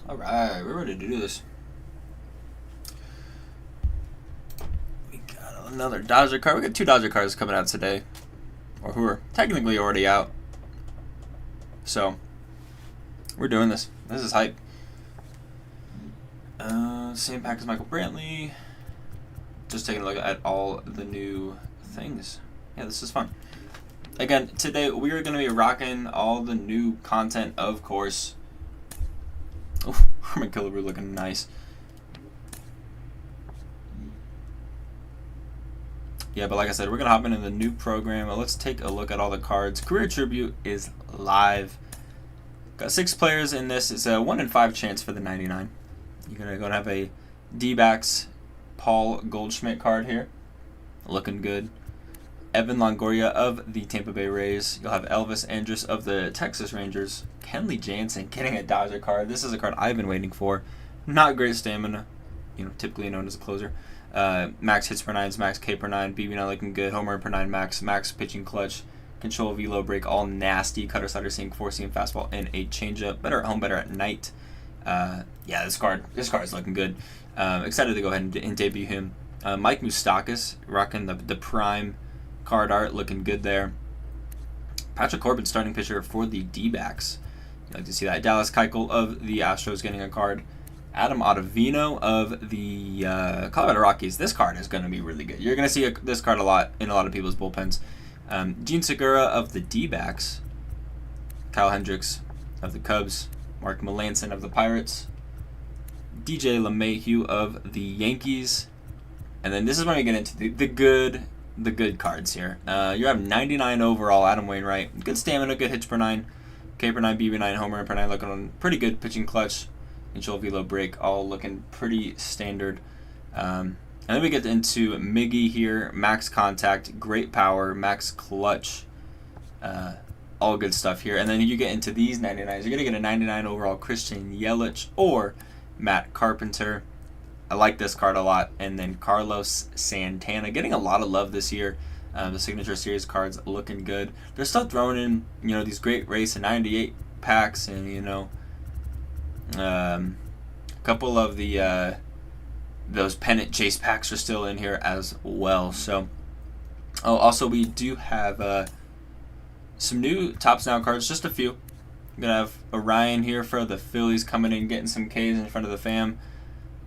Alright, we're ready to do this. We got another Dodger card. We got 2 Dodger cards coming out today. Or who are technically already out. So, we're doing this. This is hype. Same pack as Michael Brantley. Just taking a look at all the new things. Yeah, this is fun. Again, today we are going to be rocking all the new content, of course. Oh, Harmon Killebrew looking nice. Yeah, but like I said, we're going to hop into the new program. Let's take a look at all the cards. Career Tribute is live. Got 6 players in this. It's a 1 in 5 chance for the 99. You're going to have a D-backs Paul Goldschmidt card here. Looking good. Evan Longoria of the Tampa Bay Rays. You'll have Elvis Andrus of the Texas Rangers. Kenley Jansen getting a Dodger card. This is a card I've been waiting for. Not great stamina, typically known as a closer. Max hits per 9s, max K per 9, BB9 looking good, homer per 9 max, max pitching clutch, control velo break, all nasty, cutter slider sink, 4-seam fastball, and a changeup. Better at home, better at night. Yeah, this card is looking good. Excited to go ahead and debut him. Mike Moustakas rocking the prime card art, looking good there. Patrick Corbin starting pitcher for the D-backs. You like to see that. Dallas Keuchel of the Astros getting a card. Adam Ottavino of the Colorado Rockies. This card is going to be really good. You're going to see this card a lot in a lot of people's bullpens. Gene Segura of the D-backs. Kyle Hendricks of the Cubs. Mark Melancon of the Pirates. DJ LeMahieu of the Yankees. And then this is when we get into the good cards here. You have 99 overall, Adam Wainwright. Good stamina, good hits per 9. K per 9, BB9, homer per 9 looking on pretty good pitching clutch. Control velo break, all looking pretty standard. And then we get into Miggy here. Max contact, great power, max clutch. All good stuff here. And then you get into these 99s. You're going to get a 99 overall Christian Yelich or Matt Carpenter. I like this card a lot. And then Carlos Santana getting a lot of love this year. The Signature Series cards looking good. They're still throwing in, these great race and 98 packs and, a couple of the those pennant chase packs are still in here as well. So, also we do have some new Tops Now cards, just a few. I'm gonna have Orion here for the Phillies coming in, getting some Ks in front of the fam.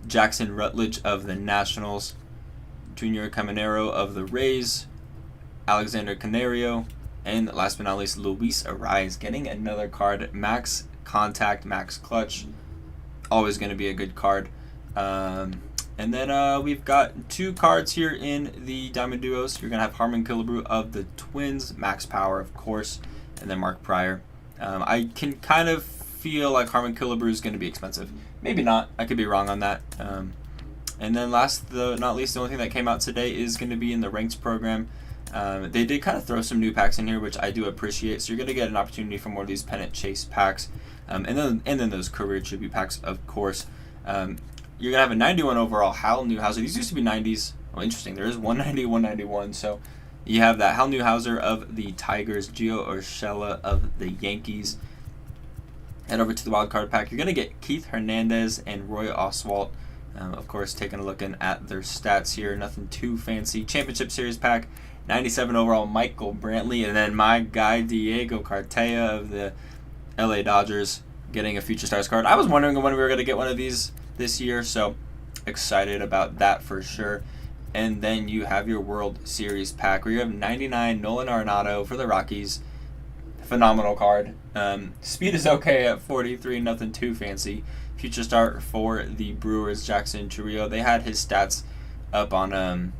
Jackson Rutledge of the Nationals. Junior Caminero of the Rays. Alexander Canario. And last but not least, Luis Ariz getting another card. Max contact, max clutch. Always going to be a good card. And then we've got 2 cards here in the Diamond Duos. You're going to have Harmon Killebrew of the Twins. Max power, of course. And then Mark Pryor. I can kind of feel like Harmon Killebrew is going to be expensive. Maybe not. I could be wrong on that. And then last but not least, the only thing that came out today is going to be in the ranked program. They did kind of throw some new packs in here, which I do appreciate. So you're going to get an opportunity for more of these pennant chase packs, and then those career tribute packs, of course. You're going to have a 91 overall Hal Newhouser. These used to be 90s. Oh, interesting. There is 190, 191. So you have that Hal Newhouser of the Tigers, Gio Urshela of the Yankees. Head over to the wild card pack. You're going to get Keith Hernandez and Roy Oswalt. Of course, taking a look at their stats here. Nothing too fancy. Championship Series pack. 97 overall Michael Brantley, and then my guy Diego Cartaya of the LA Dodgers getting a Future Stars card. I was wondering when we were going to get one of these this year, so excited about that for sure. And then you have your World Series pack where you have 99 Nolan Arenado for the Rockies. Phenomenal card. Speed is okay at 43, nothing too fancy. Future Star for the Brewers, Jackson Chourio. They had his stats up on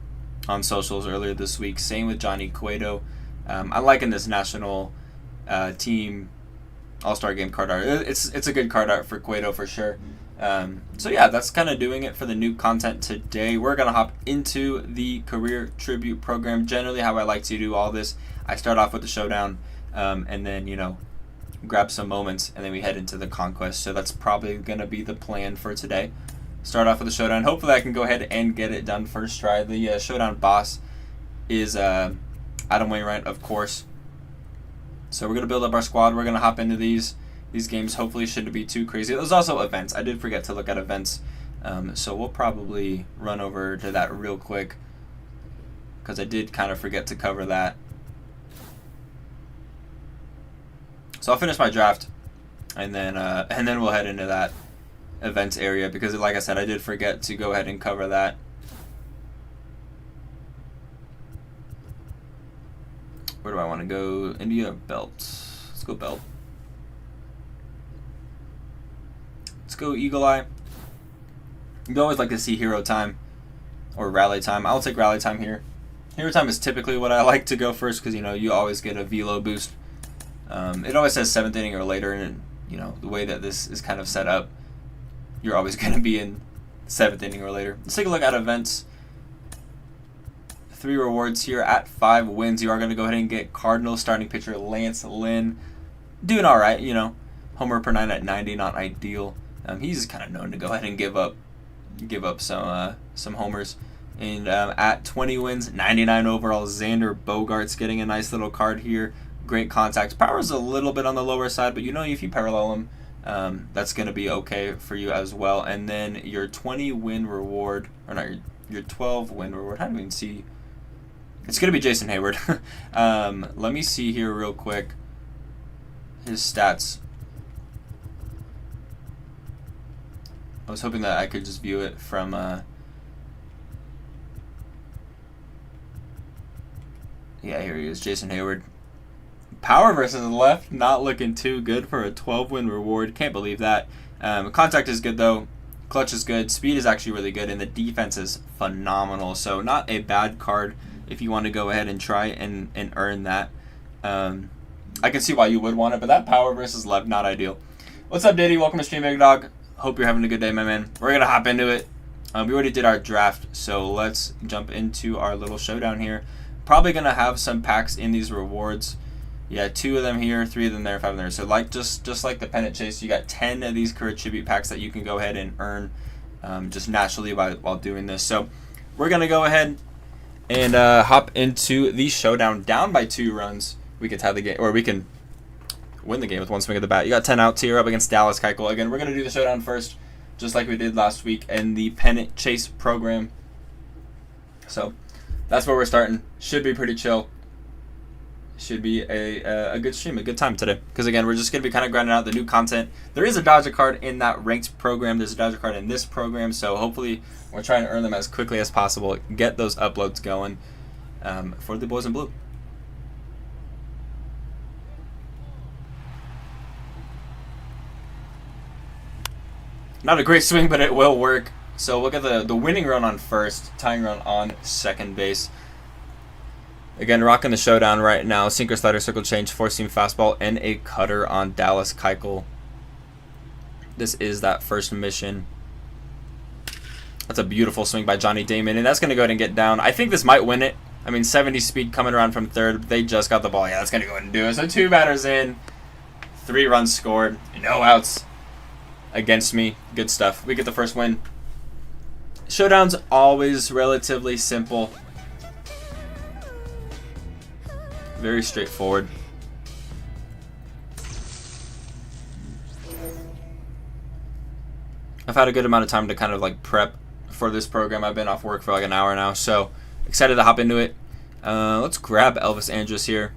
socials earlier this week. Same with Johnny Cueto. I'm liking this national team All-Star Game card art. It's a good card art for Cueto for sure. So yeah, that's kind of doing it for the new content today. We're going to hop into the career tribute program. Generally how I like to do all this, I start off with the showdown and then, grab some moments, and then we head into the conquest. So that's probably going to be the plan for today. Start off with the showdown. Hopefully I can go ahead and get it done first try. The showdown boss is Adam Wainwright, of course. So we're going to build up our squad. We're going to hop into these. These games hopefully shouldn't be too crazy. There's also events. I did forget to look at events, so we'll probably run over to that real quick because I did kind of forget to cover that. So I'll finish my draft, and then we'll head into that events area because, like I said, I did forget to go ahead and cover that. Where do I want to go? India, belt. Let's go belt. Let's go Eagle Eye. You always like to see hero time or rally time. I'll take rally time here. Hero time is typically what I like to go first because, you know, you always get a velo boost. It always says 7th inning or later, and, you know, the way that this is kind of set up, you're always going to be in 7th inning or later. Let's take a look at events. 3 rewards here at 5 wins. You are going to go ahead and get Cardinals starting pitcher Lance Lynn. Doing all right, you know. Homer per 9 at 90, not ideal. He's kind of known to go ahead and give up some homers. And at 20 wins, 99 overall, Xander Bogaerts getting a nice little card here. Great contact. Power is a little bit on the lower side, but you know if you parallel him, that's going to be okay for you as well. And then your 20 win reward, or not, your 12 win reward. I don't even see. It's going to be Jason Hayward. Let me see here real quick. His stats. I was hoping that I could just view it from yeah, here he is, Jason Hayward. Power versus left, not looking too good for a 12-win reward. Can't believe that. Contact is good, though. Clutch is good. Speed is actually really good, and the defense is phenomenal. So not a bad card if you want to go ahead and try and earn that. I can see why you would want it, but that power versus left, not ideal. What's up, Diddy? Welcome to Stream Big Dog. Hope you're having a good day, my man. We're going to hop into it. We already did our draft, so let's jump into our little showdown here. Probably going to have some packs in these rewards. Yeah, 2 of them here, 3 of them there, 5 of them there. So like just like the pennant chase, you got 10 of these career tribute packs that you can go ahead and earn just naturally while doing this. So we're going to go ahead and hop into the showdown. Down by 2 runs, we could tie the game, or we can win the game with 1 swing of the bat. You got 10 outs here up against Dallas Keuchel. Again, we're going to do the showdown first, just like we did last week in the pennant chase program. So that's where we're starting. Should be pretty chill. Should be a good stream, a good time today. Because again, we're just going to be kind of grinding out the new content. There is a Dodger card in that ranked program. There's a Dodger card in this program. So hopefully we're trying to earn them as quickly as possible. Get those uploads going for the boys in blue. Not a great swing, but it will work. So look at the winning run on first, tying run on second base. Again, rocking the showdown right now. Sinker, slider, circle change, 4-seam fastball, and a cutter on Dallas Keuchel. This is that first mission. That's a beautiful swing by Johnny Damon, and that's going to go ahead and get down. I think this might win it. I mean, 70 speed coming around from third. They just got the ball. Yeah, that's going to go ahead and do it. So 2 batters in, 3 runs scored, no outs against me. Good stuff. We get the first win. Showdown's always relatively simple. Very straightforward. I've had a good amount of time to kind of like prep for this program. I've been off work for like an hour now, so excited to hop into it. Let's grab Elvis Andrus here.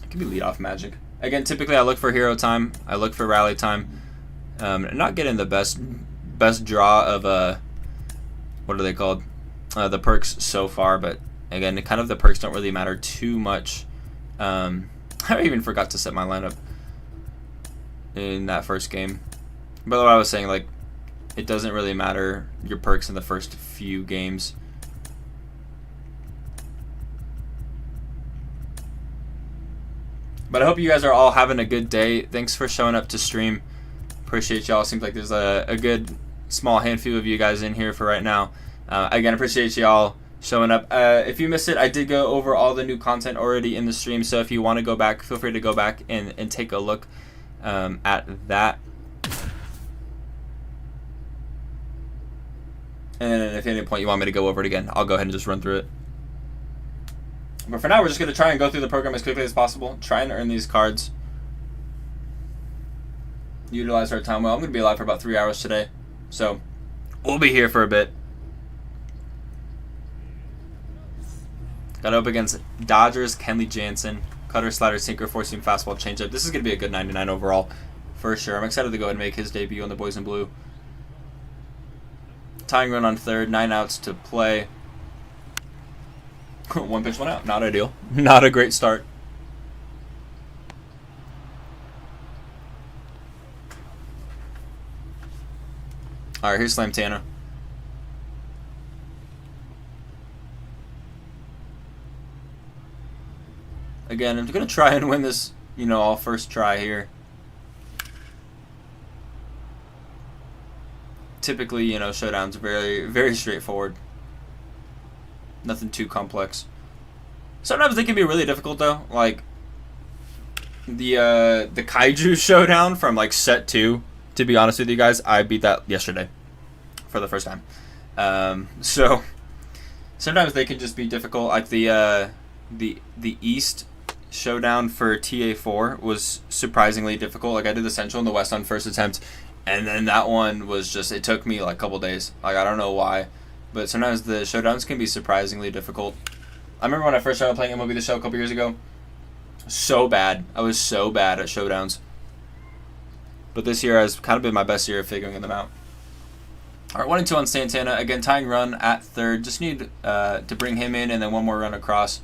It can be leadoff magic. Again, typically I look for hero time. I look for rally time. Not getting the best draw of what are they called? The perks so far, but again, kind of the perks don't really matter too much. I even forgot to set my lineup in that first game. But what I was saying, like, it doesn't really matter your perks in the first few games. But I hope you guys are all having a good day. Thanks for showing up to stream. Appreciate y'all. Seems like there's a good small handful of you guys in here for right now. Again, appreciate y'all showing up. If you missed it, I did go over all the new content already in the stream. So if you want to go back, feel free to go back and take a look at that. And if at any point you want me to go over it again, I'll go ahead and just run through it. But for now, we're just going to try and go through the program as quickly as possible. Try and earn these cards. Utilize our time well. I'm going to be live for about 3 hours today. So, we'll be here for a bit. Got up against Dodgers, Kenley Jansen. Cutter, slider, sinker, four-seam fastball, changeup. This is going to be a good 99 overall for sure. I'm excited to go ahead and make his debut on the Boys in Blue. Tying run on third, 9 outs to play. One pitch, 1 out. Not ideal. Not a great start. All right, here's Slamtana. Again, I'm going to try and win this, all first try here. Typically, showdowns are very, very straightforward. Nothing too complex. Sometimes they can be really difficult though. Like the Kaiju showdown from like set 2. To be honest with you guys, I beat that yesterday for the first time. So sometimes they can just be difficult. Like the East showdown for TA4 was surprisingly difficult. Like I did the Central and the West on first attempt, and then that one was just, it took me like a couple days. Like I don't know why, but sometimes the showdowns can be surprisingly difficult. I remember when I first started playing MLB The Show a couple years ago. So bad. I was so bad at showdowns. But this year has kind of been my best year of figuring them out. All right, 1-2 on Santana. Again, tying run at third. Just need to bring him in and then one more run across.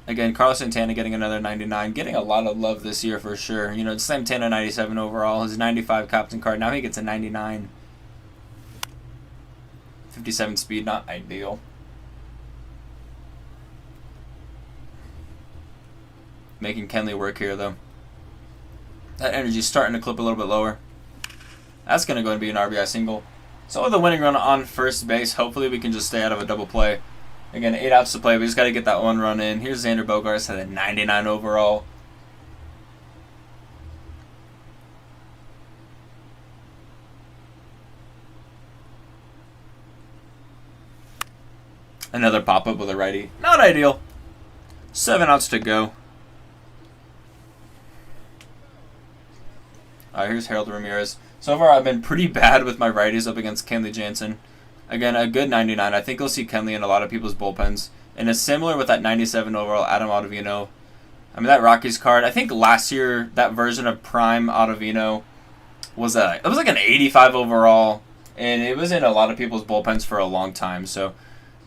Again, Carlos Santana getting another 99. Getting a lot of love this year for sure. Santana 97 overall. His 95 captain card. Now he gets a 99. 57 speed, not ideal. Making Kenley work here, though. That energy's starting to clip a little bit lower. That's going to go and be an RBI single. So with a winning run on first base, hopefully we can just stay out of a double play. Again, 8 outs to play. We just got to get that one run in. Here's Xander Bogaerts at a 99 overall. Another pop-up with a righty. Not ideal. 7 outs to go. Alright, here's Harold Ramirez. So far, I've been pretty bad with my righties up against Kenley Jansen. Again, a good 99. I think you'll see Kenley in a lot of people's bullpens. And it's similar with that 97 overall Adam Ottavino. I mean, that Rockies card, I think last year, that version of Prime Ottavino was it was like an 85 overall. And it was in a lot of people's bullpens for a long time. So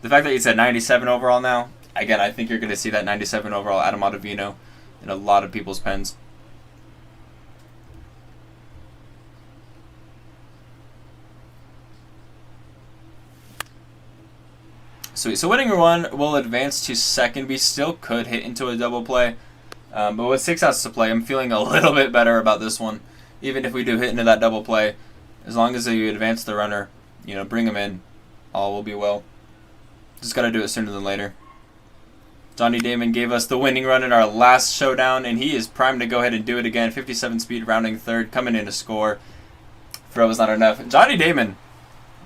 the fact that he's at 97 overall now, again, I think you're going to see that 97 overall Adam Ottavino in a lot of people's pens. Sweet. So winning one will advance to second. We still could hit into a double play. But with 6 outs to play, I'm feeling a little bit better about this one. Even if we do hit into that double play, as long as you advance the runner, bring him in, all will be well. Just got to do it sooner than later. Johnny Damon gave us the winning run in our last showdown, and he is primed to go ahead and do it again. 57 speed, rounding third, coming in to score. Throw was not enough. Johnny Damon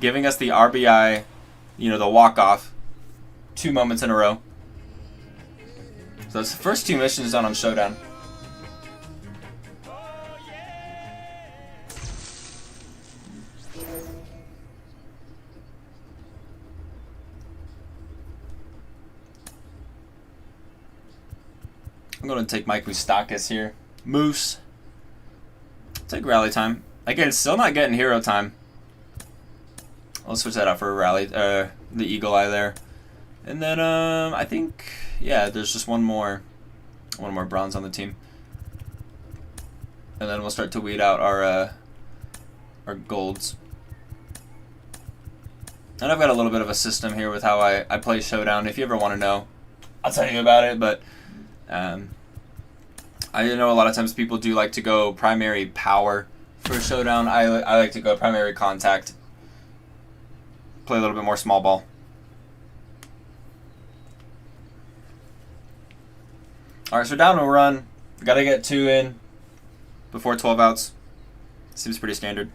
giving us the RBI, the walk-off. 2 moments in a row. So that's the first 2 missions done on Showdown. I'm going to take Mike Moustakas here. Moose. Take rally time. Again, still not getting hero time. I'll switch that out for a rally. The Eagle Eye there. And then I think, yeah, there's just one more bronze on the team. And then we'll start to weed out our golds. And I've got a little bit of a system here with how I play Showdown. If you ever want to know, I'll tell you about it. But I know a lot of times people do like to go primary power for Showdown. I like to go primary contact. Play a little bit more small ball. Alright, so down a run. Got to get 2 in before 12 outs. Seems pretty standard.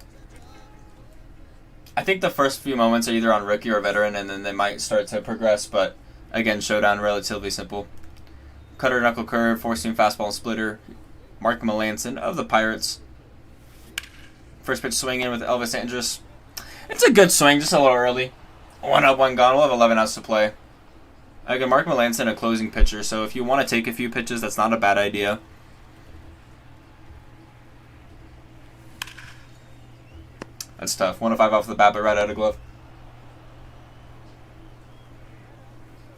I think the first few moments are either on rookie or veteran, and then they might start to progress, but Again, showdown, relatively simple. Cutter, knuckle curve, four-seam fastball and splitter. Mark Melancon of the Pirates. First pitch swing in with Elvis Andrus. It's a good swing, just a little early. 1 up, 1 gone. We'll have 11 outs to play. Again, Mark Melancon, a closing pitcher, so if you want to take a few pitches, that's not a bad idea. That's tough. 1 of 5 off the bat, but right out of glove.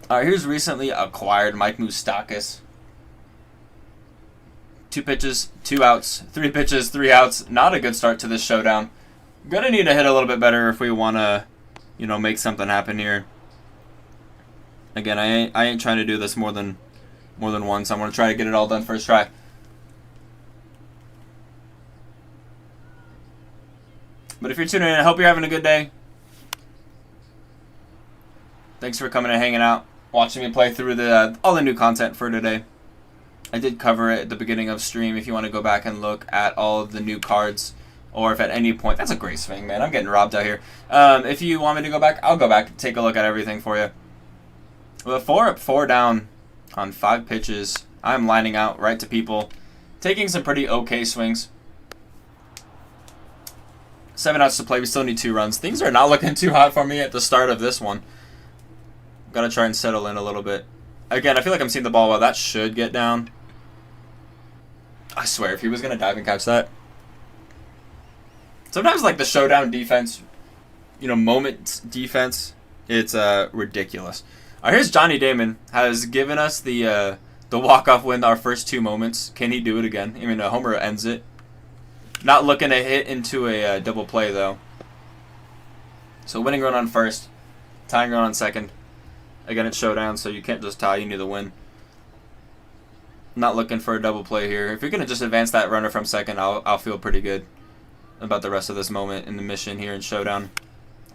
All right, here's recently acquired Mike Moustakas. 2 pitches, 2 outs. 3 pitches, 3 outs. Not a good start to this showdown. Gonna need to hit a little bit better if we want to, make something happen here. Again, I ain't trying to do this more than once. I'm gonna try to get it all done first try. But if you're tuning in, I hope you're having a good day. Thanks for coming and hanging out, watching me play through all the new content for today. I did cover it at the beginning of stream if you want to go back and look at all of the new cards, or if at any point, that's a great swing, man. I'm getting robbed out here. If you want me to go back, I'll go back and take a look at everything for you. With 4 up, 4 down on 5 pitches, I'm lining out right to people, taking some pretty okay swings. 7 outs to play. We still need 2 runs. Things are not looking too hot for me at the start of this one. Gotta try and settle in a little bit. Again, I feel like I'm seeing the ball well. That should get down. I swear, if he was gonna dive and catch that. Sometimes, like the showdown defense, moment defense, it's ridiculous. All right, here's Johnny Damon. Has given us the walk-off win our first 2 moments. Can he do it again? I mean, a homer ends it. Not looking to hit into a double play, though. So winning run on first. Tying run on second. Again, it's showdown, so you can't just tie. You need to win. Not looking for a double play here. If you're going to just advance that runner from second, I'll feel pretty good about the rest of this moment in the mission here in showdown.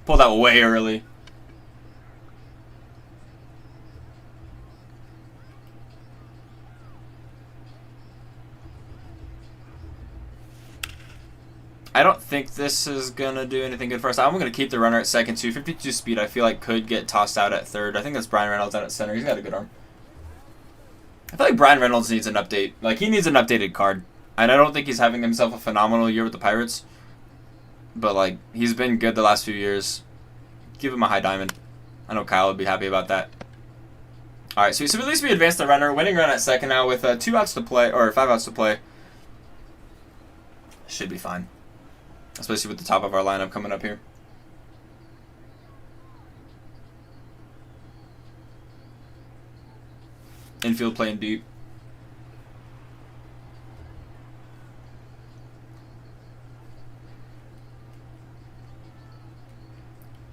Pulled out way early. I don't think this is going to do anything good for us. I'm going to keep the runner at second, too. 52 speed, I feel like, could get tossed out at third. I think that's Brian Reynolds out at center. He's got a good arm. I feel like Brian Reynolds needs an update. Like, he needs an updated card. And I don't think he's having himself a phenomenal year with the Pirates. But, like, he's been good the last few years. Give him a high diamond. I know Kyle would be happy about that. All right, so at least we advanced the runner. Winning run at second now with 2 outs to play, or 5 outs to play. Should be fine. Especially with the top of our lineup coming up here. Infield playing deep.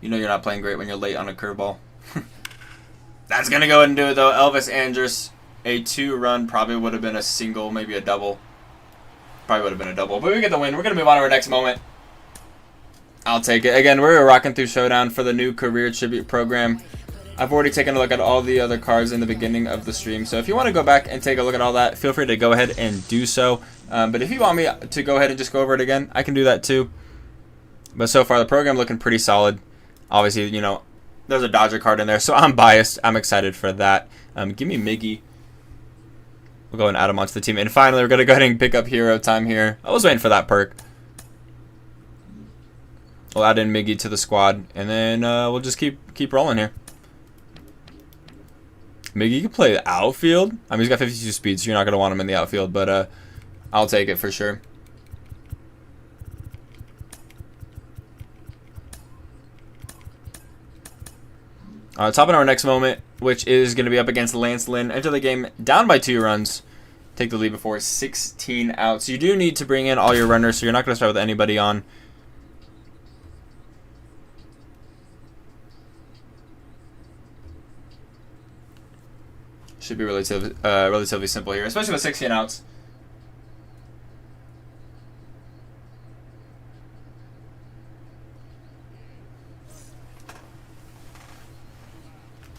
You know you're not playing great when you're late on a curveball. That's going to go ahead and do it, though. Elvis Andrus, a 2-run, probably would have been a single, maybe a double. Probably would have been a double. But we get the win. We're going to move on to our next moment. I'll take it. Again, we're rocking through Showdown for the new Career Tribute program. I've already taken a look at all the other cards in the beginning of the stream. So if you want to go back and take a look at all that, feel free to go ahead and do so. But if you want me to go ahead and just go over it again, I can do that too. But so far, the program looking pretty solid. Obviously, there's a Dodger card in there, so I'm biased. I'm excited for that. Give me Miggy. We'll go and add him onto the team. And finally, we're going to go ahead and pick up hero time here. I was waiting for that perk. We'll add in Miggy to the squad, and then we'll just keep rolling here. Miggy can play the outfield. I mean, he's got 52 speed, so you're not going to want him in the outfield, but I'll take it for sure. Top of our next moment, which is going to be up against Lance Lynn. Enter the game down by 2 runs. Take the lead before 16 outs. You do need to bring in all your runners, so you're not going to start with anybody on. Should be relatively simple here, especially with 16 outs.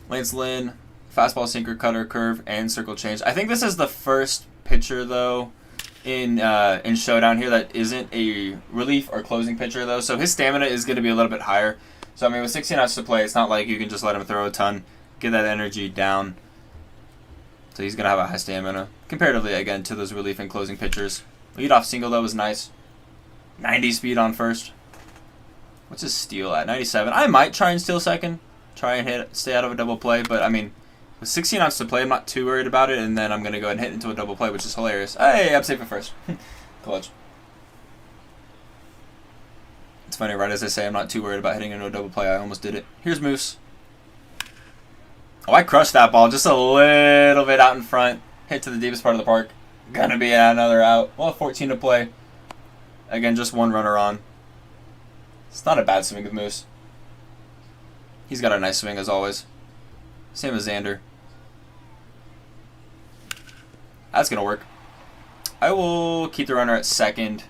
Lance Lynn, fastball, sinker, cutter, curve, and circle change. I think this is the first pitcher, though, in Showdown here that isn't a relief or closing pitcher, though. So his stamina is going to be a little bit higher. So, I mean, with 16 outs to play, it's not like you can just let him throw a ton. get that energy down. So he's going to have a high stamina, comparatively, again, to those relief and closing pitchers. Leadoff single, though, was nice. 90 speed on first. What's his steal at? 97. I might try and steal second. Try and stay out of a double play. But, I mean, with 16 outs to play, I'm not too worried about it. And then I'm going to go ahead and hit into a double play, which is hilarious. Hey, I'm safe at first. Clutch. It's funny, right as I say I'm not too worried about hitting into a double play, I almost did it. Here's Moose. Oh, I crushed that ball just a little bit out in front. Hit to the deepest part of the park. Gonna be another out. Well, 14 to play. Again, just one runner on. It's not a bad swing with Moose. He's got a nice swing as always. Same as Xander. That's gonna work. I will keep the runner at second.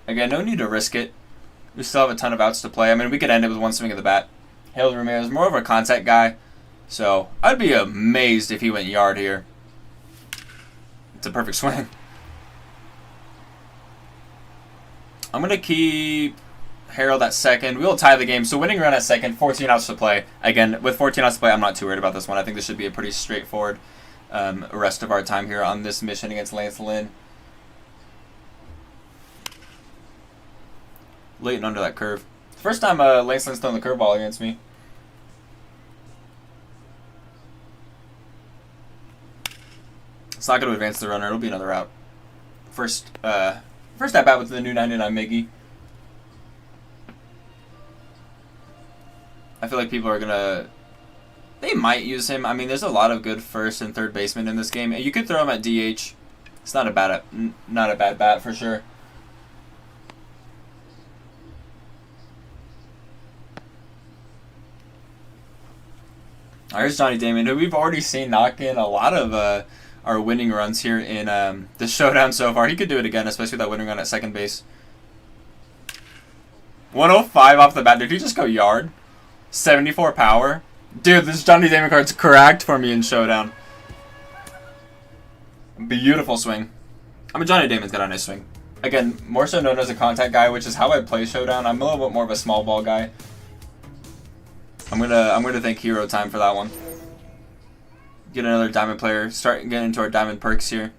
Again, no need to risk it. We still have a ton of outs to play. I mean, we could end it with one swing of the bat. Harold Ramirez, more of a contact guy, so I'd be amazed if he went yard here. It's a perfect swing. I'm going to keep Harold at second. We'll tie the game, so winning run at second, 14 outs to play. Again, with 14 outs to play, I'm not too worried about this one. I think this should be a pretty straightforward rest of our time here on this mission against Lance Lynn. Late and under that curve. First time Lance Lynn's thrown the curveball against me. It's not going to advance the runner. It'll be another out. First at bat with the new 99 Miggy. I feel like people are going to... They might use him. I mean, there's a lot of good first and third basemen in this game. And you could throw him at DH. It's not a bad bat for sure. Here's Johnny Damon, who we've already seen knock in a lot of our winning runs here in the showdown so far. He could do it again, especially with that winning run at second base. 105 off the bat. Did he just go yard? 74 power. Dude, this Johnny Damon card's cracked for me in showdown. Beautiful swing. I mean, Johnny Damon's got a nice swing. Again, more so known as a contact guy, which is how I play showdown. I'm a little bit more of a small ball guy. I'm gonna thank Hero Time for that one. Get another diamond player. Start getting into our diamond perks here.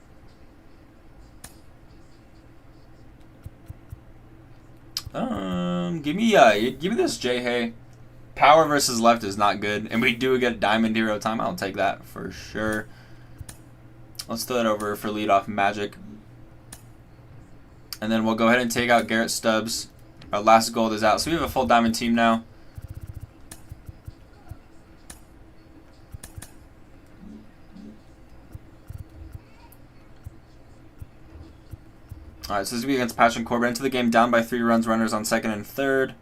Give me this J Hay. Power versus left is not good, and we do get diamond Hero Time. I'll take that for sure. Let's throw that over for leadoff Magic, and then we'll go ahead and take out Garrett Stubbs. Our last gold is out, so we have a full diamond team now. Alright, so this will be against Patrick Corbin. Into the game down by 3 runs, runners on second and third.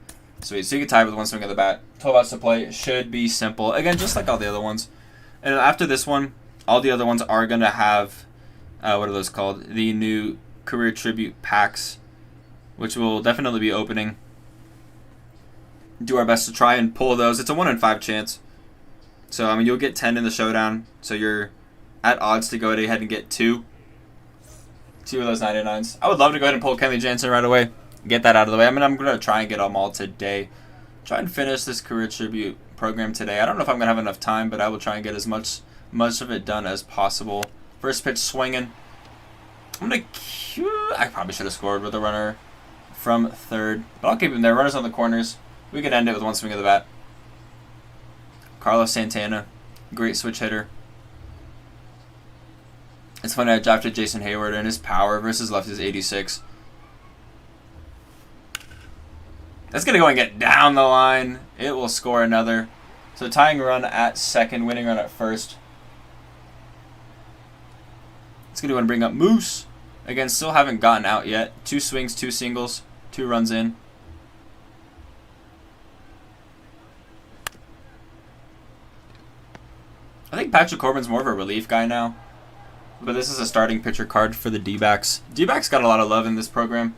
Sweet, so you can tie with one swing of the bat. 12 outs to play. Should be simple. Again, just like all the other ones. And after this one, all the other ones are going to have, what are those called? The new Career Tribute packs, which we'll definitely be opening. Do our best to try and pull those. It's a 1 in 5 chance. So, I mean, you'll get 10 in the showdown. So you're at odds to go ahead and get 2 of those 99s. I would love to go ahead and pull Kenley Jansen right away. Get that out of the way. I mean, I'm going to try and get them all today. Try and finish this Career Tribute program today. I don't know if I'm going to have enough time, but I will try and get as much of it done as possible. First pitch swinging. I probably should have scored with a runner from third, but I'll keep him there. Runners on the corners. We can end it with one swing of the bat. Carlos Santana. Great switch hitter. It's funny, I drafted Jason Hayward, and his power versus left is 86. That's going to go and get down the line. It will score another. So tying run at second, winning run at first. It's going to want to bring up Moose. Again, still haven't gotten out yet. 2 swings, 2 singles, 2 runs in. I think Patrick Corbin's more of a relief guy now. But this is a starting pitcher card for the D-backs. D-backs got a lot of love in this program.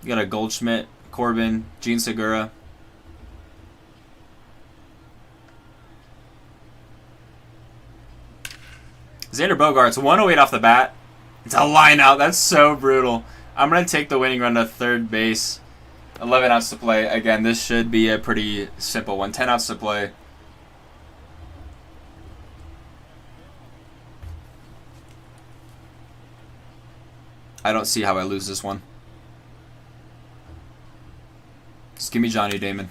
You got a Goldschmidt, Corbin, Gene Segura. Xander Bogaerts, 108 off the bat. It's a line out. That's so brutal. I'm going to take the winning run to third base. 11 outs to play. Again, this should be a pretty simple one. 10 outs to play. I don't see how I lose this one. Just give me Johnny Damon.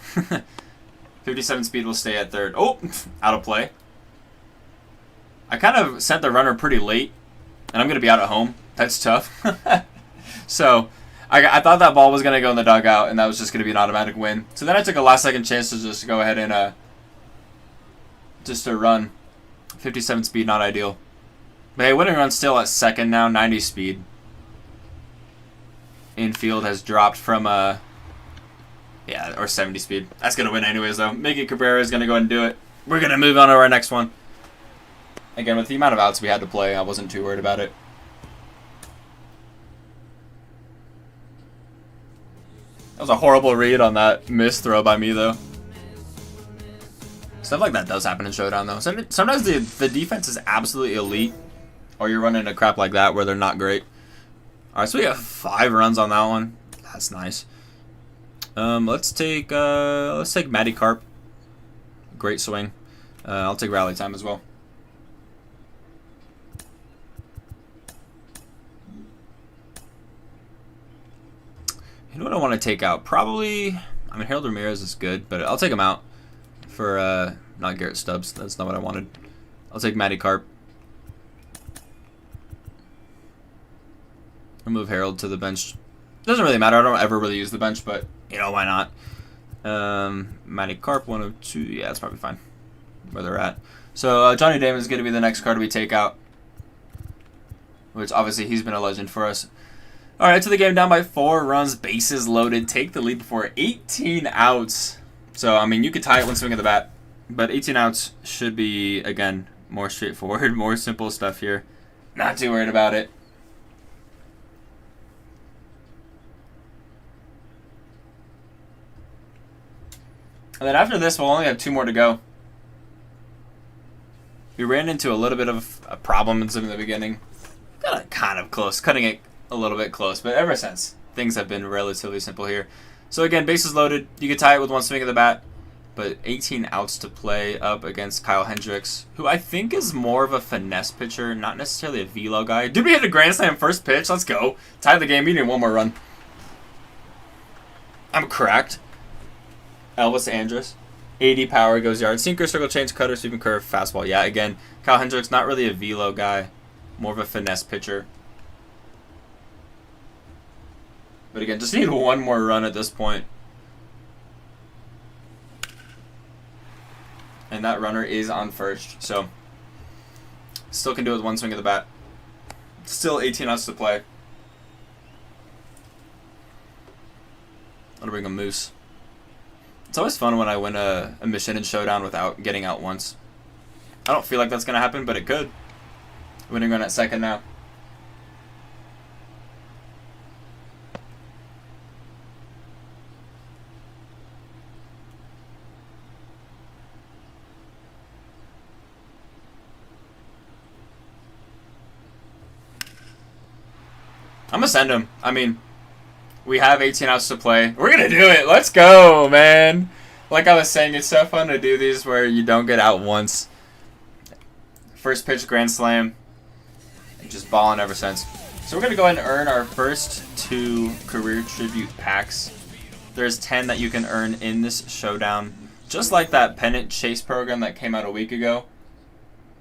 57 speed will stay at third. Oh, out of play. I kind of sent the runner pretty late, and I'm going to be out at home. That's tough. So I thought that ball was going to go in the dugout, and that was just going to be an automatic win. So then I took a last-second chance to just go ahead and just to run. 57 speed, not ideal. But hey, winning run still at second now, 90 speed. Infield has dropped from yeah, or 70 speed. That's going to win anyways, though. Miggy Cabrera is going to go ahead and do it. We're going to move on to our next one. Again, with the amount of outs we had to play, I wasn't too worried about it. That was a horrible read on that missed throw by me, though. Stuff like that does happen in Showdown, though. Sometimes the defense is absolutely elite, or you're running a crap like that where they're not great. All right, so we got 5 runs on that one. That's nice. Let's take Matty Carp. Great swing. I'll take rally time as well. You know what I want to take out? Probably, I mean, Harold Ramirez is good, but I'll take him out for not Garrett Stubbs. That's not what I wanted. I'll take Matty Carp. I'll move Harold to the bench. Doesn't really matter. I don't ever really use the bench, but, you know, why not? Matty Carp, 102. Yeah, that's probably fine where they're at. So Johnny Damon is going to be the next card we take out, which obviously he's been a legend for us. All right, to the game, down by 4 runs, bases loaded. Take the lead before 18 outs. So, I mean, you could tie it one swing of the bat, but 18 outs should be, again, more straightforward, more simple stuff here. Not too worried about it. And then after this, we'll only have 2 more to go. We ran into a little bit of a problem in the beginning. Got it kind of close, cutting it a little bit close, but ever since, things have been relatively simple here. So again, bases loaded. You could tie it with one swing of the bat, but 18 outs to play up against Kyle Hendricks, who I think is more of a finesse pitcher, not necessarily a velo guy. Dude, we hit a grand slam first pitch. Let's go. Tie the game. We need 1 more run. I'm cracked. Elvis Andrus. 80 power, goes yard. Sinker, circle change, cutter, sweeping curve, fastball. Yeah, again, Kyle Hendricks, not really a velo guy. More of a finesse pitcher. But again, just need 1 more run at this point. And that runner is on first. So, still can do it with 1 swing of the bat. Still 18 outs to play. I'll bring a Moose. It's always fun when I win a mission in Showdown without getting out once. I don't feel like that's going to happen, but it could. Winning run at second now. I'm going to send him. I mean, we have 18 outs to play. We're going to do it. Let's go, man. Like I was saying, it's so fun to do these where you don't get out once. First pitch, grand slam. And just balling ever since. So we're going to go ahead and earn our first 2 career tribute packs. There's 10 that you can earn in this Showdown. Just like that pennant chase program that came out a week ago.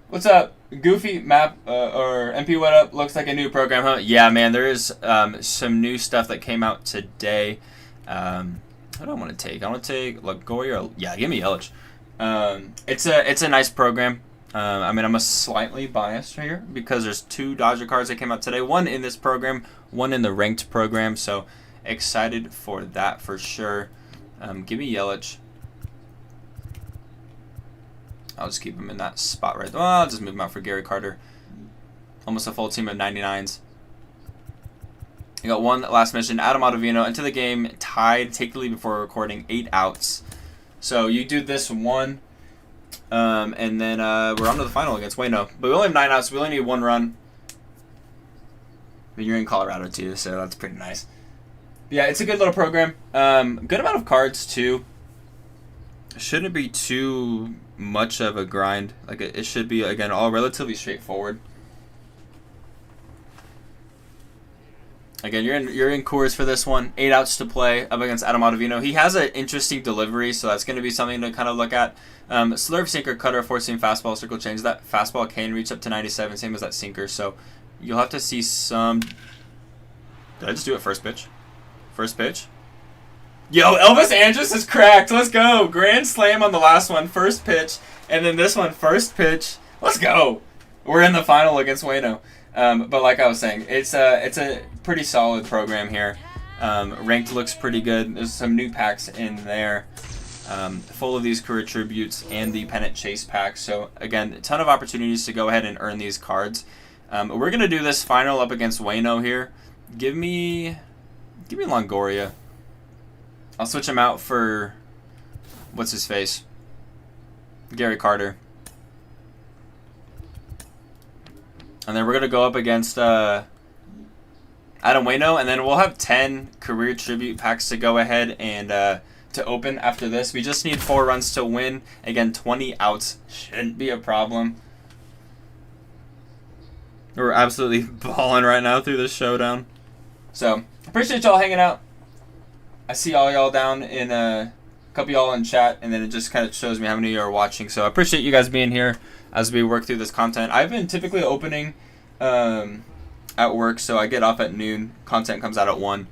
What's up? Goofy Map or MP What Up? Looks like a new program, huh? Yeah, man, there is some new stuff that came out today. What do I want to take? I want to take Lagoya. Yeah, give me Yelich. It's a nice program. I mean, I'm a slightly biased here because there's 2 Dodger cards that came out today. 1 in this program, 1 in the ranked program. So excited for that for sure. Give me Yelich. I'll just keep him in that spot right there. Well, I'll just move him out for Gary Carter. Almost a full team of 99s. You got 1 last mission. Adam Ottavino into the game, tied. Take the lead before recording. 8 outs. So you do this 1, and then we're on to the final against Wayno. But we only have 9 outs. So we only need 1 run. But you're in Colorado too, so that's pretty nice. Yeah, it's a good little program. Good amount of cards too. Shouldn't be too much of a grind. Like it should be, again, all relatively straightforward. Again, you're in Coors for this one. 8 outs to play up against Adam Ottavino. He has an interesting delivery, so that's going to be something to kind of look at. Slurve, sinker, cutter, 4-seam fastball, circle change. That fastball can reach up to 97, same as that sinker. So you'll have to see some. Did I just do it first pitch? First pitch. Yo, Elvis Andrus is cracked. Let's go. Grand slam on the last one, first pitch. And then this one, first pitch. Let's go. We're in the final against Wayno. But like I was saying, it's a pretty solid program here. Ranked looks pretty good. There's some new packs in there. Full of these career tributes and the pennant chase pack. So again, a ton of opportunities to go ahead and earn these cards. We're going to do this final up against Wayno here. Give me Longoria. I'll switch him out for, what's his face? Gary Carter. And then we're going to go up against Adam Wayno, and then we'll have 10 career tribute packs to go ahead and to open after this. We just need 4 runs to win. Again, 20 outs shouldn't be a problem. We're absolutely balling right now through this showdown. So, appreciate y'all hanging out. I see all y'all down in a couple y'all in chat, and then it just kind of shows me how many of you are watching. So I appreciate you guys being here as we work through this content. I've been typically opening at work, so I get off at noon. Content comes out at 1.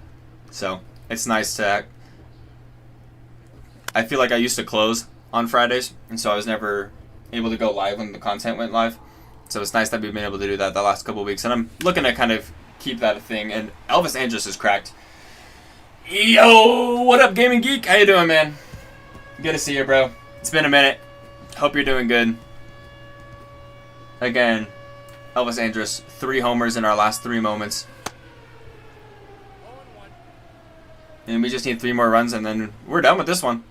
So it's nice to... I feel like I used to close on Fridays, and so I was never able to go live when the content went live. So it's nice that we've been able to do that the last couple of weeks, and I'm looking to kind of keep that a thing. And Elvis Andrus is cracked. Yo, what up, Gaming Geek? How you doing, man? Good to see you, bro. It's been a minute. Hope you're doing good. Again, Elvis Andrus, 3 homers in our last 3 moments. And we just need 3 more runs, and then we're done with this one.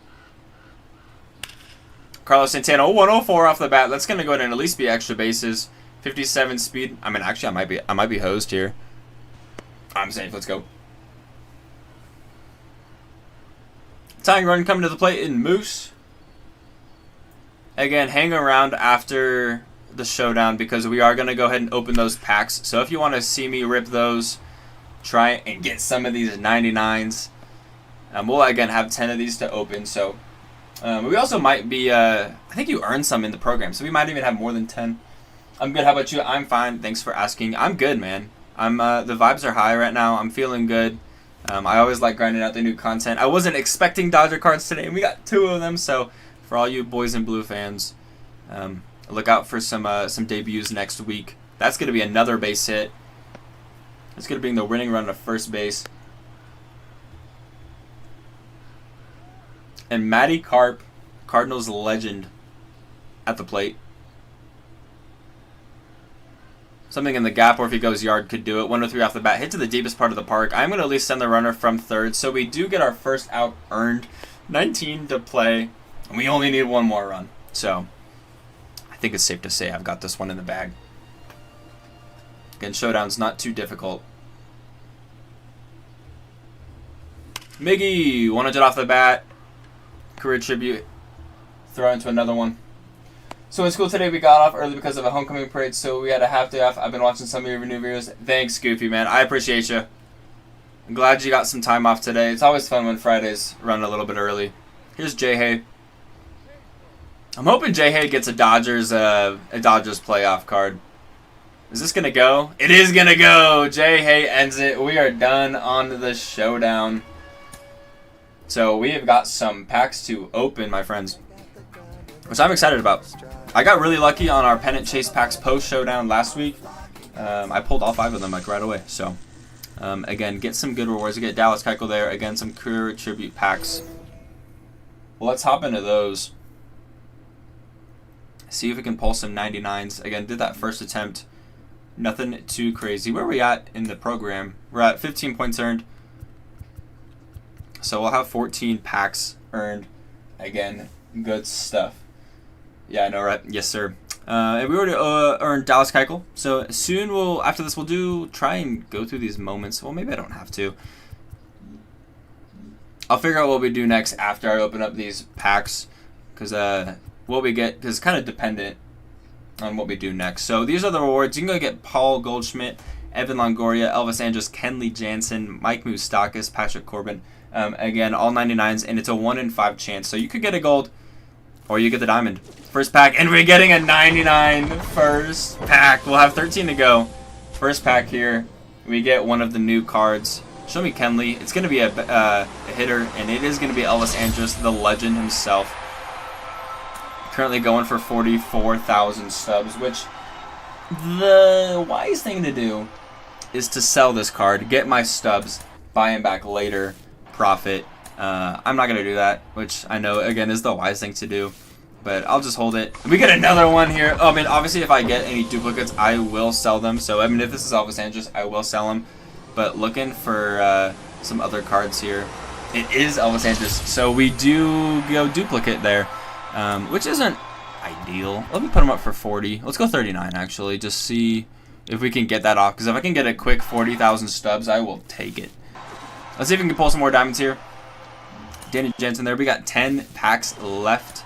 Carlos Santana, 104 off the bat. That's going to go ahead and at least be extra bases. 57 speed. I mean, actually, I might be hosed here. I'm safe. Let's go. Tying run coming to the plate in Moose. Again, hang around after the showdown because we are going to go ahead and open those packs. So if you want to see me rip those, try and get some of these 99s. We'll, again, have 10 of these to open. So we also might be, I think you earned some in the program. So we might even have more than 10. I'm good. How about you? I'm fine. Thanks for asking. I'm good, man. The vibes are high right now. I'm feeling good. I always like grinding out the new content. I wasn't expecting Dodger cards today, and we got 2 of them. So for all you boys and blue fans, look out for some debuts next week. That's going to be another base hit. It's going to bring the winning run to first base. And Matty Carp, Cardinals legend, at the plate. Something in the gap, or if he goes yard, could do it. 103 off the bat. Hit to the deepest part of the park. I'm going to at least send the runner from third. So we do get our first out earned. 19 to play. And we only need 1 more run. So I think it's safe to say I've got this one in the bag. Again, showdown's not too difficult. Miggy, 100 off the bat. Career tribute. Throw into another one. So in school today, we got off early because of a homecoming parade, so we had a half day off. I've been watching some of your new videos. Thanks, Goofy, man. I appreciate you. I'm glad you got some time off today. It's always fun when Fridays run a little bit early. Here's Jay Hay. I'm hoping Jay Hay gets a Dodgers playoff card. Is this going to go? It is going to go. Jay Hay ends it. We are done on the showdown. So we have got some packs to open, my friends, which I'm excited about. I got really lucky on our pennant chase packs post showdown last week. I pulled all 5 of them like right away. So again, get some good rewards. You get Dallas Keuchel there. Again, some career tribute packs. Well, let's hop into those. See if we can pull some 99s. Again, did that first attempt. Nothing too crazy. Where are we at in the program? We're at 15 points earned. So we'll have 14 packs earned. Again, good stuff. Yeah, I know, right? Yes, sir. And we already earned Dallas Keuchel. So soon after this, we'll try and go through these moments. Well, maybe I don't have to. I'll figure out what we do next after I open up these packs, because what we get is kind of dependent on what we do next. So these are the rewards. You can go get Paul Goldschmidt, Evan Longoria, Elvis Andrus, Kenley Jansen, Mike Moustakas, Patrick Corbin. Again, all 99s, and it's a 1 in 5 chance. So you could get a gold, or you get the diamond. First pack, and we're getting a 99 first pack. We'll have 13 to go. First pack here. We get one of the new cards. Show me Kenley. It's going to be a hitter, and it is going to be Elvis Andrus, the legend himself. Currently going for 44,000 stubs, which the wise thing to do is to sell this card, get my stubs, buy them back later, profit. I'm not going to do that, which I know, again, is the wise thing to do. But I'll just hold it. We get another one here. Oh, I mean, obviously, if I get any duplicates, I will sell them. So, I mean, if this is Elvis Andrus, I will sell them. But looking for some other cards here. It is Elvis Andrus. So, we do go duplicate there, which isn't ideal. Let me put them up for 40. Let's go 39, actually. Just see if we can get that off. Because if I can get a quick 40,000 stubs, I will take it. Let's see if we can pull some more diamonds here. Danny Jansen there. We got 10 packs left.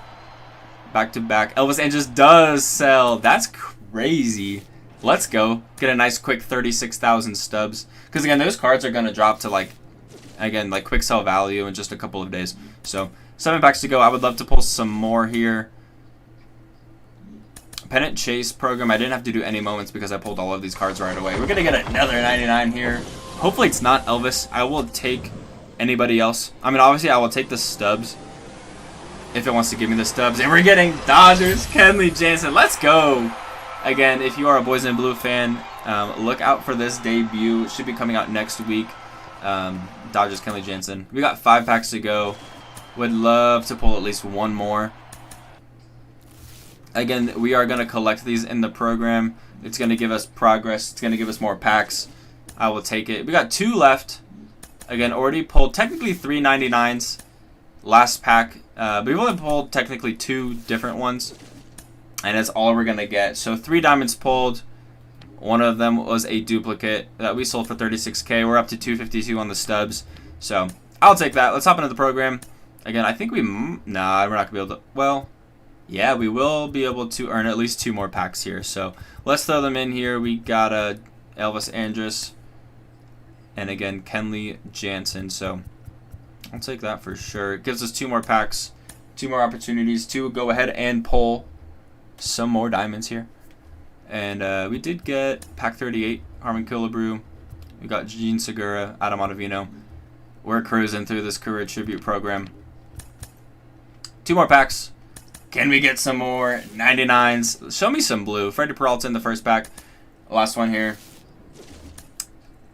Back to back. Elvis Andrus does sell. That's crazy. Let's go. Get a nice quick 36,000 stubs. Because again, those cards are going to drop to like quick sell value in just a couple of days. So 7 packs to go. I would love to pull some more here. Pennant Chase program. I didn't have to do any moments because I pulled all of these cards right away. We're going to get another 99 here. Hopefully it's not Elvis. I will take anybody else. I mean, obviously I will take the stubs if it wants to give me the stubs. And we're getting Dodgers, Kenley Jansen. Let's go. Again, if you are a Boys in Blue fan, look out for this debut. It should be coming out next week. Dodgers, Kenley Jansen. We got 5 packs to go. Would love to pull at least one more. Again, we are going to collect these in the program. It's going to give us progress. It's going to give us more packs. I will take it. We got 2 left. Again, already pulled technically 3 99s last pack. But we've only pulled technically 2 different ones. And that's all we're going to get. So 3 diamonds pulled. One of them was a duplicate that we sold for 36K. We're up to 252 on the stubs. So I'll take that. Let's hop into the program. Again, I think nah, we're not going to be able to. Well, yeah, we will be able to earn at least 2 more packs here. So let's throw them in here. We got Elvis Andrus. And again, Kenley Jansen. So I'll take that for sure. It gives us 2 more packs, 2 more opportunities to go ahead and pull some more diamonds here. And we did get pack 38, Harmon Killebrew. We got Gene Segura, Adam Ottavino. We're cruising through this career tribute program. 2 more packs. Can we get some more 99s? Show me some blue. Freddie Peralta in the first pack. Last one here.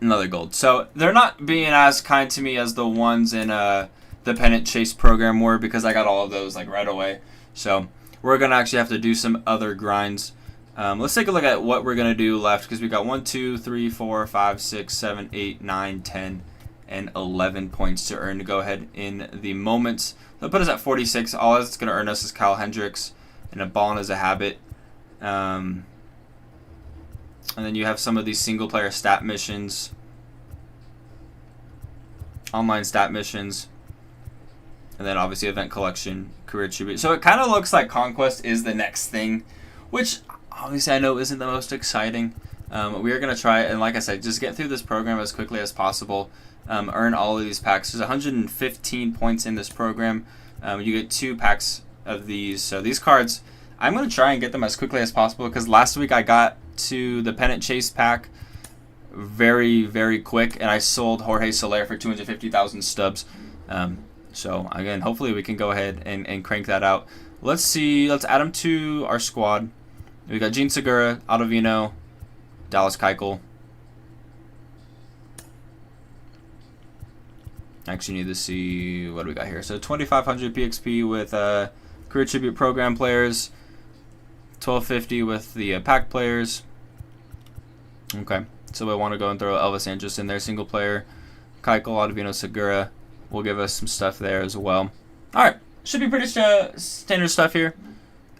Another gold. So they're not being as kind to me as the ones in the Pennant Chase program were, because I got all of those like right away. So we're going to actually have to do some other grinds. Let's take a look at what we're going to do left, because we got 1, 2, 3, 4, 5, 6, 7, 8, 9, 10, and 11 points to earn to go ahead in the moments. They'll put us at 46. All it's going to earn us is Kyle Hendricks and a Ballin' Is a Habit. And then you have some of these single-player stat missions, online stat missions, and then obviously event collection, career tribute. So it kind of looks like Conquest is the next thing, which obviously I know isn't the most exciting. We are going to try, and like I said, just get through this program as quickly as possible. Earn all of these packs. There's 115 points in this program. You get 2 packs of these. So these cards, I'm going to try and get them as quickly as possible, because last week I got to the Pennant Chase pack very, very quick, and I sold Jorge Soler for 250,000 stubs. So again, hopefully we can go ahead and crank that out. Let's see. Let's add them to our squad. We got Gene Segura, Ottavino, Dallas Keuchel. Actually need to see what do we got here. So 2,500 PXP with career tribute program players. 1,250 with the pack players. Okay, so we want to go and throw Elvis Andrus in there, single player. Keuchel, Ottavino, Segura will give us some stuff there as well. All right, should be pretty standard stuff here.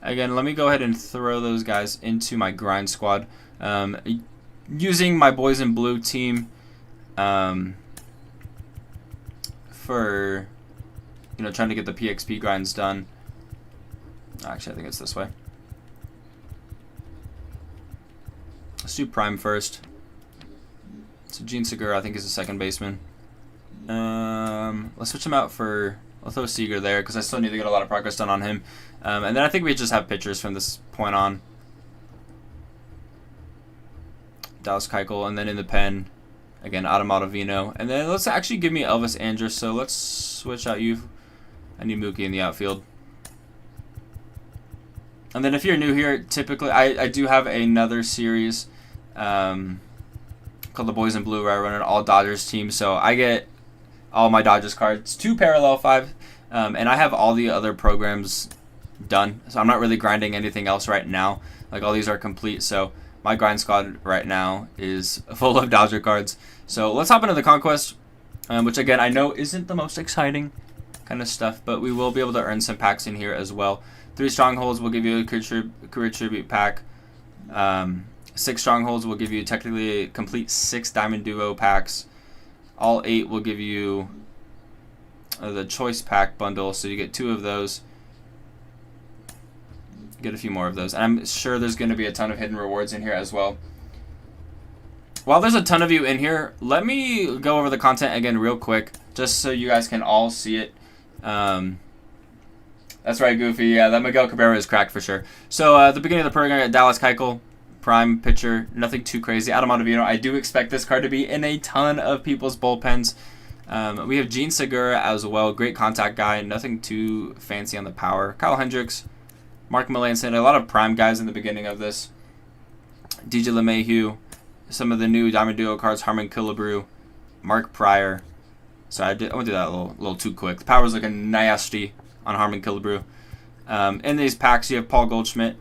Again, let me go ahead and throw those guys into my grind squad. Using my Boys in Blue team for you know, trying to get the PXP grinds done. Actually, I think it's this way. Let's do Prime first. So Gene Segura, I think, is the second baseman. Let's switch him out for... I'll throw Seager there because I still need to get a lot of progress done on him. And then I think we just have pitchers from this point on. Dallas Keuchel, and then in the pen, again, Adam Ottavino. And then let's actually give me Elvis Andrus. So let's switch out you. I need Mookie in the outfield. And then if you're new here, typically I do have another series called the Boys in Blue where I run an all Dodgers team. So I get all my Dodgers cards, 2 parallel 5, and I have all the other programs done. So I'm not really grinding anything else right now. Like all these are complete. So my grind squad right now is full of Dodger cards. So let's hop into the Conquest, which again I know isn't the most exciting kind of stuff, but we will be able to earn some packs in here as well. 3 Strongholds will give you a career tribute pack. 6 Strongholds will give you technically a complete 6 Diamond Duo packs. All 8 will give you the Choice Pack bundle, so you get 2 of those. Get a few more of those. And I'm sure there's going to be a ton of hidden rewards in here as well. While there's a ton of you in here, let me go over the content again real quick, just so you guys can all see it. That's right, Goofy. Yeah, that Miguel Cabrera is cracked for sure. So at the beginning of the program, I got Dallas Keuchel, prime pitcher, nothing too crazy. Adam Ottavino, I do expect this card to be in a ton of people's bullpens. We have Gene Segura as well, great contact guy, nothing too fancy on the power. Kyle Hendricks, Mark Melancon, a lot of prime guys in the beginning of this. DJ LeMahieu, some of the new Diamond Duo cards, Harmon Killebrew, Mark Pryor. So I went to do that a little too quick. The power's looking nasty on Harmon Killebrew. In these packs, you have Paul Goldschmidt,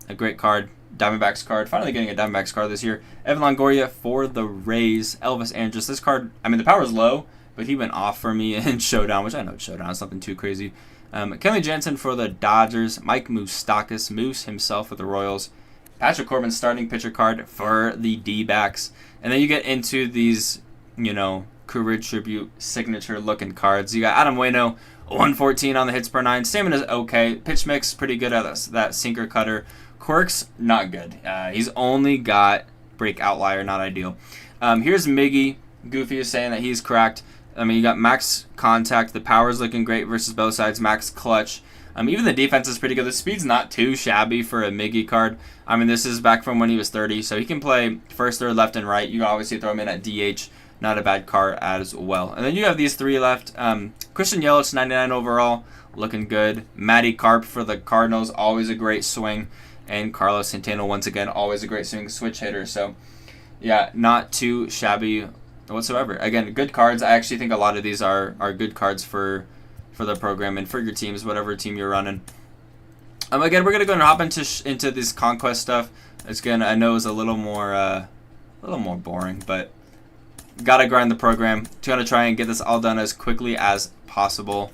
a great card. Diamondbacks card. Finally getting a Diamondbacks card this year. Evan Longoria for the Rays. Elvis Andrus. This card, I mean, the power is low, but he went off for me in Showdown, which I know Showdown is nothing too crazy. Kenley Jansen for the Dodgers. Mike Moustakas, Moose himself with the Royals. Patrick Corbin starting pitcher card for the D-backs. And then you get into these, you know, career tribute signature looking cards. You got Adam Waino, 114 on the hits per 9. Stamina's okay. Pitch mix, pretty good at that sinker cutter. Quirks, not good. He's only got break outlier, not ideal. Here's Miggy. Goofy is saying that he's cracked. I mean, you got max contact. The power's looking great versus both sides. Max clutch. Even the defense is pretty good. The speed's not too shabby for a Miggy card. I mean, this is back from when he was 30, so he can play first, third, left, and right. You can obviously throw him in at DH. Not a bad card as well. And then you have these 3 left. Christian Yelich, 99 overall, looking good. Matty Carp for the Cardinals, always a great swing. And Carlos Santana, once again, always a great switch hitter. So, yeah, not too shabby whatsoever. Again, good cards. I actually think a lot of these are good cards for the program and for your teams, whatever team you're running. Again, we're gonna go and hop into this Conquest stuff. It's gonna, I know, is a little more boring, but gotta grind the program. Gonna try and get this all done as quickly as possible.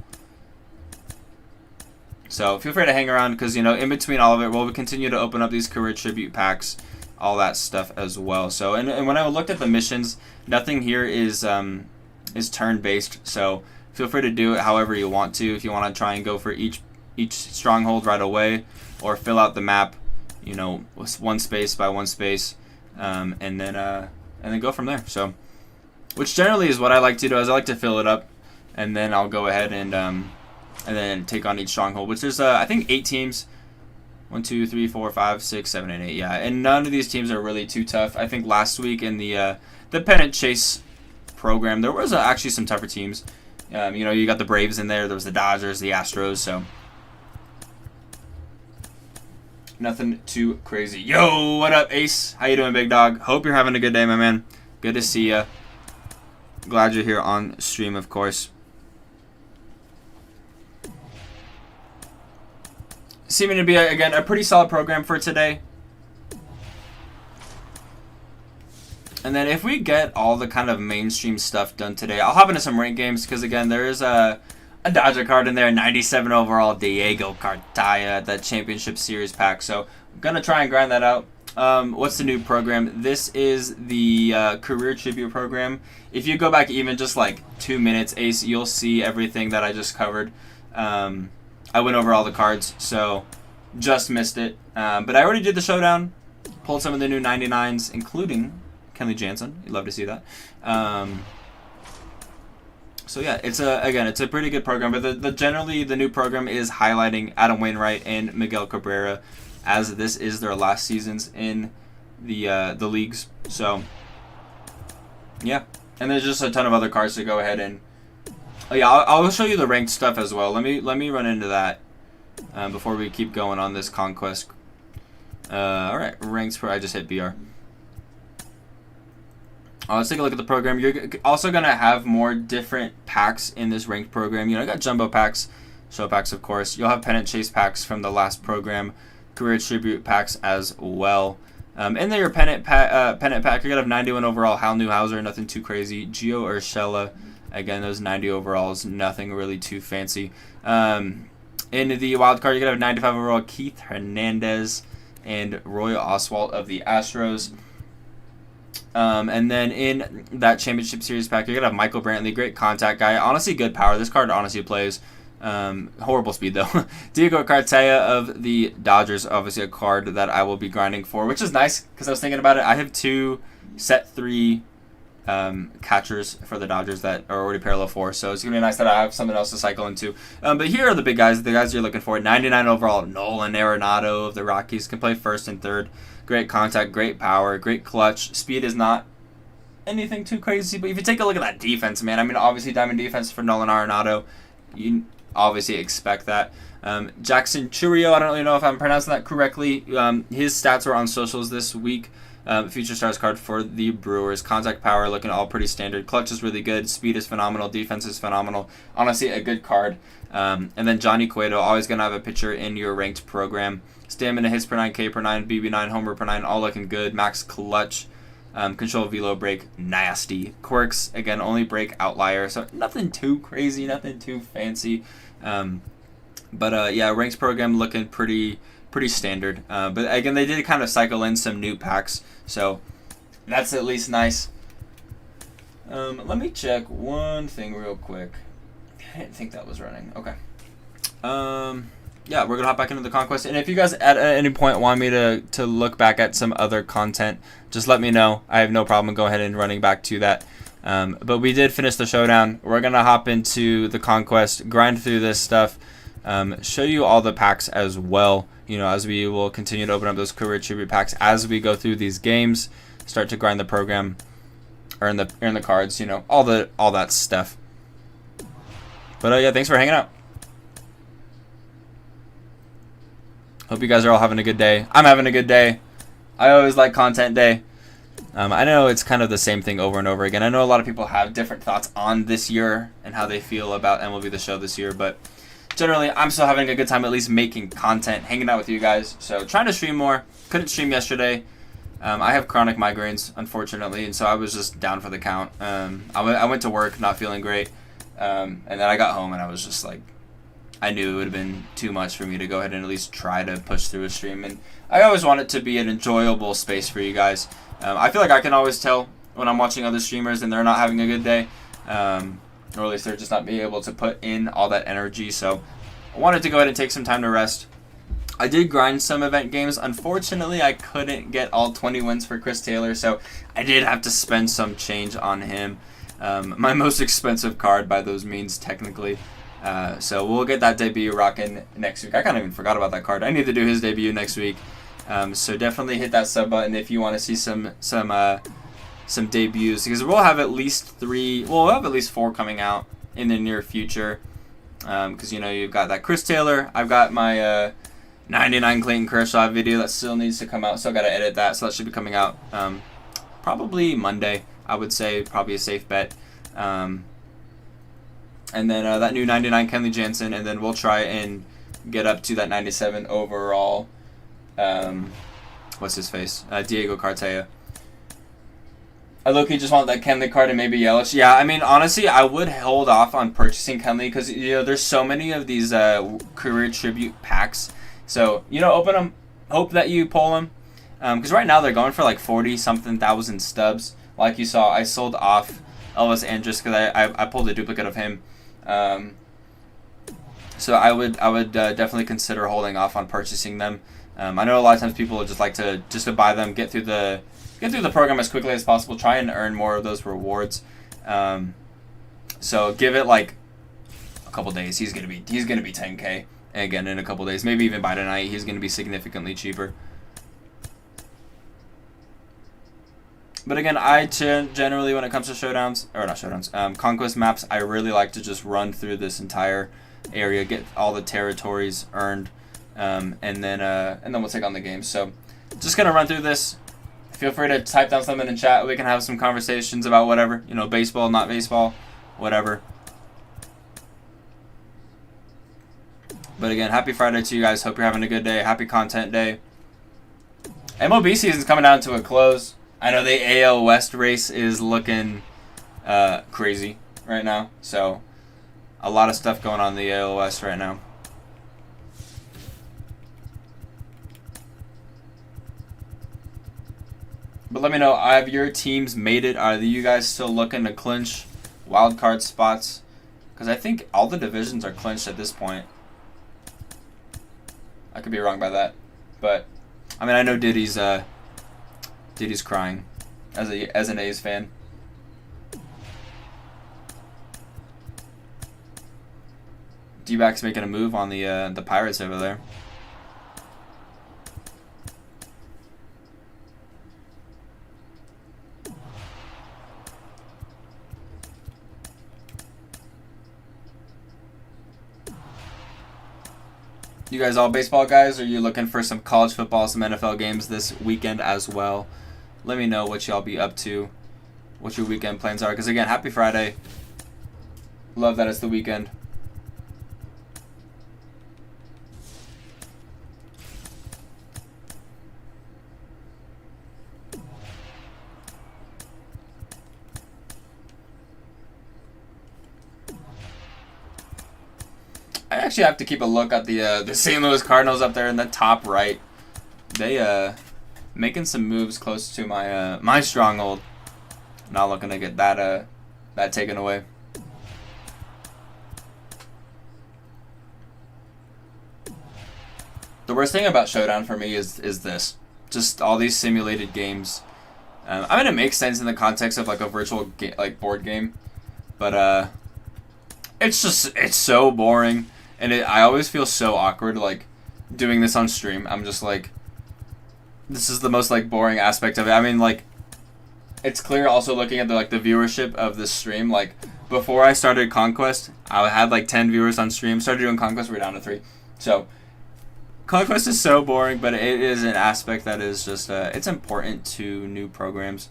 So feel free to hang around because, you know, in between all of it, we'll continue to open up these career tribute packs, all that stuff as well. So, and when I looked at the missions, nothing here is turn-based. So feel free to do it however you want to. If you want to try and go for each stronghold right away, or fill out the map, you know, one space by one space, and then go from there. So, which generally is what I like to do. Is I like to fill it up, and then I'll go ahead and then take on each stronghold, which is I think 8 teams. 1, 2, 3, 4, 5, 6, 7, and 8. Yeah, and none of these teams are really too tough. I think last week in the pennant chase program, there was actually some tougher teams. You know, you got the Braves in there. There was the Dodgers, the Astros. So nothing too crazy. Yo, what up, Ace? How you doing, big dog? Hope you're having a good day, my man. Good to see ya. Glad you're here on stream, of course. Seeming to be, again, a pretty solid program for today. And then if we get all the kind of mainstream stuff done today, I'll hop into some ranked games because, again, there is a Dodger card in there, 97 overall Diego Cartaya, that Championship Series pack. So I'm going to try and grind that out. What's the new program? This is the career tribute program. If you go back even just like 2 minutes, Ace, you'll see everything that I just covered. I went over all the cards, so just missed it. But I already did the showdown. Pulled some of the new 99s, including Kenley Jansen. You'd love to see that. So yeah, it's a pretty good program. But generally the new program is highlighting Adam Wainwright and Miguel Cabrera, as this is their last seasons in the leagues. So yeah, and there's just a ton of other cards to go ahead and. Oh yeah, I'll show you the ranked stuff as well. Let me run into that before we keep going on this conquest. All right, ranks where I just hit BR. Let's take a look at the program. You're also going to have more different packs in this ranked program. You know, I got jumbo packs, show packs, of course. You'll have pennant chase packs from the last program, career tribute packs as well. In there, your pennant pack, you're going to have 91 overall, Hal Newhouser, nothing too crazy. Gio Urshela, again, those 90 overalls, nothing really too fancy. In the wild card, you're going to have 95 overall, Keith Hernandez and Roy Oswalt of the Astros. And then in that championship series pack, you're going to have Michael Brantley, great contact guy. Honestly, good power. This card honestly plays. Horrible speed, though. Diego Cartaya of the Dodgers, obviously a card that I will be grinding for, which is nice because I was thinking about it. I have 2 set 3 catchers for the Dodgers that are already parallel 4, so it's going to be nice that I have something else to cycle into. But here are the big guys, the guys you're looking for. 99 overall, Nolan Arenado of the Rockies, can play first and third. Great contact, great power, great clutch. Speed is not anything too crazy, but if you take a look at that defense, man, I mean, obviously diamond defense for Nolan Arenado, you obviously expect that. Jackson Churio, I don't really know if I'm pronouncing that correctly. His stats were on socials this week. Future Stars card for the Brewers. Contact power looking all pretty standard. Clutch is really good. Speed is phenomenal. Defense is phenomenal. Honestly, a good card. And then Johnny Cueto, always going to have a pitcher in your ranked program. Stamina, hits per 9, K per 9, BB9, homer per 9, all looking good. Max clutch. Control velo break, nasty. Quirks, again, only break outlier. So nothing too crazy, nothing too fancy. But yeah, ranks program looking pretty standard. But again, they did kind of cycle in some new packs, so that's at least nice. Let me check one thing real quick. I didn't think that was running. Okay. Yeah, we're gonna hop back into the conquest, and if you guys at any point want me to look back at some other content, just let me know. I have no problem going ahead and running back to that. But we did finish the showdown. We're gonna hop into the conquest, grind through this stuff, show you all the packs as well. You know, as we will continue to open up those career tribute packs as we go through these games, start to grind the program, earn the cards. You know, all that stuff. But yeah, thanks for hanging out. Hope you guys are all having a good day. I'm having a good day. I always like content day. I know it's kind of the same thing over and over again. I know a lot of people have different thoughts on this year and how they feel about MLB The Show this year, but generally, I'm still having a good time at least making content, hanging out with you guys. So trying to stream more. Couldn't stream yesterday. I have chronic migraines, unfortunately, and so I was just down for the count. I went to work not feeling great, and then I got home and I was just like, I knew it would have been too much for me to go ahead and at least try to push through a stream. And I always want it to be an enjoyable space for you guys. I feel like I can always tell when I'm watching other streamers and they're not having a good day, or at least they're just not being able to put in all that energy. So I wanted to go ahead and take some time to rest. I did grind some event games. Unfortunately, I couldn't get all 20 wins for Chris Taylor, so I did have to spend some change on him. My most expensive card by those means, technically. So we'll get that debut rocking next week. I kind of even forgot about that card. I need to do his debut next week. So definitely hit that sub button if you want to see some debuts, because we'll have at least 3. Well, we'll have at least 4 coming out in the near future. Because you know you've got that Chris Taylor. I've got my 99 Clayton Kershaw video that still needs to come out. Still got to edit that, so that should be coming out probably Monday. I would say probably a safe bet. And then that new 99 Kenley Jansen, and then we'll try and get up to that 97 overall. What's his face? Diego Cartaya. I low-key just want that Kenley card and maybe Yelich. Yeah, I mean, honestly, I would hold off on purchasing Kenley because, you know, there's so many of these career tribute packs. So, you know, open them. Hope that you pull them. Because right now they're going for like 40-something thousand stubs. Like you saw, I sold off Elvis Andrus because I pulled a duplicate of him. So I would definitely consider holding off on purchasing them. I know a lot of times people just like to buy them, get through the program as quickly as possible, try and earn more of those rewards. So give it like a couple days. He's gonna be 10K again in a couple days. Maybe even by tonight, he's gonna be significantly cheaper. But again, I generally, when it comes to conquest maps, I really like to just run through this entire area, get all the territories earned, and then we'll take on the game. So just gonna run through this. Feel free to type down something in chat. We can have some conversations about whatever, baseball, not baseball, whatever. But again, happy Friday to you guys. Hope you're having a good day. Happy content day. MLB season's coming down to a close. I know the AL West race is looking crazy right now. So a lot of stuff going on in the AL West right now. But let me know, have your teams made it? Are you guys still looking to clinch wild card spots? Because I think all the divisions are clinched at this point. I could be wrong by that. But, I mean, I know Diddy's crying as an A's fan. D-backs making a move on the Pirates over there. You guys all baseball guys, or are you looking for some college football, some NFL games this weekend as well? Let me know what y'all be up to, what your weekend plans are. Because again, happy Friday. Love that it's the weekend. I actually have to keep a look at the St. Louis Cardinals up there in the top right. They making some moves close to my stronghold. Not looking to get that taken away. The worst thing about Showdown for me is this, just all these simulated games. I mean, it makes sense in the context of like a virtual board game, but it's so boring. And I always feel so awkward, like, doing this on stream. I'm just like, this is the most, like, boring aspect of it. I mean, like, it's clear also looking at the viewership of this stream. Like, before I started Conquest, I had, like, 10 viewers on stream. Started doing Conquest, we're down to 3. So, Conquest is so boring, but it is an aspect that is just, it's important to new programs.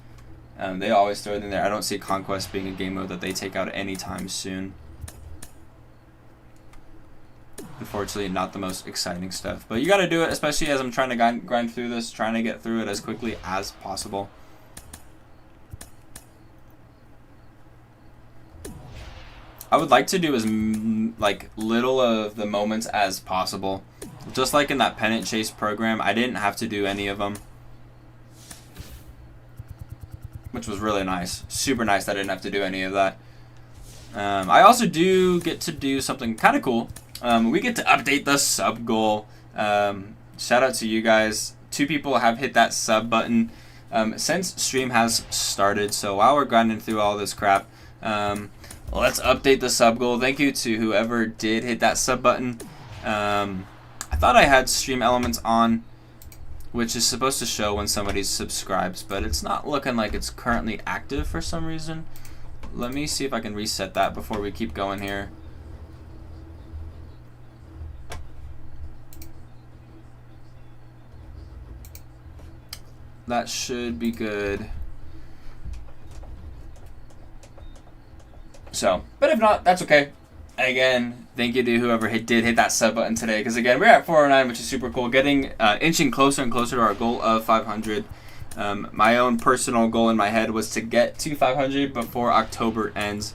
They always throw it in there. I don't see Conquest being a game mode that they take out anytime soon. Unfortunately, not the most exciting stuff. But you got to do it, especially as I'm trying to grind through this, trying to get through it as quickly as possible. I would like to do as little of the moments as possible. Just like in that pennant chase program, I didn't have to do any of them, which was really nice. Super nice that I didn't have to do any of that. I also do get to do something kind of cool. We get to update the sub goal. Shout out to you guys. 2 people have hit that sub button since stream has started. So while we're grinding through all this crap, let's update the sub goal. Thank you to whoever did hit that sub button. I thought I had stream elements on, which is supposed to show when somebody subscribes, but it's not looking like it's currently active for some reason. Let me see if I can reset that before we keep going here. That should be good. So, but if not, that's okay. Again, thank you to whoever did hit that sub button today. Because again, we're at 409, which is super cool. Getting inching closer and closer to our goal of 500. My own personal goal in my head was to get to 500 before October ends,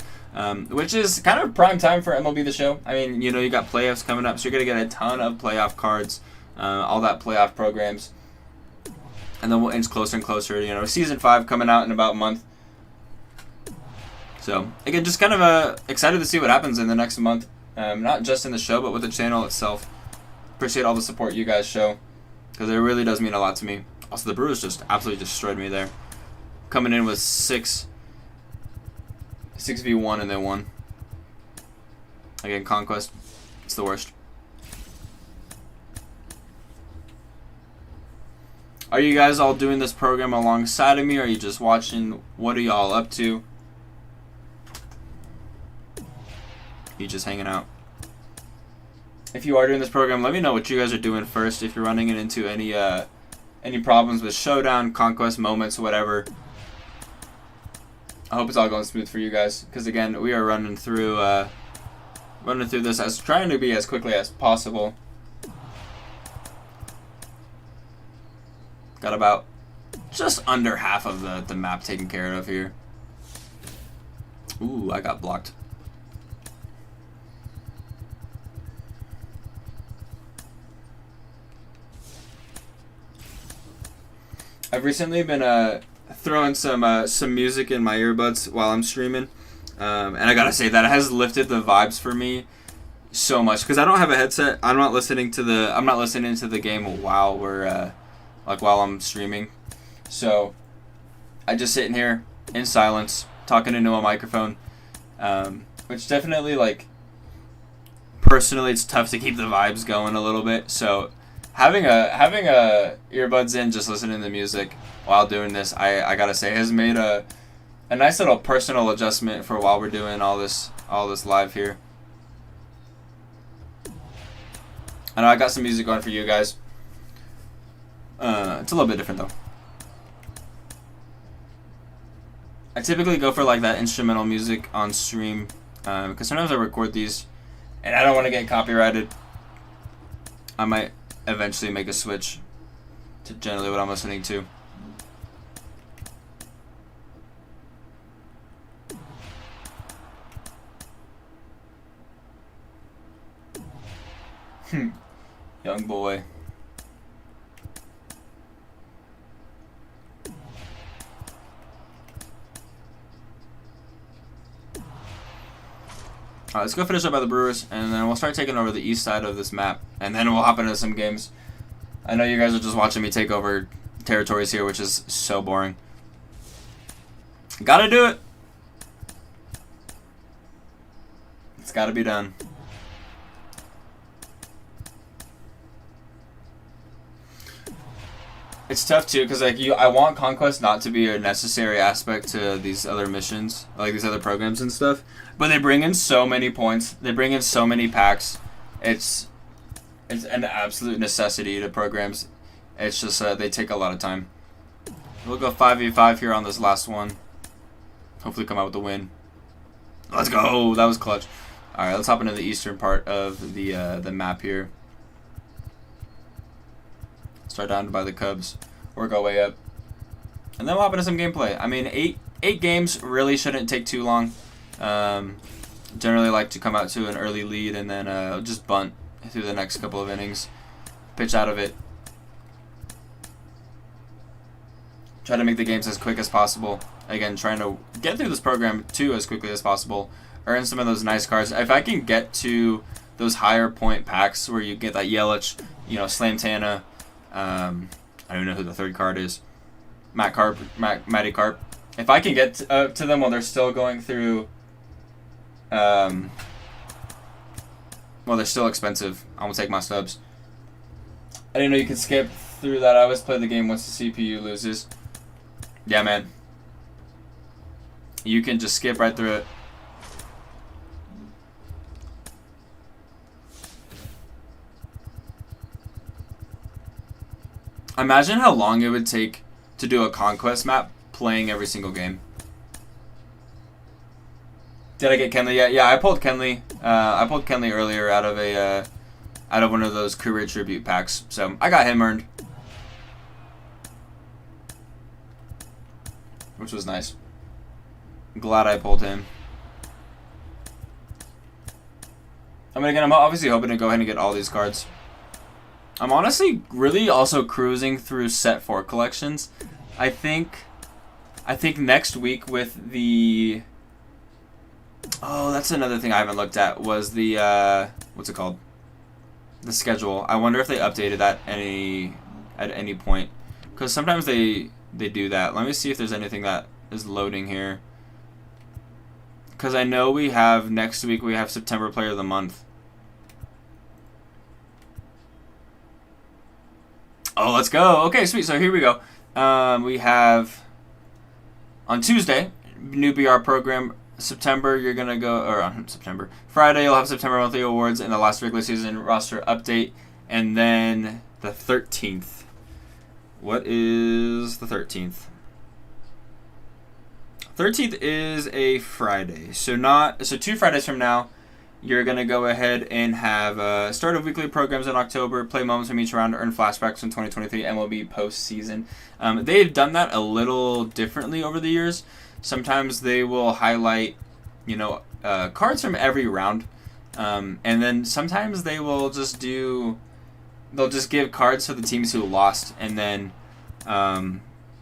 which is kind of prime time for MLB The Show. I mean, you know, you got playoffs coming up, so you're gonna get a ton of playoff cards, all that playoff programs. and then we'll inch closer and closer. You know, season 5 coming out in about a month. So again, just kind of excited to see what happens in the next month. Not just in the show, but with the channel itself. Appreciate all the support you guys show, because it really does mean a lot to me. Also, the Brewers just absolutely destroyed me there. Coming in with 6v1 and they won. Again, Conquest, it's the worst. Are you guys all doing this program alongside of me, or are you just watching? What are y'all up to? You just hanging out? If you are doing this program, let me know what you guys are doing first. If you're running it into any problems with Showdown, Conquest, Moments, whatever. I hope it's all going smooth for you guys, because again, we are running through this as trying to be as quickly as possible. Got about just under half of the map taken care of here. Ooh, I got blocked. I've recently been throwing some music in my earbuds while I'm streaming, and I gotta say that has lifted the vibes for me so much, because I don't have a headset. I'm not listening to the game while we're while I'm streaming. So I just sit in here in silence, talking into a microphone, which definitely, like, personally, it's tough to keep the vibes going a little bit. So having a earbuds in, just listening to music while doing this, I gotta say, has made a nice little personal adjustment for while we're doing all this live here. I know I got some music on for you guys. It's a little bit different though. I typically go for like that instrumental music on stream, because sometimes I record these and I don't want to get copyrighted. I might eventually make a switch to generally what I'm listening to. Young boy. Alright, let's go finish up by the Brewers, and then we'll start taking over the east side of this map, and then we'll hop into some games. I know you guys are just watching me take over territories here, which is so boring. Gotta do it! It's gotta be done. It's tough too, because like I want Conquest not to be a necessary aspect to these other missions, like these other programs and stuff. But they bring in so many points. They bring in so many packs. It's an absolute necessity to programs. It's just they take a lot of time. We'll go 5v5 here on this last one. Hopefully come out with a win. Let's go. That was clutch. All right, let's hop into the eastern part of the map here. Start down by the Cubs, work our way up, and then we'll hop into some gameplay. I mean, eight games really shouldn't take too long. Generally like to come out to an early lead and then just bunt through the next couple of innings, pitch out of it, try to make the games as quick as possible. Again, trying to get through this program too as quickly as possible, earn some of those nice cards. If I can get to those higher point packs where you get that Yelich, you know, Slamtana, I don't even know who the third card is, Matty Carp. If I can get to them while they're still going through, well, they're still expensive, I'm gonna take my stubs. I didn't know you could skip through that. I always play the game once the CPU loses. Yeah, man. You can just skip right through it. Imagine how long it would take to do a Conquest map playing every single game. Did I get Kenley yet? Yeah, I pulled Kenley. I pulled Kenley earlier out of one of those career tribute packs, so I got him earned, which was nice. I'm glad I pulled him. I mean, again, I'm obviously hoping to go ahead and get all these cards. I'm honestly really also cruising through set 4 collections. I think next week with the... Oh, that's another thing I haven't looked at, was the, what's it called? The schedule. I wonder if they updated that at any point. Because sometimes they do that. Let me see if there's anything that is loading here. Because I know we have, next week we have September Player of the Month. Oh, let's go. Okay, sweet. So here we go. We have on Tuesday, new BR program. September, you're going to go, or September. Friday, you'll have September monthly awards and the last regular season roster update. And then the 13th. What is the 13th? 13th is a Friday. So 2 Fridays from now, you're going to go ahead and have start of weekly programs in October, play moments from each round, earn flashbacks from 2023 MLB postseason. They've done that a little differently over the years. Sometimes they will highlight, cards from every round. And then sometimes they will just they'll just give cards to the teams who lost. And then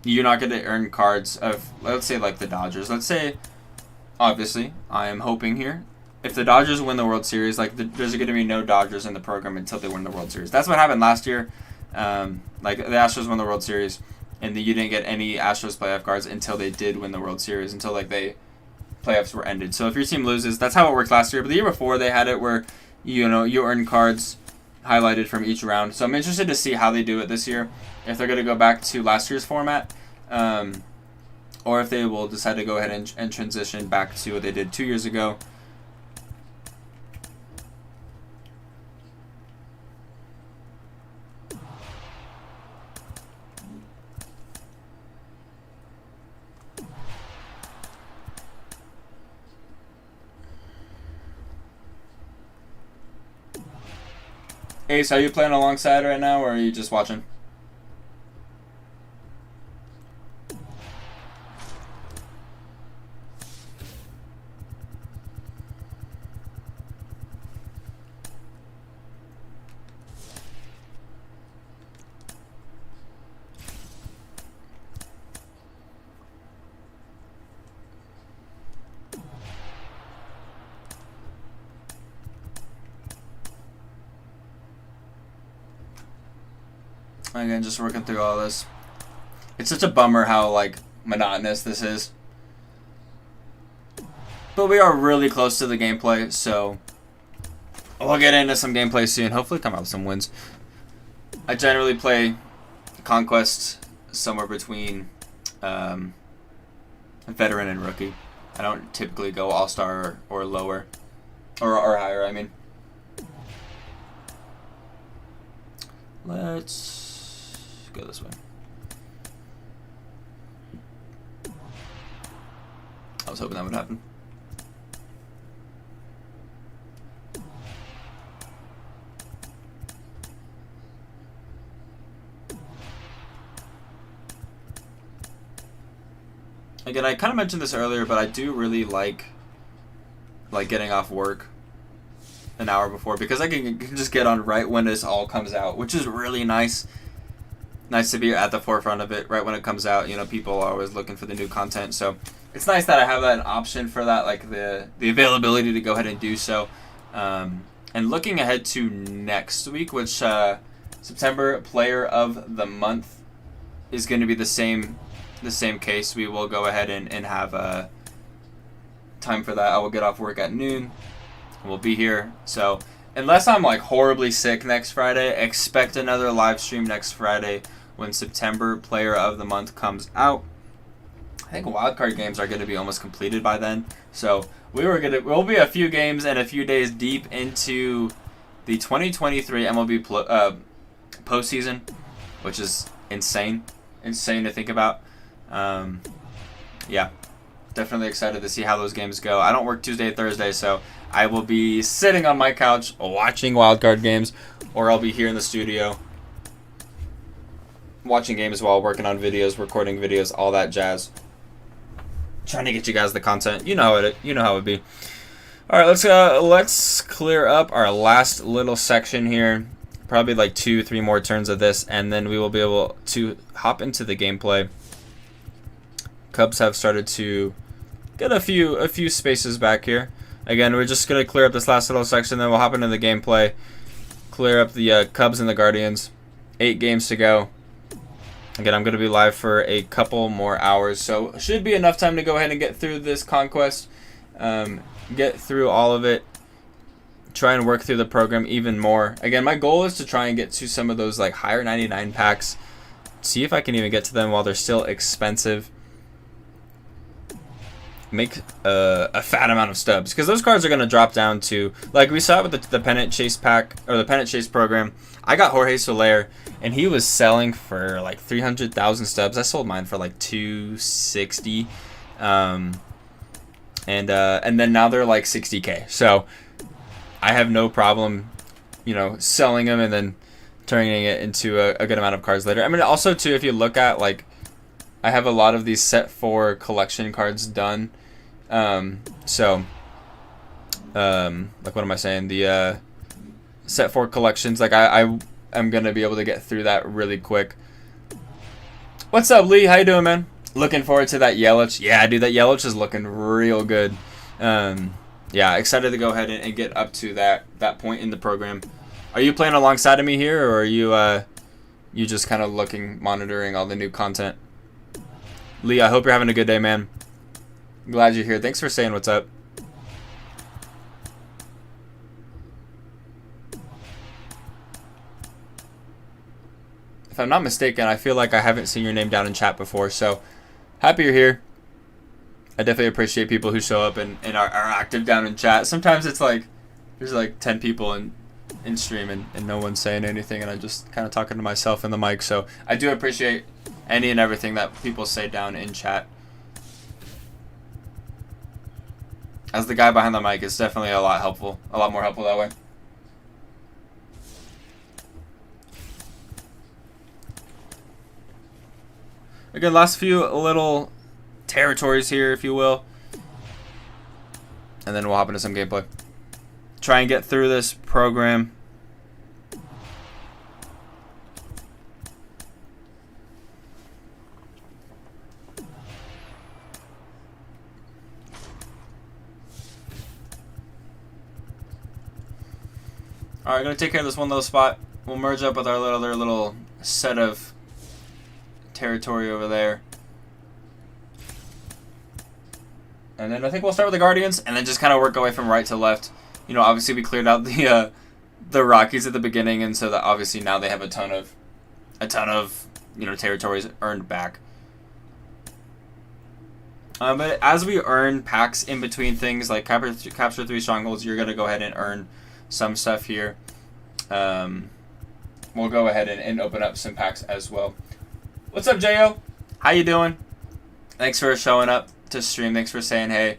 you're not going to earn cards of, let's say, like the Dodgers. Let's say, obviously, I am hoping here, if the Dodgers win the World Series, there's going to be no Dodgers in the program until they win the World Series. That's what happened last year. The Astros won the World Series, and you didn't get any Astros playoff cards until they did win the World Series, until playoffs were ended. So if your team loses, that's how it worked last year. But the year before, they had it where you earn cards highlighted from each round. So I'm interested to see how they do it this year. If they're going to go back to last year's format, or if they will decide to go ahead and transition back to what they did 2 years ago. Ace, are you playing alongside right now, or are you just watching? Again, just working through all this. It's such a bummer how, monotonous this is. But we are really close to the gameplay, so we'll get into some gameplay soon. Hopefully come out with some wins. I generally play Conquest somewhere between Veteran and Rookie. I don't typically go All-Star or lower. Or higher, I mean. Let's go this way. I was hoping that would happen. Again, I kind of mentioned this earlier, but I do really like getting off work an hour before, because I can just get on right when this all comes out, which is really nice. Nice to be at the forefront of it right when it comes out. People are always looking for the new content, so it's nice that I have that option for that, the availability to go ahead and do so. And looking ahead to next week, which September Player of the Month is going to be the same case. We will go ahead and have time for that. I will get off work at noon, and we'll be here. So unless I'm horribly sick next Friday, expect another live stream next Friday when September Player of the Month comes out. I think wildcard games are going to be almost completed by then. So we'll be a few games and a few days deep into the 2023 MLB postseason, which is insane to think about. Yeah, definitely excited to see how those games go. I don't work Tuesday, Thursday, so I will be sitting on my couch watching wildcard games, or I'll be here in the studio watching games while working on videos, recording videos, all that jazz. Trying to get you guys the content. You know how it be. All right, let's clear up our last little section here. probably like 2-3 more turns of this, and then we will be able to hop into the gameplay. Cubs have started to get a few spaces back here. Again, we're just going to clear up this last little section, then we'll hop into the gameplay. Clear up the Cubs and the Guardians. 8 games to go. Again, I'm going to be live for a couple more hours, so should be enough time to go ahead and get through this conquest. Get through all of it. Try and work through the program even more. Again, my goal is to try and get to some of those like higher 99 packs. See if I can even get to them while they're still expensive. Make a fat amount of stubs, because those cards are going to drop down to, like we saw with the Pennant Chase pack, or the Pennant Chase program. I got Jorge Soler, and he was selling for like 300,000 stubs. I sold mine for like 260, and then now they're like 60K. So I have no problem, you know, selling them and then turning it into a good amount of cards later. I mean, also too, if you look at, like, I have a lot of these set 4 collection cards done. Like, what am I saying? The set 4 collections, like I am gonna be able to get through that really quick. What's up, Lee? How you doing, man? Looking forward to that Yelich. Yeah, dude, that Yelich is looking real good. Yeah, excited to go ahead and get up to that point in the program. Are you playing alongside of me here, or are you just kind of monitoring all the new content? Lee, I hope you're having a good day, man. Glad you're here. Thanks for saying what's up. If I'm not mistaken, I feel like I haven't seen your name down in chat before, so happy you're here. I definitely appreciate people who show up and are active down in chat. Sometimes it's like there's like 10 people in stream and no one's saying anything, and I'm just kind of talking to myself in the mic, so I do appreciate any and everything that people say down in chat. As the guy behind the mic, it's definitely a lot more helpful that way. Again, last few little territories here, if you will, and then we'll hop into some gameplay. Try and get through this program. Alright, gonna take care of this one little spot. We'll merge up with our other little set of territory over there. And then I think we'll start with the Guardians, and then just kind of work our way from right to left. You know, obviously we cleared out the Rockies at the beginning, and so that obviously now they have a ton of you know, territories earned back. But as we earn packs in between things, like capture 3 strongholds, you're gonna go ahead and earn some stuff here. We'll go ahead and open up some packs as well. What's up, Jo? How you doing? Thanks for showing up to stream. Thanks for saying hey.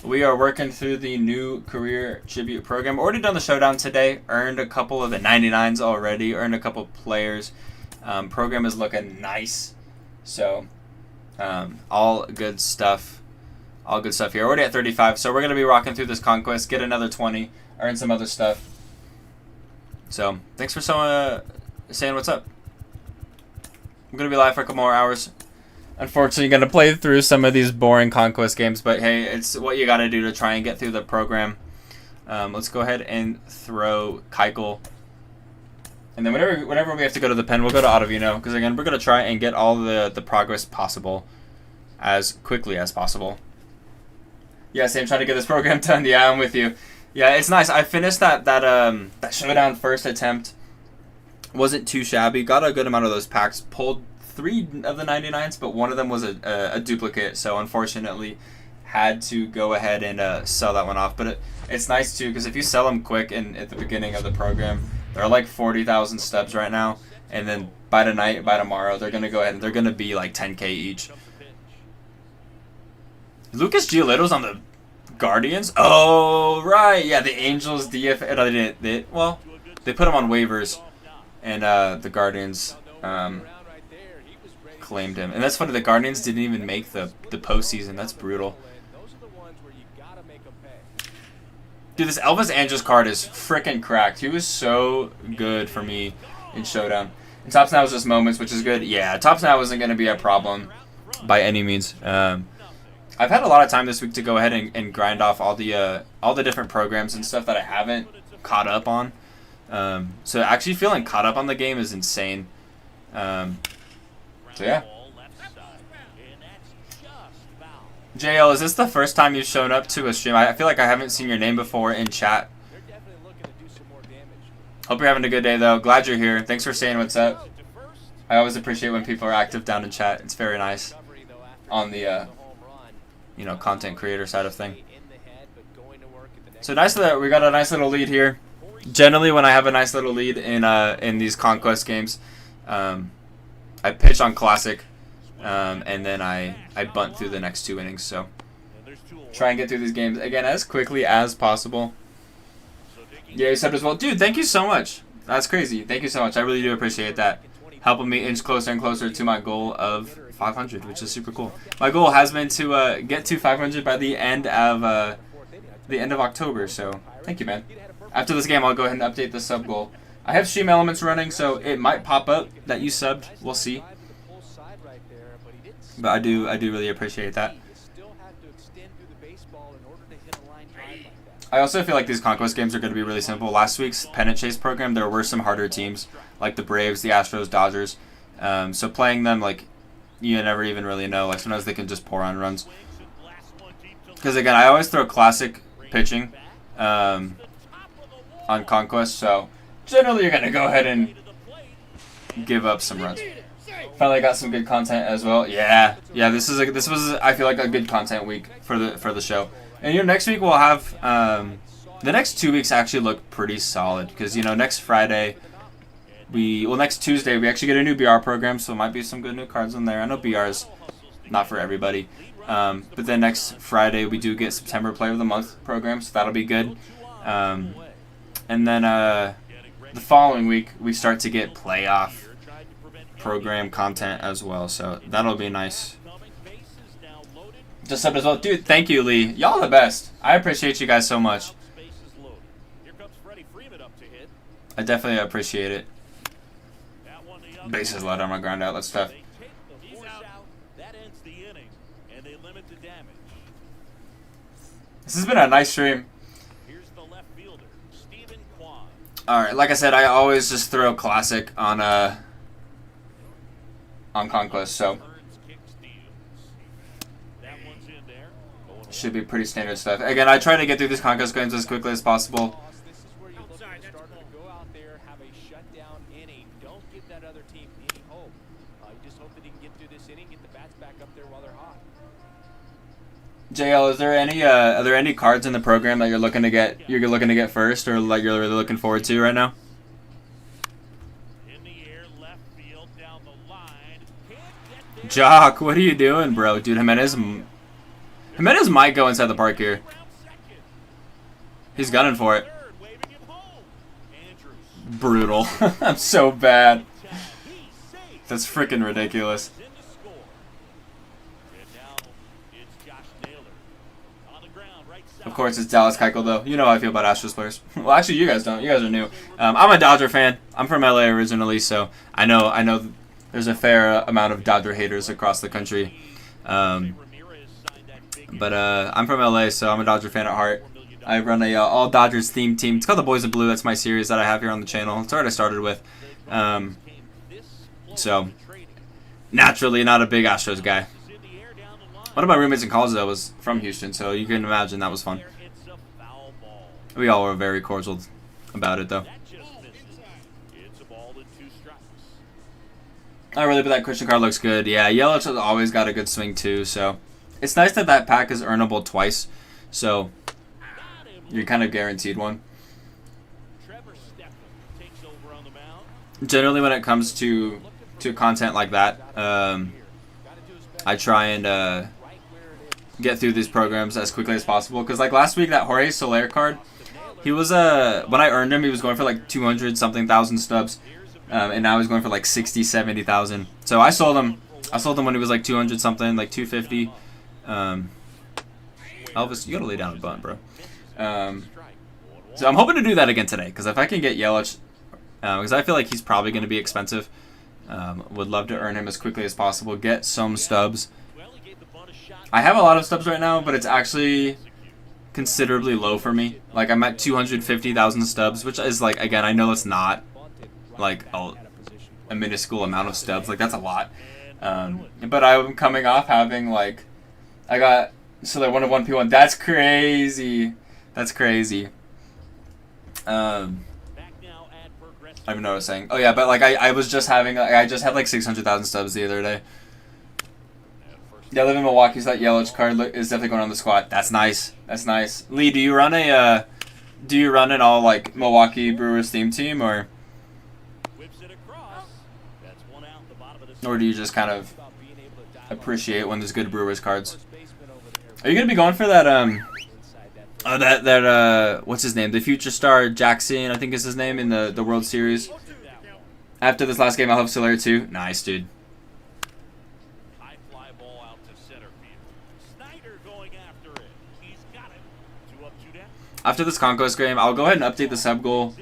We are working through the new career tribute program. Already done the showdown today. Earned a couple of the 99s already. Earned a couple players. Program is looking nice. So, all good stuff. All good stuff here. Already at 35. So we're going to be rocking through this conquest. Get another 20. Earn some other stuff. So, thanks for saying what's up. I'm going to be live for a couple more hours. Unfortunately, going to play through some of these boring conquest games, but hey, it's what you got to do to try and get through the program. Let's go ahead and throw Keuchel. And then whenever we have to go to the pen, we'll go to Ottavino, because again, we're going to try and get all the progress possible as quickly as possible. Yeah, Sam, trying to get this program done. Yeah, I'm with you. Yeah, it's nice. I finished that showdown first attempt. Wasn't too shabby. Got a good amount of those packs. Pulled 3 of the 99s, but one of them was a duplicate. So unfortunately, had to go ahead and sell that one off. But it's nice too, because if you sell them quick and at the beginning of the program, they're like 40,000 stubs right now. And then by tomorrow, they're gonna go ahead and they're gonna be like 10K each. Lucas Giolito's on the Guardians? Oh, right. Yeah, the Angels DF. They put him on waivers, and the Guardians claimed him. And that's funny. The Guardians didn't even make the postseason. That's brutal. Dude, this Elvis Andrus card is freaking cracked. He was so good for me in Showdown. And Top Snap was just moments, which is good. Yeah, Top Snap wasn't going to be a problem by any means. I've had a lot of time this week to go ahead and grind off all the different programs and stuff that I haven't caught up on. So actually feeling caught up on the game is insane. So yeah. JL, is this the first time you've shown up to a stream? I feel like I haven't seen your name before in chat. Hope you're having a good day, though. Glad you're here. Thanks for saying what's up. I always appreciate when people are active down in chat. It's very nice on the, content creator side of thing. So nice that we got a nice little lead here. Generally, when I have a nice little lead in these Conquest games, I pitch on Classic. And then I bunt through the next 2 innings. So try and get through these games again as quickly as possible. Yeah, you subbed as well, dude. Thank you so much. That's crazy. Thank you so much. I really do appreciate that. Helping me inch closer and closer to my goal of 500, which is super cool. My goal has been to get to 500 by the end of October. So thank you, man. After this game, I'll go ahead and update the sub goal. I have Stream Elements running, so it might pop up that you subbed. We'll see. But I do really appreciate that. I also feel like these Conquest games are going to be really simple. Last week's Pennant Chase program, there were some harder teams, like the Braves, the Astros, Dodgers. So playing them, like, you never even really know. Like, sometimes they can just pour on runs. Because, again, I always throw Classic pitching on Conquest. So, generally, you're going to go ahead and give up some runs. Finally got some good content as well. Yeah. This was I feel like a good content week for the show. And next week we'll have the next 2 weeks actually look pretty solid because next Friday next Tuesday we actually get a new BR program, so it might be some good new cards in there. I know BR is not for everybody, but then next Friday we do get September Player of the Month program, so that'll be good. And then the following week we start to get playoff program content as well, so that'll be nice. Just up as well, dude. Thank you, Lee. Y'all the best. I appreciate you guys so much. I definitely appreciate it. Bases loaded. I'm gonna grind out. Let's stuff. This has been a nice stream. All right, like I said, I always just throw Classic on Conquest, so should be pretty standard stuff. Again, I try to get through these Conquest games as quickly as possible. JL, is there any are there any cards in the program that you're looking to get first, or like you're really looking forward to right now? Jock, what are you doing, bro? Dude, Jimenez might go inside the park here. He's gunning for it. Brutal. I'm so bad. That's freaking ridiculous. Of course, it's Dallas Keuchel, though. You know how I feel about Astros players. Well, actually, you guys don't. You guys are new. I'm a Dodger fan. I'm from LA originally, so I know there's a fair amount of Dodger haters across the country. But I'm from LA, so I'm a Dodger fan at heart. I run a all Dodgers themed team. It's called the Boys in Blue. That's my series that I have here on the channel. It's what I started with. So naturally, not a big Astros guy. One of my roommates in college, though, was from Houston, so you can imagine that was fun. We all were very cordial about it, though. Not really, but that Christian card looks good. Yeah, Yellow's always got a good swing, too, so it's nice that that pack is earnable twice, so you're kind of guaranteed one. Generally, when it comes to content like that, I try and get through these programs as quickly as possible. Because like last week, that Jorge Soler card, he was when I earned him, he was going for like 200 something thousand stubs, and now he's going for like 60, 70,000. So I sold him. When he was like 200 something, like 250. Elvis, you gotta lay down a bunt, bro. So I'm hoping to do that again today, because if I can get Yelich, because I feel like he's probably going to be expensive. Would love to earn him as quickly as possible. Get some stubs. I have a lot of stubs right now, but it's actually considerably low for me. Like, I'm at 250,000 stubs, which is, like, again, I know it's not, like, a minuscule amount of stubs. Like, that's a lot. But I'm coming off having, like, I got, so they're 1 of 1 P1. That's crazy. That's crazy. I don't even know what I was saying. Oh, yeah, but, like, I was just having, I just had, like, 600,000 stubs the other day. Yeah, I live in Milwaukee, so that Yelich card is definitely going on the squad. That's nice. That's nice. Lee, do you run an all, like, Milwaukee Brewers theme team, or do you just kind of appreciate when there's good Brewers cards? Are you going to be going for that, what's his name? The future star Jackson, I think is his name, in the World Series? After this last game, I'll have Solari too. Nice, dude. After this Conquest game, I'll go ahead and update the sub goal.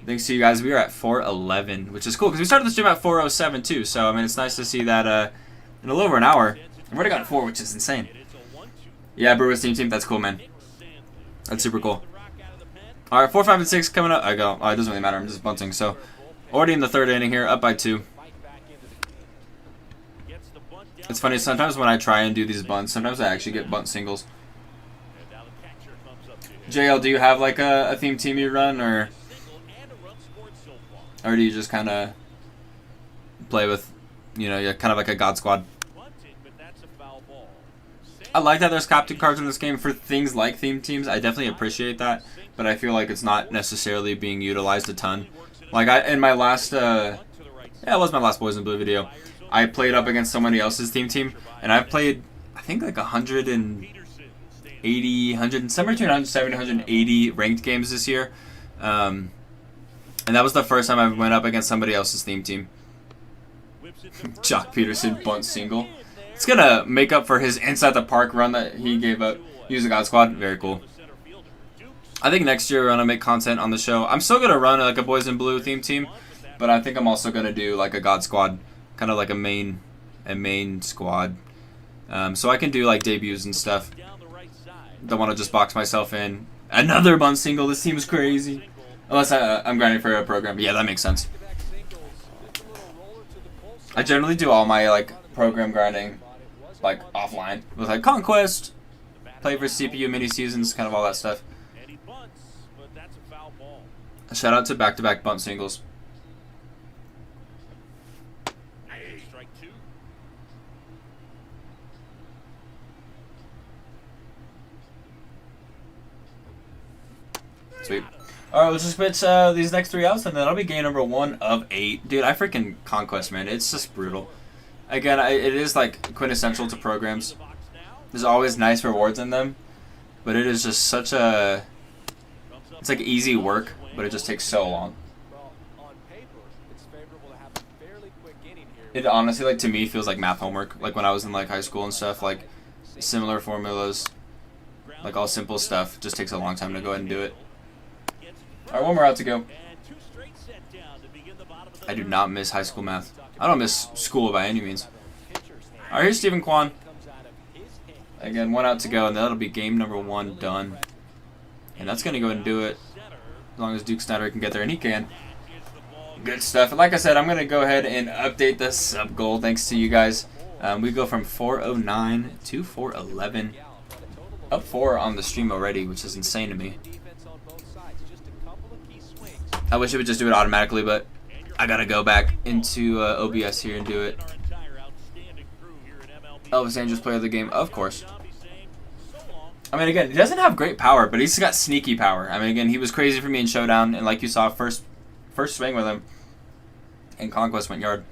Thanks to you guys. We are at 411, which is cool because we started the stream at 407 too. So I mean, it's nice to see that in a little over an hour. I've already got 4, which is insane. Yeah, Brewers team. That's cool, man. That's super cool. All right, 4, 5, and 6 coming up. I go. Oh, it doesn't really matter. I'm just bunting. So already in the 3rd inning here, up by 2. It's funny. Sometimes when I try and do these bunts, sometimes I actually get bunt singles. JL, do you have like a theme team you run, or do you just kind of play with, you know, you're kind of like a God Squad? I like that there's captain cards in this game for things like theme teams. I definitely appreciate that, but I feel like it's not necessarily being utilized a ton. Like in my last, yeah, it was my last Boys in Blue video. I played up against somebody else's theme team, and I've played, I think, like 170, 180 ranked games this year. And that was the first time I went up against somebody else's theme team. Jock Peterson bunt single. It's going to make up for his inside the park run that he gave up. He was a God Squad. Very cool. I think next year we're going to make content on the show. I'm still going to run like a Boys in Blue theme team, but I think I'm also going to do like a God Squad, kind of like a main squad. So I can do like debuts and stuff. Don't want to just box myself in. Another bunt single. This seems crazy. Unless I'm grinding for a program. But yeah, that makes sense. I generally do all my like program grinding like offline with like Conquest, play for CPU mini seasons, kind of all that stuff. Shout out to back-to-back bunt singles. Sweet. Alright, let's just pitch these next 3 outs, and then that'll be game number 1 of 8. Dude, I freaking Conquest, man. It's just brutal. Again, it is like quintessential to programs. There's always nice rewards in them, but it is just such a... It's like easy work, but it just takes so long. It honestly, like, to me, feels like math homework. Like when I was in like high school and stuff, like similar formulas, like all simple stuff, just takes a long time to go ahead and do it. Alright, 1 more out to go. I do not miss high school math. I don't miss school by any means. Alright, here's Stephen Kwan. Again, 1 out to go, and that'll be game number 1 done. And that's going to go ahead and do it. As long as Duke Snyder can get there, and he can. Good stuff. And like I said, I'm going to go ahead and update the sub goal thanks to you guys. We go from 409 to 411. Up 4 on the stream already, which is insane to me. I wish it would just do it automatically, but I gotta go back into OBS here and do it. Elvis Andrews, player of the game, of course. I mean, again, he doesn't have great power, but he's got sneaky power. I mean, again, he was crazy for me in Showdown, and like you saw, first swing with him, and Conquest went yard.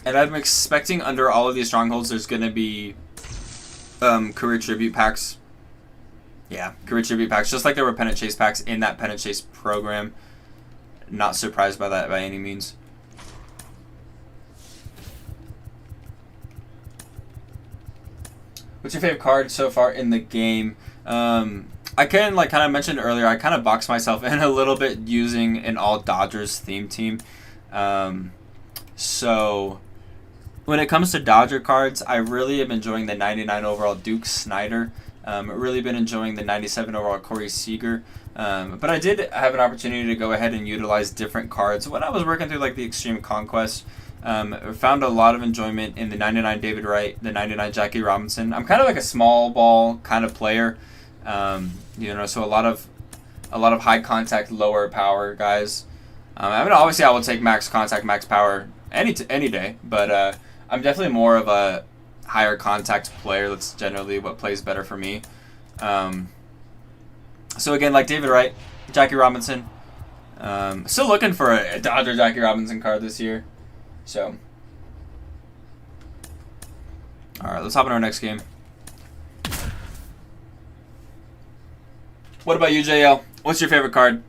And I'm expecting under all of these strongholds, there's gonna be career tribute packs. Yeah, career tribute packs, just like there were pennant chase packs in that pennant chase program. Not surprised by that by any means. What's your favorite card so far in the game? I can, like kind of mentioned earlier, I kind of boxed myself in a little bit using an all Dodgers theme team. So when it comes to Dodger cards, I really am enjoying the 99 overall Duke Snider. Really been enjoying the 97 overall Corey Seager. But I did have an opportunity to go ahead and utilize different cards when I was working through like the Extreme Conquest. Found a lot of enjoyment in the 99 David Wright, the 99 Jackie Robinson. I'm kind of like a small ball kind of player, so a lot of high contact, lower power guys. Obviously I will take max contact, max power any day, but I'm definitely more of a higher contact player. That's generally what plays better for me. So again, like David Wright, Jackie Robinson. Still looking for a Dodger Jackie Robinson card this year. So, all right, let's hop in our next game. What about you, JL? What's your favorite card?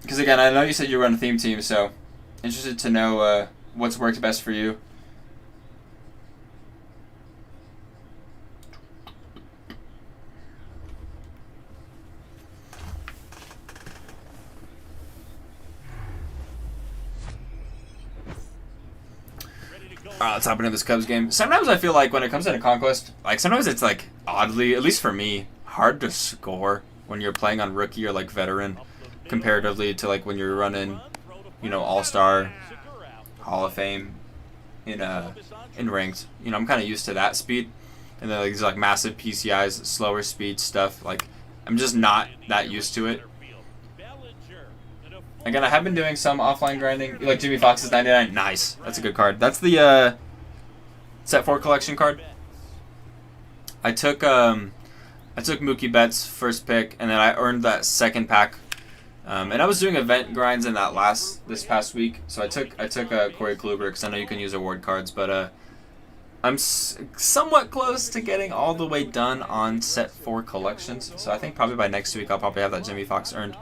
Because again, I know you said you run a theme team, so interested to know what's worked best for you. Alright, let's hop into this Cubs game. Sometimes I feel like when it comes into Conquest, like sometimes it's like oddly, at least for me, hard to score when you're playing on rookie or like veteran comparatively to like when you're running, All-Star, Hall of Fame in ranked. I'm kind of used to that speed. And then like these like massive PCIs, slower speed stuff, like I'm just not that used to it. Again, I have been doing some offline grinding. Like Jimmy Fox's 99. Nice. That's a good card. That's the Set 4 collection card. I took Mookie Betts first pick, and then I earned that second pack. And I was doing event grinds in that this past week. So I took Corey Kluber because I know you can use award cards, but I'm somewhat close to getting all the way done on Set 4 collections. So I think probably by next week I'll probably have that Jimmy Fox earned.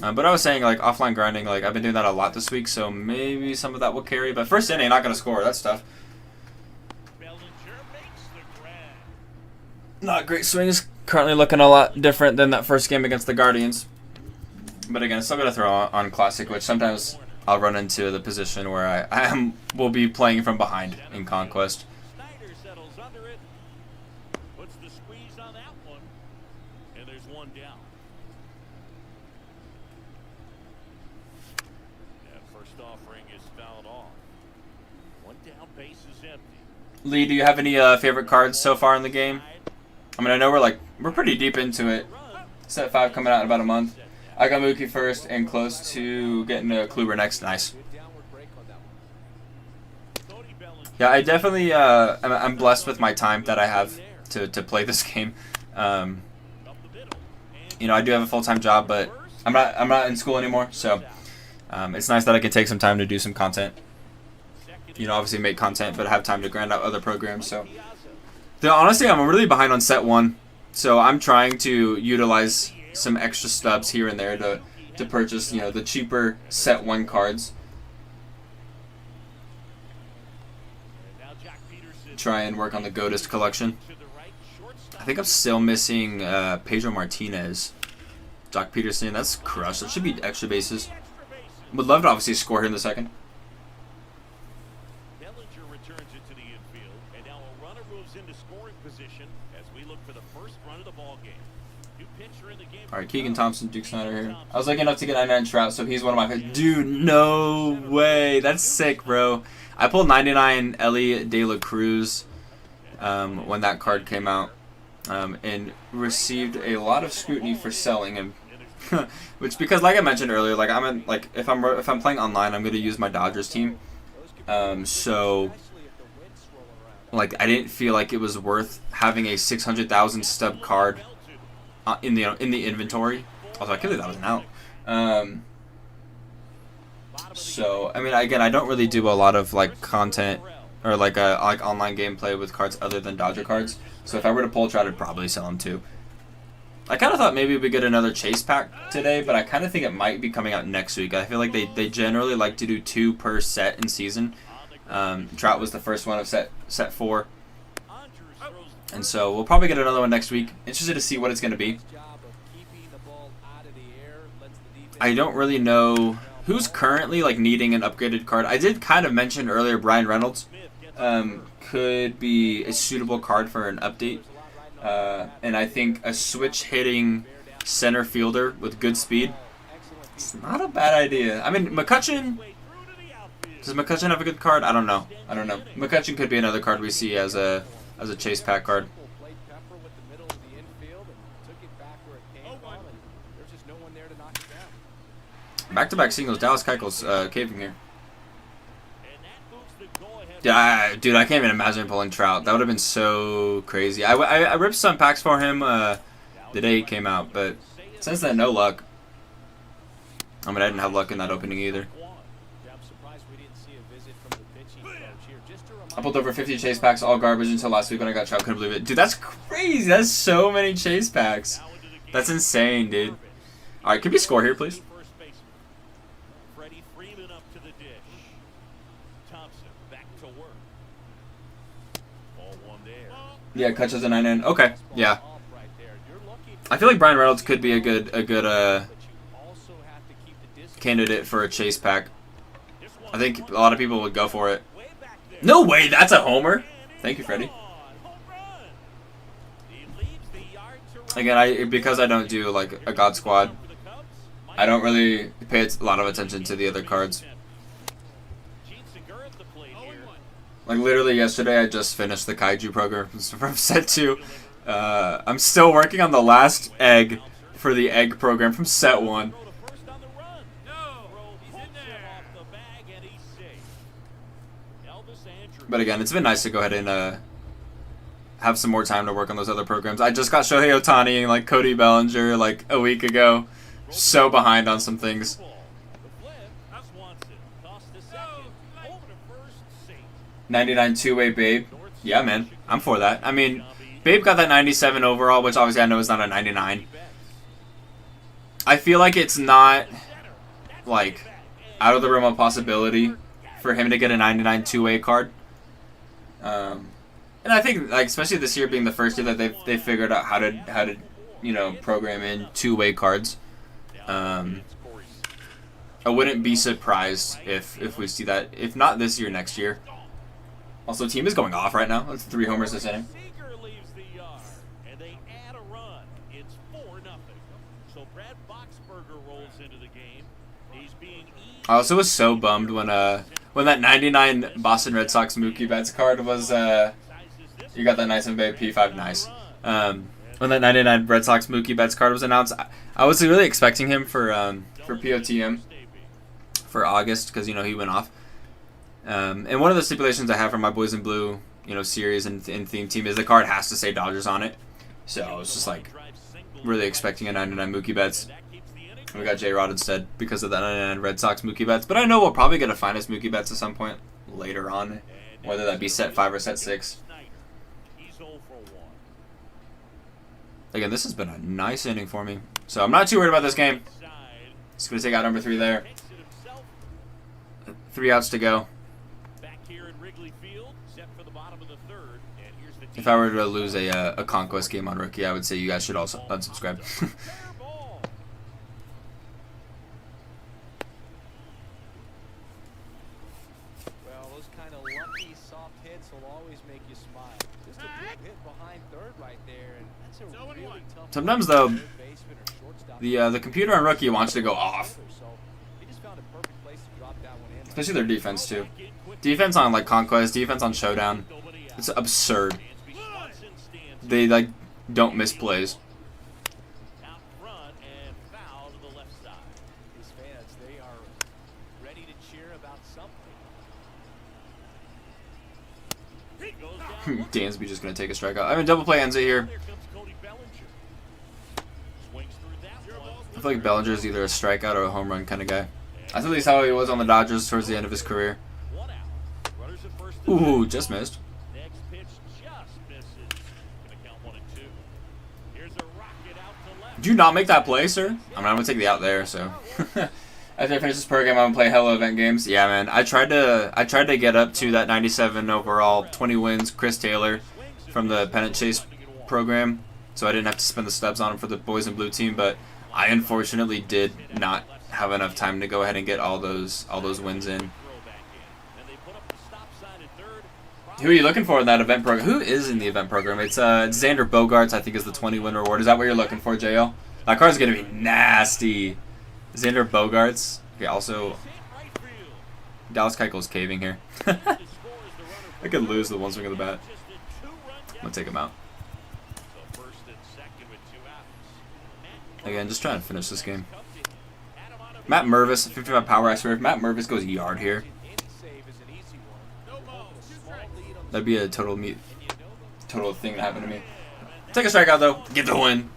But I was saying, like, offline grinding, like, I've been doing that a lot this week, so maybe some of that will carry. But first inning, not going to score. That's tough. Not great swings. Currently looking a lot different than that first game against the Guardians. But again, still going to throw on Classic, which sometimes I'll run into the position where I will be playing from behind in Conquest. Lee, do you have any favorite cards so far in the game? I mean, I know we're pretty deep into it. Set 5 coming out in about a month. I got Mookie first and close to getting Kluber next. Nice. Yeah, I definitely I'm blessed with my time that I have to play this game. I do have a full-time job, but I'm not in school anymore, so it's nice that I can take some time to do some content. Obviously make content, but have time to grind out other programs. So, honestly, I'm really behind on Set 1. So I'm trying to utilize some extra stubs here and there to purchase, the cheaper Set 1 cards. Try and work on the Godest collection. I think I'm still missing Pedro Martinez. Jock Peterson, that's crushed. That should be extra bases. Would love to obviously score here in the second. All right, Keegan Thompson, Duke Snider here. I was lucky enough to get 99 Trout, so he's one of my... Dude, no way. That's sick, bro. I pulled 99 Ellie De La Cruz when that card came out and received a lot of scrutiny for selling him. Which, because like I mentioned earlier, like if I'm playing online, I'm going to use my Dodgers team. So like I didn't feel like it was worth having a 600,000 stub card in the inventory. Also, I can't believe that was an out. So I mean, again, I don't really do a lot of like content or like online gameplay with cards other than Dodger cards. So if I were to pull Trout, I'd probably sell them too. I kind of thought maybe we get another chase pack today, but I kind of think it might be coming out next week. I feel like they generally like to do 2 per set in season. Trout was the first one of set 4. And so we'll probably get another one next week. Interested to see what it's going to be. I don't really know who's currently like needing an upgraded card. I did kind of mention earlier Brian Reynolds could be a suitable card for an update. And I think a switch hitting center fielder with good speed, it's not a bad idea. I mean, McCutchen, does McCutchen have a good card? I don't know. McCutchen could be another card we see as a chase pack card. Back-to-back singles. Dallas Keuchel's caving here. Yeah, dude, I can't even imagine pulling Trout. That would have been so crazy. I ripped some packs for him the day he came out, but since then, no luck. I mean, I didn't have luck in that opening either. I pulled over 50 chase packs, all garbage until last week when I got Trout. Couldn't believe it. Dude, that's crazy. That's so many chase packs. That's insane, dude. All right, could we score here, please? Yeah, Kutch a 9-9. Okay, yeah. I feel like Brian Reynolds could be a good candidate for a chase pack. I think a lot of people would go for it. No way, that's a homer. Thank you, Freddie. Again, because I don't do like a God Squad, I don't really pay a lot of attention to the other cards. Like literally yesterday, I just finished the Kaiju program from set 2. I'm still working on the last egg for the egg program from set 1. But again, it's been nice to go ahead and have some more time to work on those other programs. I just got Shohei Ohtani and like Cody Bellinger like a week ago. So behind on some things. 99 two-way Babe. Yeah, man. I'm for that. I mean, Babe got that 97 overall, which obviously I know is not a 99. I feel like it's not, like, out of the realm of possibility for him to get a 99 two-way card. And I think, like, especially this year being the first year that they figured out how to you know, program in two-way cards. I wouldn't be surprised if we see that, if not this year, next year. Also, team is going off right now. That's 3 homers this inning. I also was so bummed when that 99 Boston Red Sox Mookie Betts card was you got that nice and big P5 nice. When that 99 Red Sox Mookie Betts card was announced, I was really expecting him for POTM for August because you know he went off. And one of the stipulations I have for my Boys in Blue, you know, series and theme team is the card has to say Dodgers on it. So I was just like really expecting a 99 Mookie Betts. We got J-Rod instead because of that 99 Red Sox Mookie Betts. But I know we'll probably get a finest Mookie Betts at some point later on, whether that be set 5 or set 6. Again, this has been a nice inning for me. So I'm not too worried about this game. Just going to take out number 3 there. 3 outs to go. If I were to lose a Conquest game on Rookie, I would say you guys should also unsubscribe. Well, those kind of lucky, soft hits will always make you smile. Just a big hit behind third right there, and that's a really tough. Sometimes though, the computer on Rookie wants to go off. Especially their defense too. Defense on like Conquest, defense on Showdown. It's absurd. They like don't miss plays. Dansby just gonna take a strikeout. I mean, double play ends it here. I feel like Bellinger is either a strikeout or a home run kind of guy. That's at least how he was on the Dodgers towards the end of his career. Ooh, just missed. Did you not make that play, sir? I mean, I'm gonna take the out there. So after I finish this program, I'm gonna play hella event games. Yeah, man. I tried to get up to that 97 overall, 20 wins. Chris Taylor from the pennant chase program, so I didn't have to spend the stubs on them for the boys and blue team. But I unfortunately did not have enough time to go ahead and get all those wins in. Who are you looking for in that event program? Who is in the event program? It's Xander Bogaerts, I think, is the 20-win reward. Is that what you're looking for, JL? That card's going to be nasty. Xander Bogaerts. Okay, also, Dallas Keuchel's caving here. I could lose the one swing of the bat. I'm going to take him out. Again, just trying to finish this game. Matt Mervis, 55 power, I swear. If Matt Mervis goes yard here, that'd be a total thing that happened to me. Take a strikeout, though. Get the win.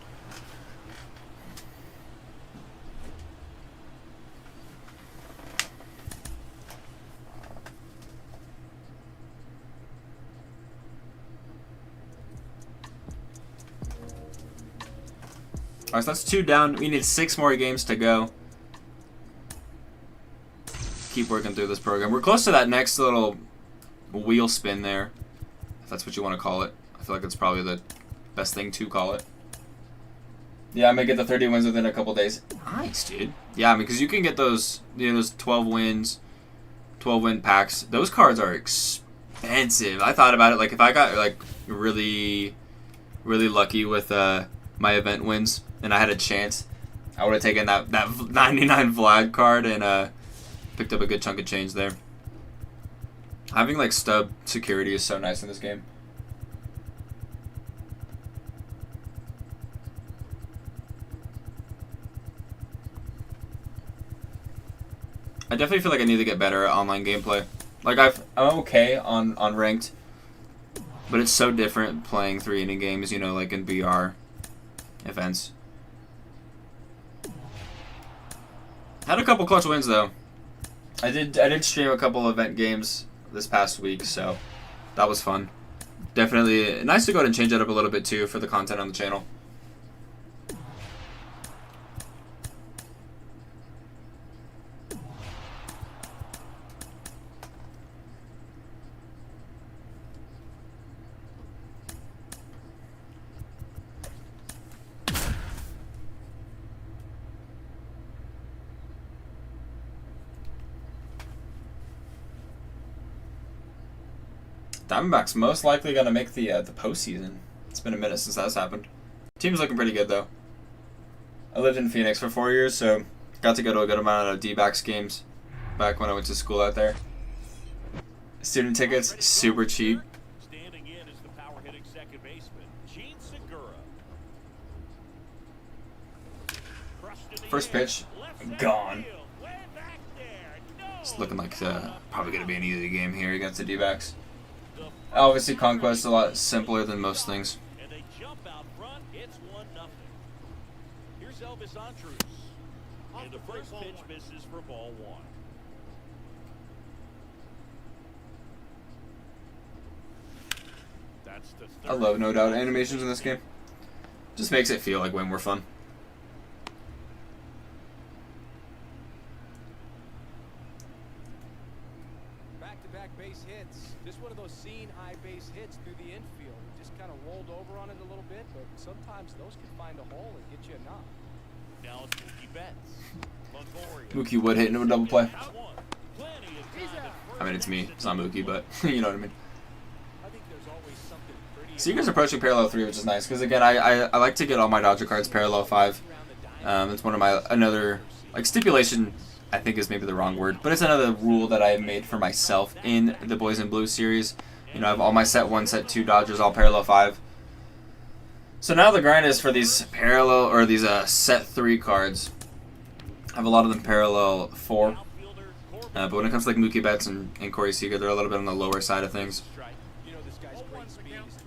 Alright, so that's 2 down. We need 6 more games to go. Keep working through this program. We're close to that next little wheel spin there, if that's what you want to call it. I feel like it's probably the best thing to call it. Yeah, I may get the 30 wins within a couple days. Nice, dude. Yeah, I mean, because you can get those, those 12 wins, 12 win packs. Those cards are expensive. I thought about it. Like, if I got like really lucky with my event wins and I had a chance, I would have taken that 99 Vlad card and picked up a good chunk of change there. Having like stub security is so nice in this game. I definitely feel like I need to get better at online gameplay. Like I'm okay on ranked, but it's so different playing 3-inning games, like in VR events. Had a couple clutch wins though. I did stream a couple event games this past week, so that was fun. Definitely nice to go ahead and change that up a little bit too for the content on the channel. Diamondbacks most likely going to make the postseason. It's been a minute since that's happened. Team's looking pretty good though. I lived in Phoenix for 4 years, so got to go to a good amount of D-backs games back when I went to school out there. Student tickets, super cheap. Standing in is the power-hitting second baseman, Gene Segura. First pitch, gone. It's looking like probably going to be an easy game here against the D-backs. Obviously, Conquest is a lot simpler than most things. And they jump out front. It's 1-0. Here's Elvis Andrus. And the first pitch misses for ball 1. That's the I love No Doubt animations in this game. Just makes it feel like way more fun. Back-to-back base hits. Just one of those seen high base hits through the infield. Just kind of rolled over on it a little bit, but sometimes those can find a hole and get you a knock. Now it's Mookie Betts. Mookie would hit into a double play. Plenty of time. I mean, it's me. It's not Mookie, but you know what I mean. I think there's always something pretty. Seager's approaching parallel 3, which is nice, because again, I like to get all my Dodger cards parallel 5. It's one of my, another, like, stipulation, I think is maybe the wrong word, but it's another rule that I have made for myself in the Boys in Blue series. I have all my set 1, set 2 Dodgers, all parallel 5. So now the grind is for these parallel, or these set 3 cards. I have a lot of them parallel 4. But when it comes to like Mookie Betts and Corey Seager, they're a little bit on the lower side of things.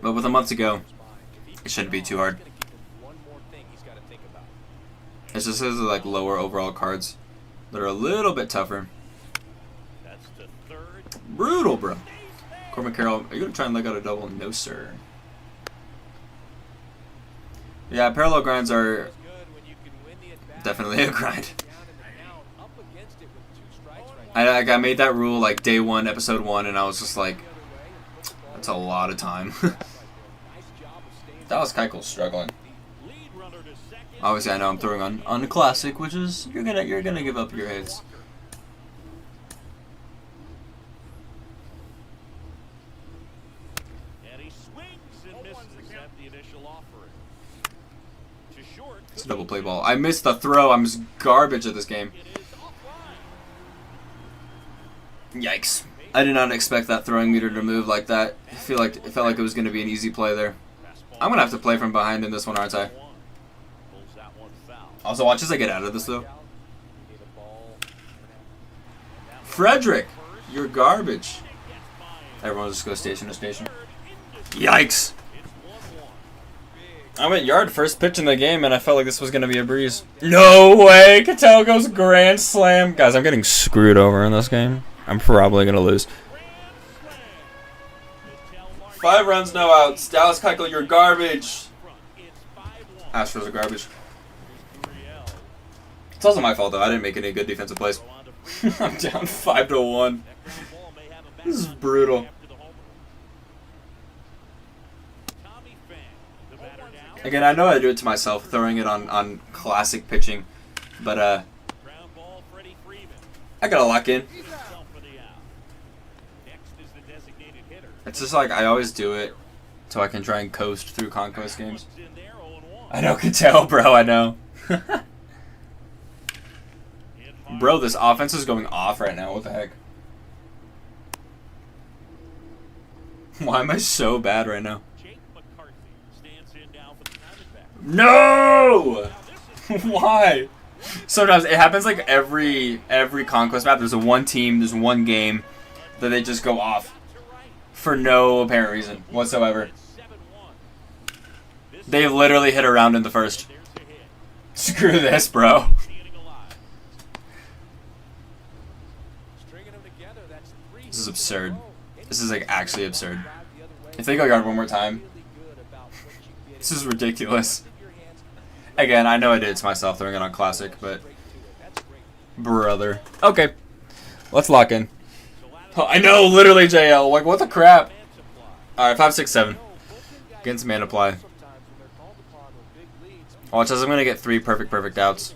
But with a month to go, it shouldn't be too hard. It's just those are like lower overall cards that are a little bit tougher. Brutal, bro. Corbin Carroll, are you going to try and leg out a double? No, sir. Yeah, parallel grinds are definitely a grind. I made that rule like day 1, episode 1, and I was just like, that's a lot of time. Dallas Keuchel's struggling. Lead runner to second. Obviously, I know I'm throwing on the classic, which is you're gonna give up your hits. And he swings and misses at the initial offering. To short. It's a double play ball. I missed the throw. I'm just garbage at this game. It is offline. Yikes. I did not expect that throwing meter to move like that. I felt like it was going to be an easy play there. I'm going to have to play from behind in this one, aren't I? Pulls that one foul. Also, watch as I get out of this, though. Frederick, you're garbage. Everyone just go station to station. Yikes. I went yard first pitch in the game, and I felt like this was going to be a breeze. No way! Cattell goes grand slam. Guys, I'm getting screwed over in this game. I'm probably going to lose. 5 runs, no outs. Dallas Keuchel, you're garbage. Astros are garbage. It's also my fault, though. I didn't make any good defensive plays. I'm down 5-1. This is brutal. Again, I know I do it to myself, throwing it on classic pitching. But, I gotta lock in. It's just like I always do it so I can try and coast through Conquest games. I know, can tell, bro, I know. Bro, this offense is going off right now. What the heck? Why am I so bad right now? No! Why? Sometimes it happens like every Conquest map. There's one team, there's one game that they just go off. For no apparent reason whatsoever. They literally hit a round in the first. Screw this, bro. This is absurd. This is like actually absurd. If they go yard one more time, this is ridiculous. Again, I know I did it to myself throwing it on classic, but brother. Okay, let's lock in. Oh, I know, literally, JL. Like, what the crap? All right, 5, 6, 7. Getting some mana apply. Watch as I'm gonna get 3 perfect outs.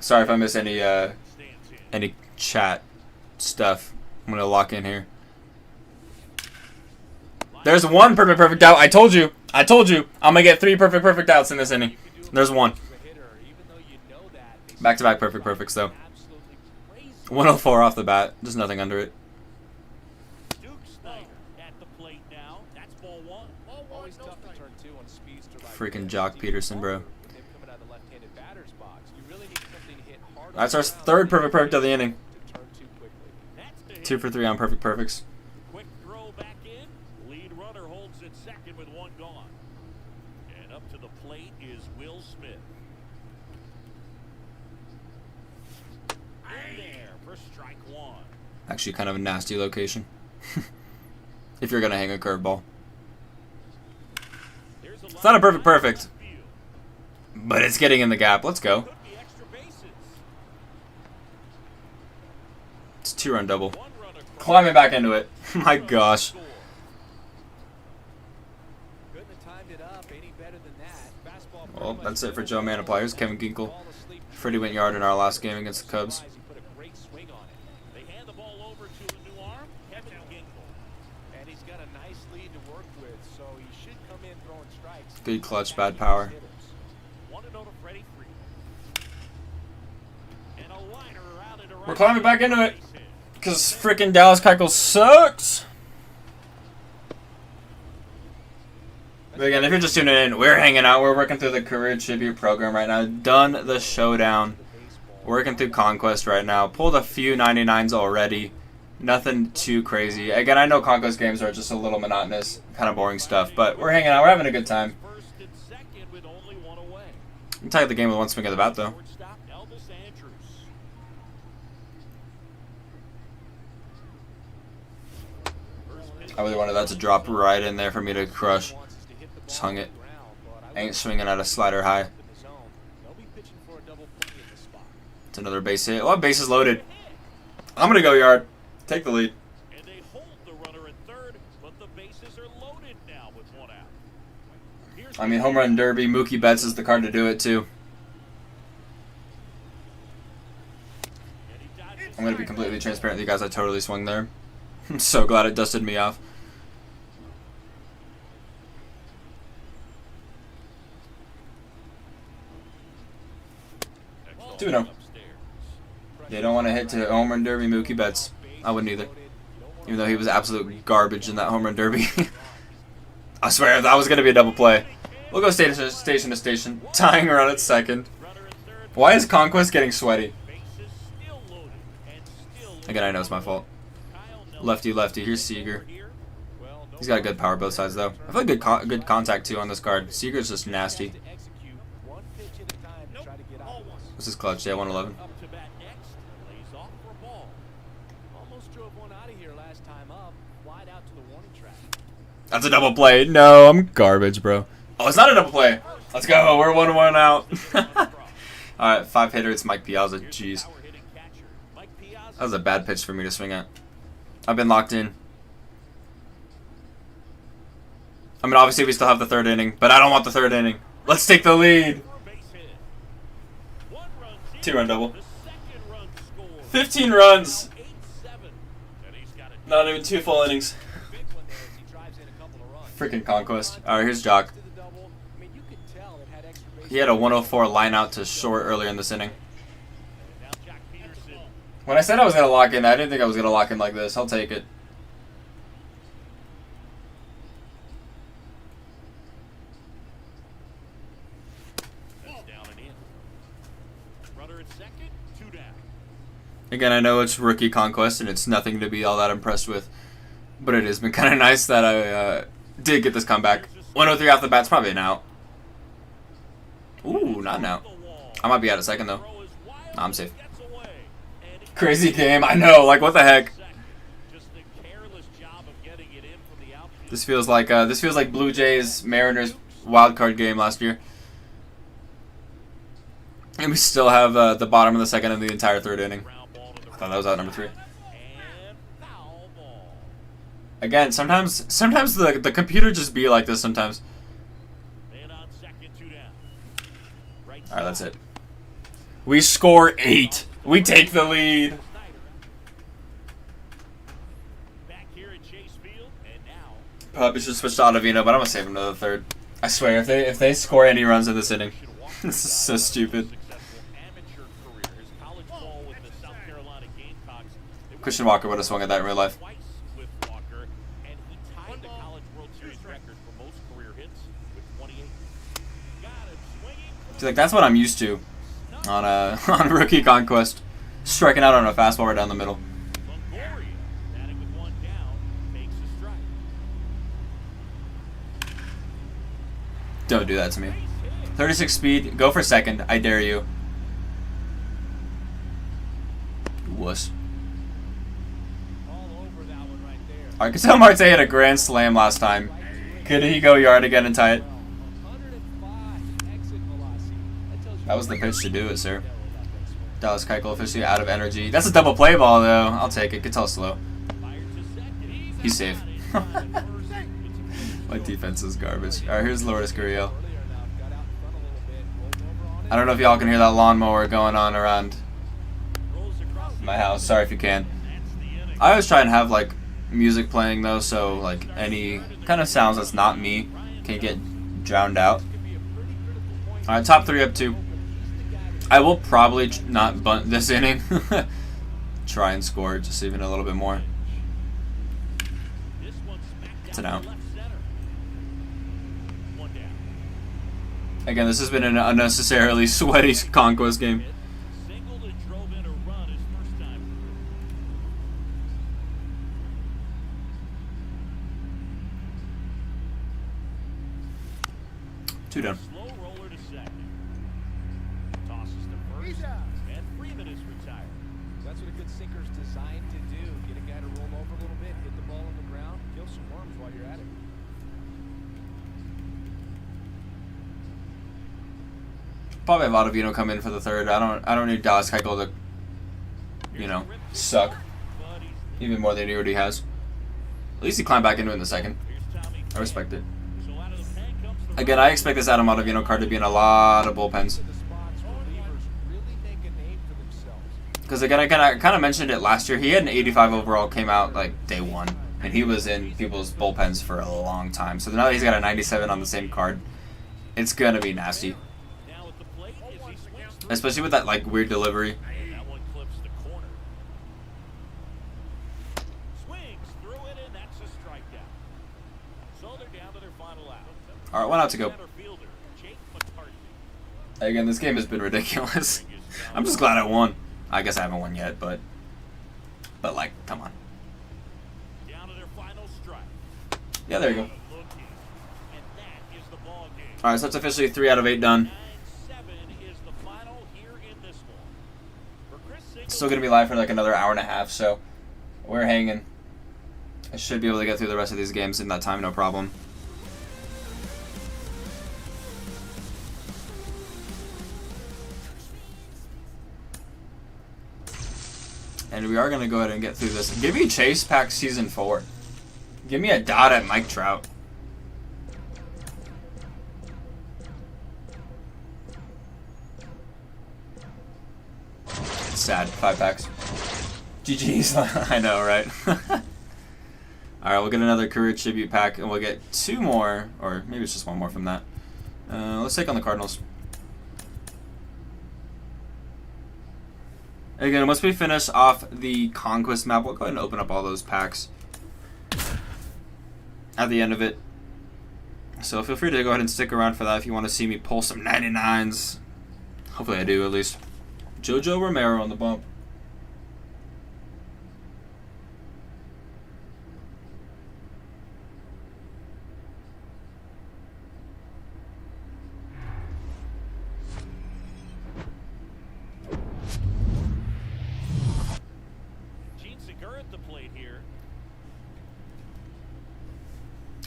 Sorry if I miss any chat stuff. I'm gonna lock in here. There's 1 perfect out. I told you. I'm gonna get 3 perfect outs in this inning. There's 1. Back-to-back perfects though. 104 off the bat. There's nothing under it. Freaking Jock Peterson, bro. That's our 3rd perfect of the inning. 2 for 3 on perfects. Quick throw back in. Lead runner holds it second with 1 gone. And up to the plate is Will Smith. In there for strike 1. Actually, kind of a nasty location. If you're gonna hang a curveball. It's not a perfect, but it's getting in the gap. Let's go. It's 2-run double. Climbing back into it. My gosh. Well, that's it for Joe Mana players. Kevin Ginkel. Freddie went yard in our last game against the Cubs. Good clutch, bad power. We're climbing back into it. Because freaking Dallas Keuchel sucks. But again, if you're just tuning in, we're hanging out. We're working through the Career Tribute program right now. Done the showdown. Working through Conquest right now. Pulled a few 99s already. Nothing too crazy. Again, I know Conquest games are just a little monotonous, kind of boring stuff. But we're hanging out. We're having a good time. You can tie the game with 1 swing of the bat, though. I really wanted that to drop right in there for me to crush. Just hung it. Ain't swinging at a slider high. It's another base hit. Oh, base is loaded. I'm gonna go yard. Take the lead. And they hold the runner at third, but the bases are loaded now with one out. I mean, home run derby. Mookie Betts is the card to do it too. I'm gonna be completely transparent with you guys. I totally swung there. I'm so glad it dusted me off. Two no. They don't want to hit to home run derby Mookie Betts. I wouldn't either. Even though he was absolute garbage in that home run derby. I swear, if that was going to be a double play. We'll go station to station. Tying run at second. Why is Conquest getting sweaty? Again, I know it's my fault. Lefty, lefty. Here's Seager. He's got a good power both sides, though. I feel like good contact, too, on this card. Seager's just nasty. This is clutch. Yeah, 111. That's a double play. No, I'm garbage, bro. Oh, it's not a double play. Let's go. We're 1-1 out. All right, 5-hitter. It's Mike Piazza. Jeez. That was a bad pitch for me to swing at. I've been locked in. I mean, obviously, we still have the third inning, but I don't want the third inning. Let's take the lead. 2-run double. 15 runs. Not even 2 full innings. Freaking Conquest. Alright, here's Jock. He had a 104 line out to short earlier in this inning. When I said I was going to lock in, I didn't think I was going to lock in like this. I'll take it. Again, I know it's rookie Conquest and it's nothing to be all that impressed with. But it has been kind of nice that I did get this comeback. 103 off the bat's probably an out. Ooh, not an out. I might be out at second, though. Nah, I'm safe. Crazy game. I know. Like, what the heck? This feels like Blue Jays Mariners wildcard game last year. And we still have the bottom of the second and the entire third inning. I thought that was out number 3. Again, sometimes the computer just be like this sometimes. Alright, that's it. We score 8. We take the lead. Probably should switch to Ottavino, but I'm gonna save him to the third. I swear, if they score any runs in this inning, this is so stupid. Christian Walker would have swung at that in real life. See, like, that's what I'm used to on on rookie Conquest, striking out on a fastball right down the middle. Don't do that to me. 36 speed, go for second. I dare you. Wuss. Arcasel Marte had a grand slam last time. Could he go yard again and tie it? That was the pitch to do it, sir. Dallas Keuchel officially out of energy. That's a double play ball, though. I'll take it. Get slow. He's safe. My defense is garbage. Alright, here's Lourdes Gurriel. I don't know if y'all can hear that lawnmower going on around my house. Sorry if you can. I always try and have, like, music playing, though, so, like, any kind of sounds that's not me can get drowned out. Alright, top 3 up 2. I will probably not bunt this inning. Try and score just even a little bit more. It's an out. Again, this has been an unnecessarily sweaty Conquest game. 2 down. That's what a good sinker's designed to do. Get a guy to roll over a little bit, hit the ball on the ground, kill some worms while you're at it. Probably have Ottavino come in for the third. I don't need Dallas Keuchel to, you know, suck even more than he already has. At least he climbed back into it in the second. I respect it. Again, I expect this Adam Ottavino card to be in a lot of bullpens. Because again, I kind of mentioned it last year. He had an 85 overall, came out like day one, and he was in people's bullpens for a long time. So now that he's got a 97 on the same card, it's gonna be nasty. Especially with that like weird delivery. All right, 1 out to go. Again, this game has been ridiculous. I'm just glad I won. I guess I haven't won yet, but like, come on. Yeah, there you go. All right, so that's officially 3 out of 8 done. Still gonna be live for like another hour and a half, so we're hanging. I should be able to get through the rest of these games in that time, no problem. And we are going to go ahead and get through this. Give me Chase Pack Season 4. Give me a dot at Mike Trout. It's sad. 5 packs. GG's. I know, right? Alright, we'll get another Career Tribute pack, and we'll get 2 more, or maybe it's just 1 more from that. Let's take on the Cardinals. Again, once we finish off the Conquest map, we'll go ahead and open up all those packs at the end of it. So feel free to go ahead and stick around for that if you want to see me pull some 99s. Hopefully I do, at least. Jojo Romero on the bump.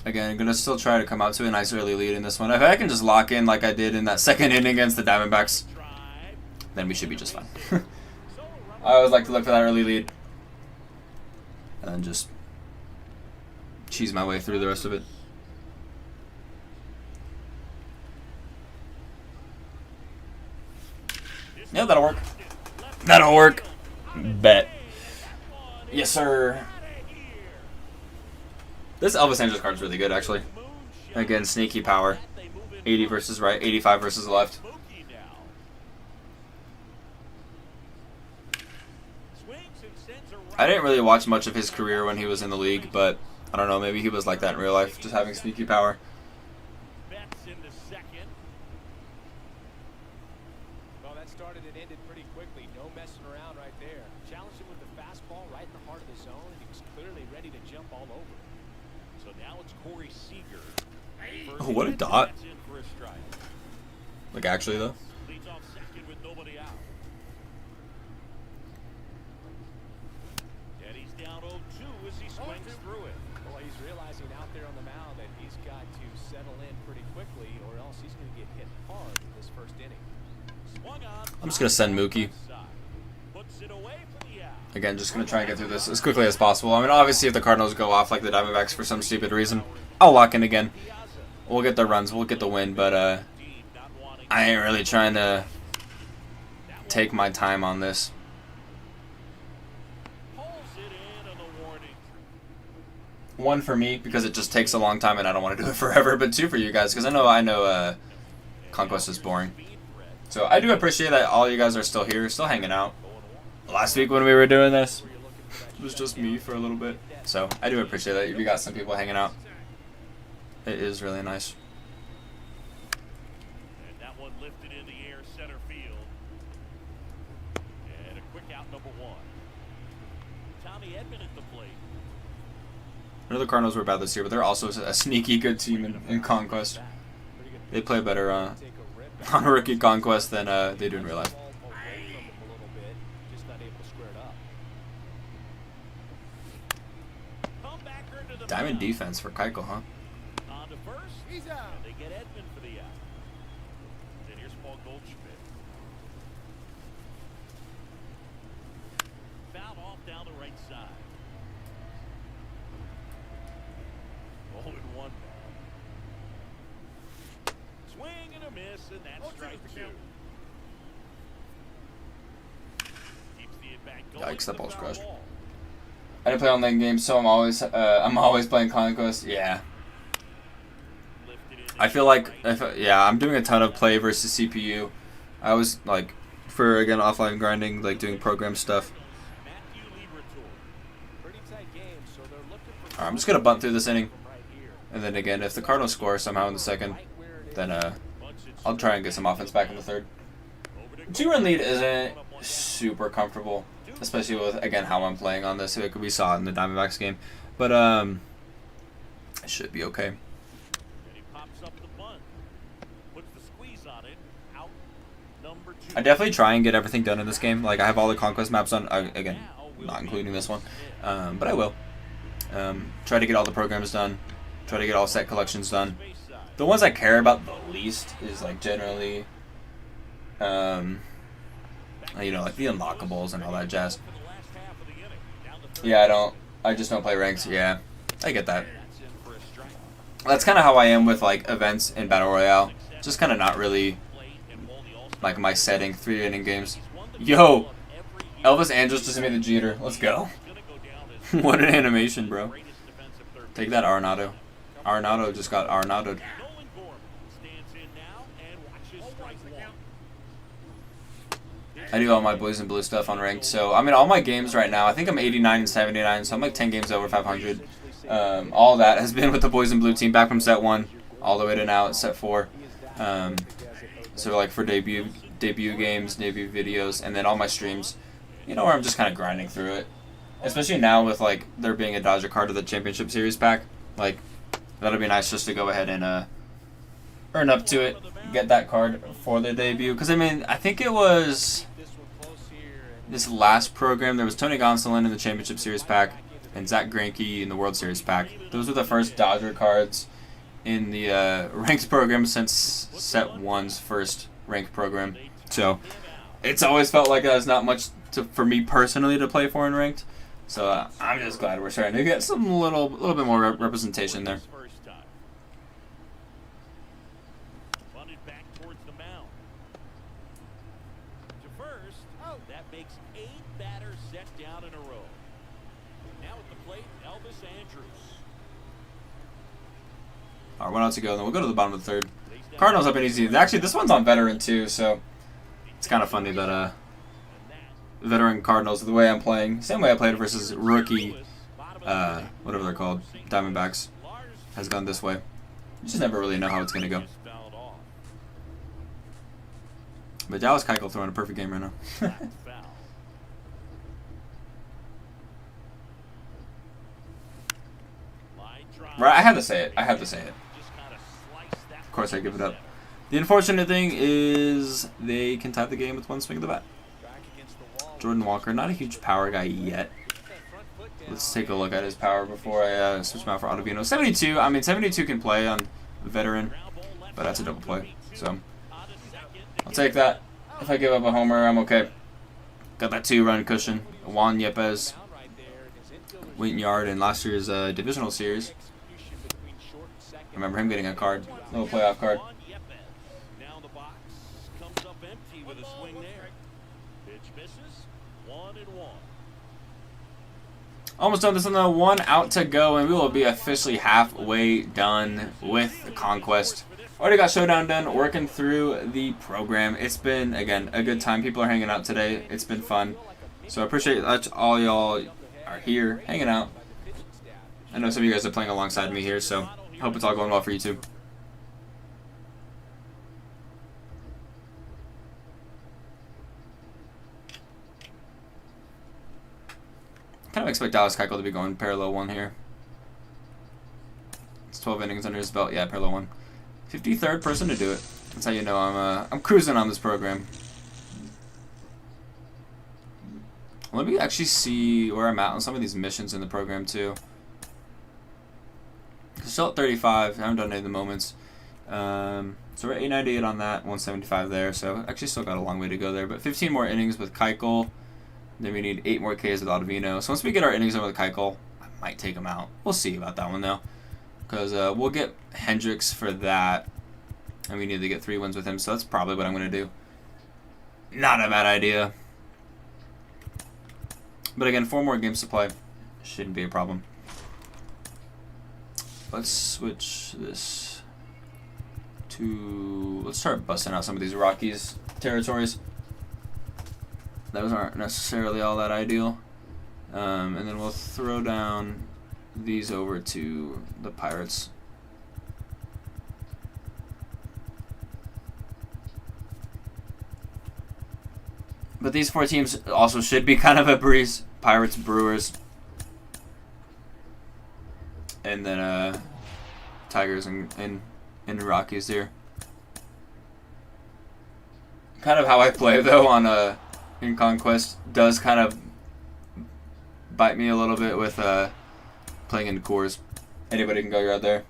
Again, I'm going to still try to come out to a nice early lead in this one. If I can just lock in like I did in that second inning against the Diamondbacks, then we should be just fine. I always like to look for that early lead and then just cheese my way through the rest of it. Yeah, that'll work. That'll work. Bet. Yes, sir. This Elvis Andrus card is really good, actually. Again, sneaky power. 80 versus right, 85 versus left. I didn't really watch much of his career when he was in the league, but I don't know, maybe he was like that in real life, just having sneaky power. Well, that started and ended pretty quickly. No messing around right there. Challenged him with the fastball right in the heart of the zone, and he was clearly ready to jump all over. So now it's Corey Seager. Oh, what a dot. Like, actually, though. Leads off second with nobody out. And he's down 0-2 as he swings through it. Well, he's realizing out there on the mound that he's got to settle in pretty quickly, or else he's going to get hit hard in this first inning. Swung on. I'm just going to send Mookie. Puts it away for the out. Again, just going to try and get through this as quickly as possible. I mean, obviously, if the Cardinals go off like the Diamondbacks for some stupid reason, I'll lock in again. We'll get the runs, we'll get the win, but I ain't really trying to take my time on this. One for me, because it just takes a long time and I don't want to do it forever, but 2 for you guys, because I know Conquest is boring. So I do appreciate that all you guys are still here, still hanging out. Last week when we were doing this, it was just me for a little bit. So I do appreciate that. We got some people hanging out. It is really nice. And that one lifted in the air center field. And a quick out, number 1. Tommy Edman at the plate. I know the Cardinals were bad this year, but they're also a sneaky good team in Conquest. They play better on Rookie Conquest than they do in real life. Diamond defense for Keuchel, huh? On to first. He's out. They get Edman for the out. Then Here's Paul Goldschmidt. Fouled off down the right side. 0-1 now. Swing and a miss, and that's strike 2. Keeps the at-bat going. Yikes, that ball's Foul crushed. ball. I didn't play online games, so I'm always playing Conquest. Yeah. I feel like I'm doing a ton of play versus CPU. I was like, for again offline grinding, like doing program stuff. Alright, I'm just gonna bunt through this inning, and then again, if the Cardinals score somehow in the second, then I'll try and get some offense back in the third. 2-run lead isn't super comfortable, especially with again how I'm playing on this. Like we saw it in the Diamondbacks game, but it should be okay. I definitely try and get everything done in this game. Like I have all the Conquest maps on, again, not including this one, but I will. Try to get all the programs done. Try to get all set collections done. The ones I care about the least is like generally, you know, like the unlockables and all that jazz. Yeah, I just don't play ranks. Yeah, I get that. That's kind of how I am with like events in Battle Royale. Just kind of not really like my setting 3-inning games. Yo, Elvis Andrus just made the Jeter. Let's go. What an animation, bro. Take that, Arenado. Arenado just got Arenado'd. I do all my boys in blue stuff on ranked, so I mean all my games right now. I think I'm 89 and 79, so I'm like 10 games over 500. All that has been with the boys in blue team, back from set 1 all the way to now at set 4. So like for debut games, debut videos, and then all my streams, you know, where I'm just kind of grinding through it. Especially now with like there being a Dodger card of the Championship Series pack, like that'll be nice just to go ahead and earn up to it, get that card for the debut. Because I mean, I think it was this last program, there was Tony Gonsolin in the Championship Series pack and Zach Greinke in the World Series pack. Those were the first Dodger cards in the ranked program since set 1's first ranked program. So it's always felt like there's not much for me personally to play for in ranked. So I'm just glad we're starting to get some little bit more representation there. That makes 8 batters set down in a row. Now at the plate, Elvis Andrus. All right, 1 out to go, and then we'll go to the bottom of the third. Cardinals have been easy. Actually, this one's on veteran too, so it's kind of funny that veteran Cardinals, the way I'm playing, same way I played versus rookie, whatever they're called, Diamondbacks, has gone this way. You just never really know how it's gonna go. But Dallas Keuchel throwing a perfect game right now. Right, I had to say it. I have to say it. Of course, I give it up. The unfortunate thing is they can tie the game with one swing of the bat. Jordan Walker, not a huge power guy yet. Let's take a look at his power before I switch him out for Ottavino. 72. I mean, 72 can play on veteran, but that's a double play. So I'll take that. If I give up a homer, I'm okay. Got that 2-run cushion. Juan Yepes, Wheaton Yard in last year's divisional series. Remember him getting a card, little playoff card. Now the box comes up empty with a swing there. Pitch misses. 1-1. Almost done this on the 1 out to go, and we will be officially halfway done with the Conquest. Already got Showdown done, working through the program. It's been, again, a good time. People are hanging out today. It's been fun. So I appreciate that all y'all are here, hanging out. I know some of you guys are playing alongside me here, so I hope it's all going well for you too. Kind of expect Dallas Keuchel to be going parallel 1 here. It's 12 innings under his belt. Yeah, parallel 1. 53rd person to do it. That's how you know I'm cruising on this program. Let me actually see where I'm at on some of these missions in the program too. Still at 35. I haven't done any of the moments. So we're at 898 on that, 175 there. So actually still got a long way to go there. But 15 more innings with Keuchel. Then we need 8 more Ks with Ottavino. So once we get our innings over with Keuchel, I might take him out. We'll see about that one, though. Because we'll get Hendricks for that. And we need to get 3 wins with him. So that's probably what I'm going to do. Not a bad idea. But again, 4 more games to play. Shouldn't be a problem. Let's switch this to... Let's start busting out some of these Rockies territories. Those aren't necessarily all that ideal. And then we'll throw down these over to the Pirates. But these 4 teams also should be kind of a breeze. Pirates, Brewers, and then Tigers and Rockies here. Kind of how I play though on in Conquest does kind of bite me a little bit with playing in Coors. Anybody can go right there.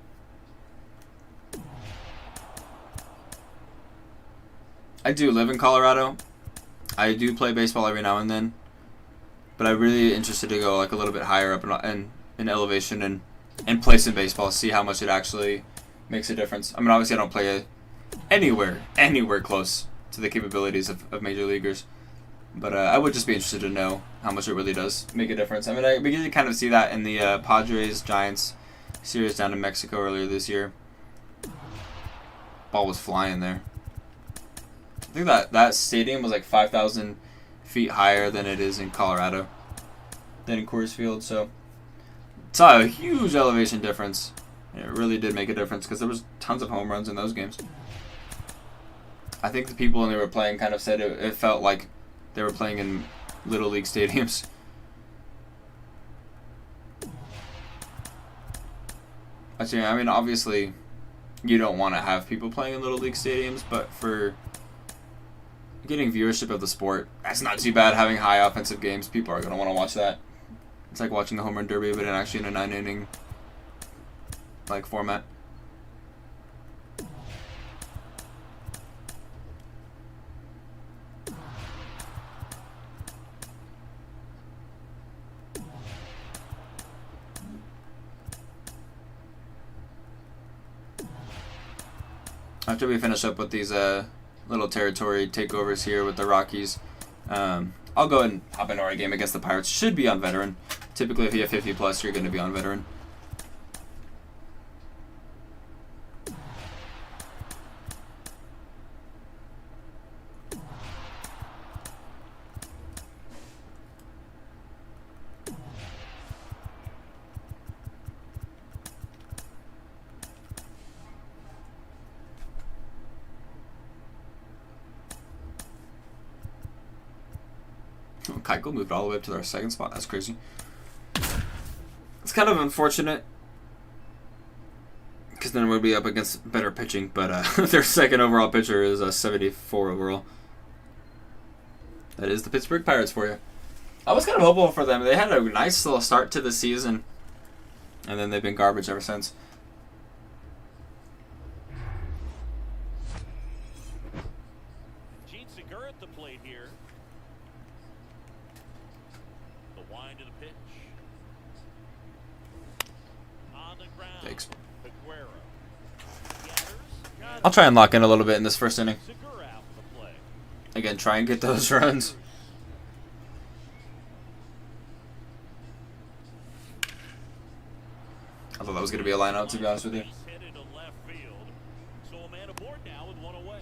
I do live in Colorado. I do play baseball every now and then, but I'm really interested to go like a little bit higher up in elevation and play some baseball, see how much it actually makes a difference. I mean, obviously I don't play anywhere close to the capabilities of major leaguers, but I would just be interested to know how much it really does make a difference. I mean, I began to kind of see that in the Padres-Giants series down in Mexico earlier this year. Ball was flying there. I think that stadium was like 5,000 feet higher than it is in Colorado, than in Coors Field. So saw a huge elevation difference. And it really did make a difference because there was tons of home runs in those games. I think the people when they were playing kind of said it felt like they were playing in Little League stadiums. Actually, I mean, obviously, you don't want to have people playing in Little League stadiums, but for getting viewership of the sport, that's not too bad. Having high offensive games, people are going to want to watch that. It's like watching the home run derby, but actually in a 9-inning like format. After we finish up with these little territory takeovers here with the Rockies, I'll go ahead and hop into our game against the Pirates. Should be on veteran. Typically, if you have 50 plus, you're going to be on veteran. Keuchel moved all the way up to our second spot. That's crazy. It's kind of unfortunate because then we'll be up against better pitching, but their second overall pitcher is a 74 overall. That is the Pittsburgh Pirates for you. I was kind of hopeful for them. They had a nice little start to the season, and then they've been garbage ever since. At the plate here. The wind of the pitch. On the ground. Thanks. Aguero. I'll try and lock in a little bit in this first inning. Segura out for the play. Again, try and get those runs. I thought that was going to be a line out, to be honest with you. He's headed to left field. So a man aboard now with one away.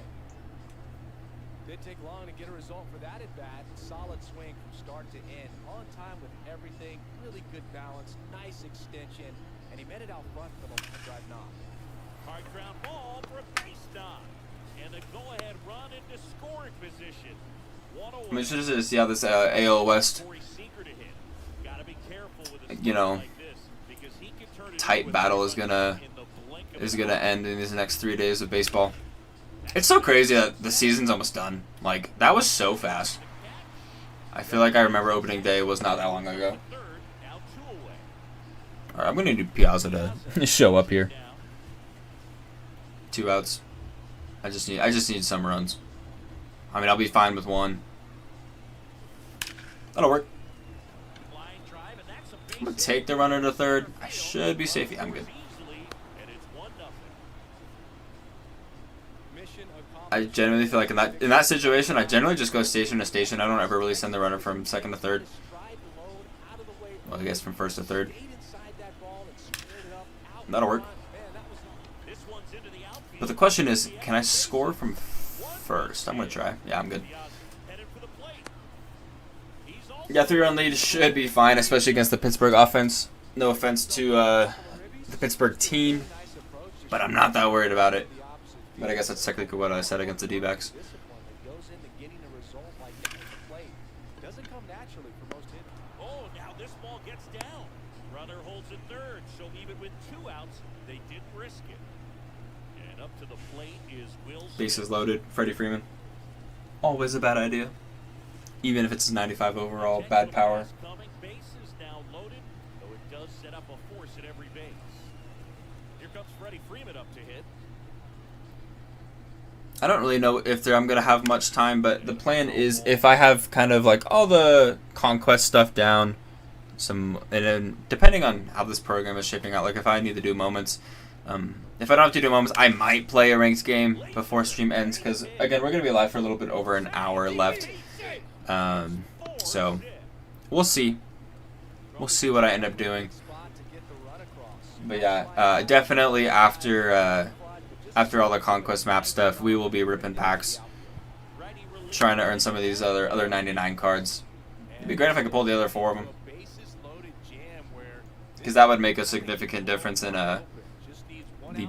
Didn't take long to get a result for that at bat. Solid swing from start to end. On time with everything. Really good balance. Nice extension. And he met it out front for the line drive knock. Hard ground ball for a base knock. And the go-ahead run into scoring position. One away. I'm interested to see how this AL West, Corey Seager to hit. Gotta be careful with a you know, like this because he can turn it tight into battle a is gonna in the end in these next 3 days of baseball. It's so crazy that the season's almost done. Like, that was so fast. I feel like I remember opening day was not that long ago. Alright, I'm gonna need Piazza to show up here. 2 outs. I just need some runs. I mean, I'll be fine with 1. That'll work. I'm gonna take the runner to 3rd. I should be safe. Yeah, I'm good. I genuinely feel like in that situation, I generally just go station to station. I don't ever really send the runner from 2nd to 3rd. Well, I guess from 1st to 3rd. That'll work. But the question is, can I score from 1st? I'm gonna try. Yeah, I'm good. Yeah, 3-run lead should be fine, especially against the Pittsburgh offense. No offense to the Pittsburgh team, but I'm not that worried about it. But I guess that's technically what I said against the D-backs. Oh, now this ball gets down. Runner holds it 3rd, so even with 2 outs, they didn't risk it. And up to the plate is Will. Bases loaded. Freddie Freeman. Always a bad idea. Even if it's 95 overall, bad power. Bases now loaded, though it does set up a force at every base. Here comes Freddie Freeman up to hit. I don't really know if I'm going to have much time, but the plan is if I have kind of like all the conquest stuff down, and then depending on how this program is shaping out, like if I need to do moments, if I don't have to do moments, I might play a ranked game before stream ends, because again, we're going to be live for a little bit over an hour left. So we'll see. We'll see what I end up doing. But yeah, definitely after all the conquest map stuff, we will be ripping packs, trying to earn some of these other 99 cards. It'd be great if I could pull the other 4 of them, because that would make a significant difference in the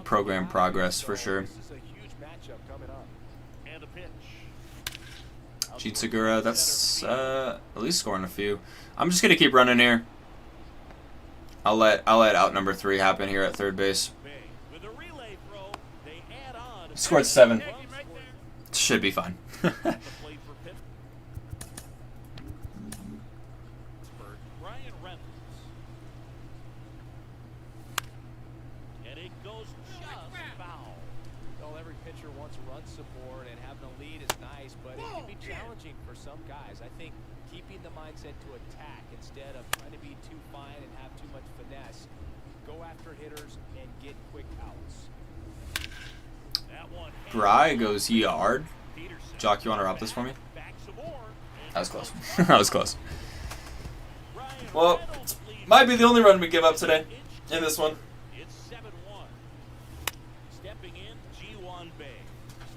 program progress for sure. Jeet Segura, that's at least scoring a few. I'm just gonna keep running here. I'll let out number 3 happen here at 3rd base. Scored 7. Should be fine. Challenging for some guys. I think keeping the mindset to attack instead of trying to be too fine and have too much finesse. Go after hitters and get quick outs. Bry goes yard. Jock, you want to route this for me? That was close. That was close. Well, might be the only run we give up today in this one.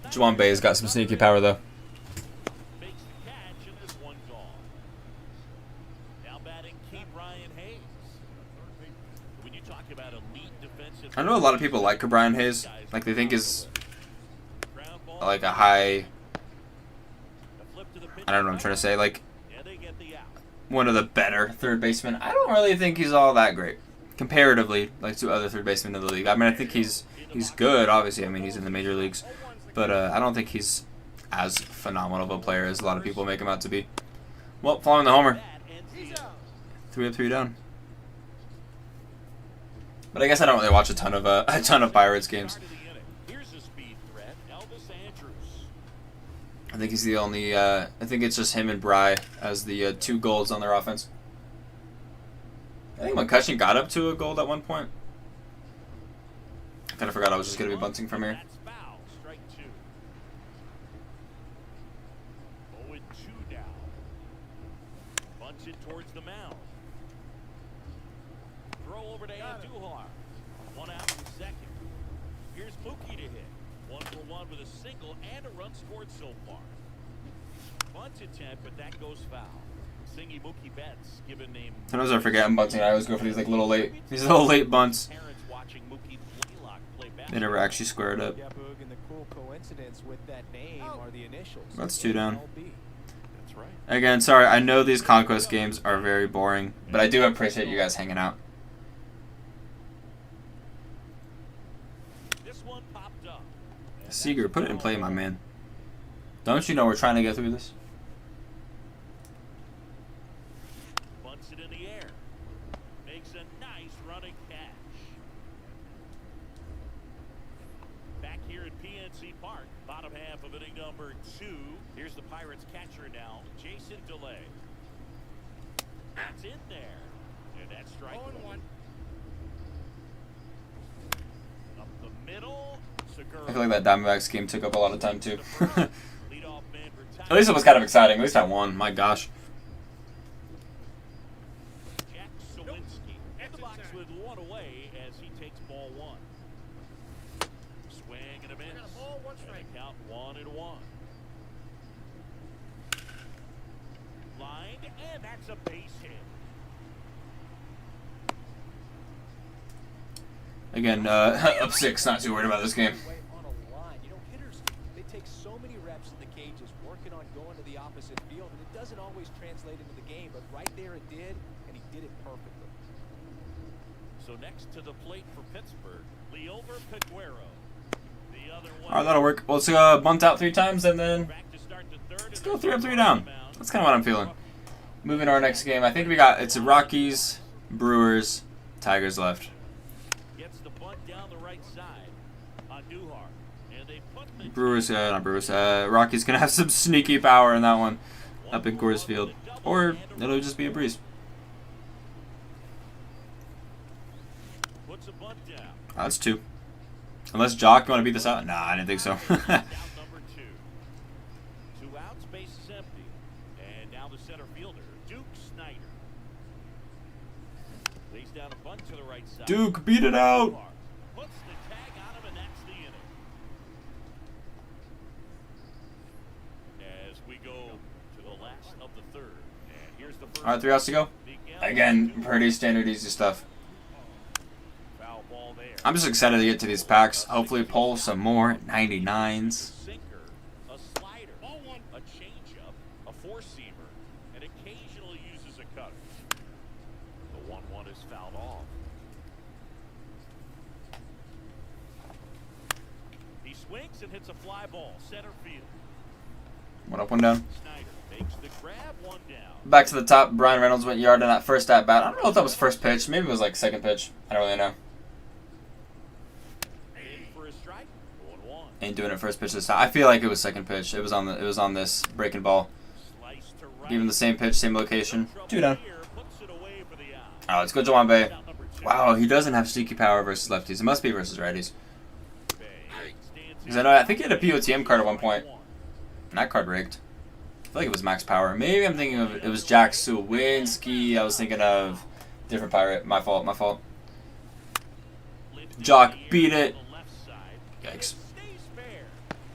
Juwan Bay's got some sneaky power though. I know a lot of people like Brian Hayes. Like, they think is like a high, I don't know what I'm trying to say, like one of the better 3rd basemen. I don't really think he's all that great comparatively, like, to other 3rd basemen in the league. I mean, I think he's good, obviously. I mean, he's in the major leagues, but I don't think he's as phenomenal of a player as a lot of people make him out to be. Well, following the homer, 3 up, 3 down. But I guess I don't really watch a ton of Pirates games. I think he's the only. I think it's just him and Bry as the 2 golds on their offense. I think McCutcheon got up to a gold at one point. I kind of forgot I was just gonna be bunting from here. Towards the mound. Throw over to Andujar. 1 out in 2nd. Here's Mookie to hit. 1-for-1 with a single and a run scored so far. Bunt attempt, but that goes foul. Singy Mookie Betts, given name. Sometimes I forget I'm bunting. I always go for these little late bunts. They never actually squared up. That's 2 down. Again, sorry, I know these conquest games are very boring, but I do appreciate you guys hanging out. Seager, put it in play, my man. Don't you know we're trying to get through this? Bunts it in the air. Makes a nice running catch. Back here PNC Park, bottom half of inning number 2. Here's the Pirates catcher now, Jason DeLay. That's in there. And that's strike 1. Up the middle. I feel like that Diamondbacks game took up a lot of time too. At least it was kind of exciting. At least I won. My gosh. Jack Sawinski in the box with 1 away as he takes ball 1. Swing and a miss. And a count 1-1. Lined, and that's a base hit. Again, up 6. Not too worried about this game. On a line. You know, hitters, they take so many reps in the cages working on going to the opposite field, and it doesn't always translate into the game, but right there it did, and he did it perfectly. So next to the plate for Pittsburgh, Leover Peguero. The other one. All right, that'll work. Well, let's bunt out 3 times, and then let's go 3 up, 3 down. That's kind of what I'm feeling. Moving to our next game. I think it's Rockies, Brewers, Tigers left. Gets the bunt down the right side on Duhar. And they put the Brewers, not Brewers. Rockies gonna have some sneaky power in that one up in Coors Field, or it'll just be a breeze. puts a bunt down. That's 2. Unless Jock, you want to beat this out? Nah, I didn't think so. Out number 2. 2 outs, base is empty. And now the center fielder, Duke Snyder. Lays down a bunt to the right side. Duke, beat it out. Puts the tag on him, and that's the inning. As we go to the last of the 3rd. And here's the first. All right, 3 outs to go. Again, pretty standard, easy stuff. Foul ball there. I'm just excited to get to these packs. Hopefully pull some more 99s. Sinker, a slider, a changeup, a 4-seamer, and occasionally uses a cutter. The 1-1 is fouled off. He swings and hits a fly ball, center field. 1 up, 1 down. Snyder takes the grab, 1 down. Back to the top. Brian Reynolds went yard in that first at bat. I don't know if that was first pitch. Maybe it was like second pitch. I don't really know. In for a strike, 1-1. Ain't doing it first pitch this time. I feel like it was second pitch. It was on this breaking ball. Slice to right. Give him the same pitch, same location. 2 down. Here, puts it away for the out. Oh, let's go Jawan Bay. Out number 2. Wow, he doesn't have sneaky power versus lefties. It must be versus righties. Bay stands Because I think he had a POTM card at one point. And that card rigged. I feel like it was max power. Maybe I'm thinking of it was Jack Sawinski. I was thinking of different pirate. My fault. Jock beat it. Yikes.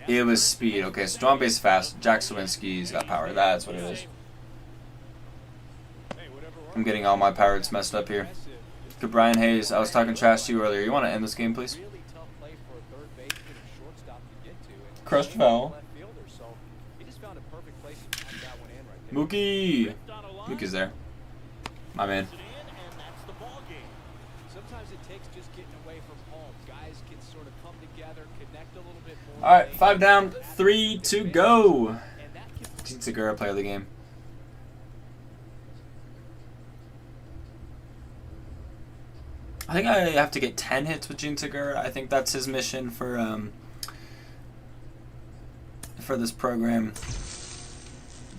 It was speed. Okay, so John Bay's fast. Jack Sawinski's got power. That's what it is. I'm getting all my pirates messed up here. Good Brian Hayes, I was talking trash to you earlier. You want to end this game, please? Really tough play for a third baseman and shortstop to get to. And Crushed foul. left fielder, so he just found a perfect place to knock that one in right there. Mookie. Mookie's there. My man. Sometimes it takes just getting away from home. Guys can sort of come together, connect a little bit more. All right, 5 down, 3 to go. And that can Gene Segura, player of the game. I think I have to get 10 hits with Gene Segura. I think that's his mission for this program.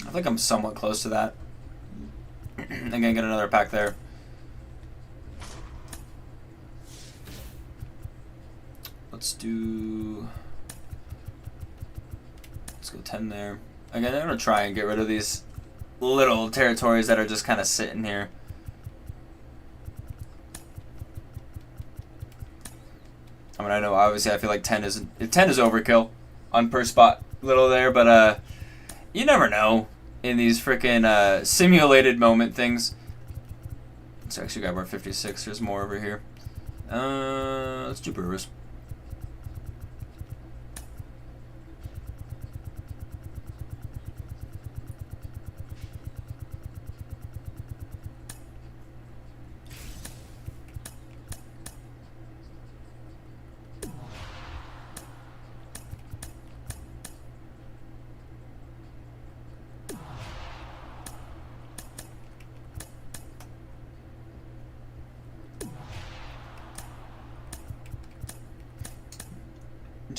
I think I'm somewhat close to that. I'm gonna get another pack there. Let's go 10 there. Again, I'm gonna try and get rid of these little territories that are just kind of sitting here. I mean, I know obviously I feel like 10 is overkill on per spot, little there, but you never know in these freaking simulated moment things. Let's actually grab our 56. There's more over here. Let's do Brewers.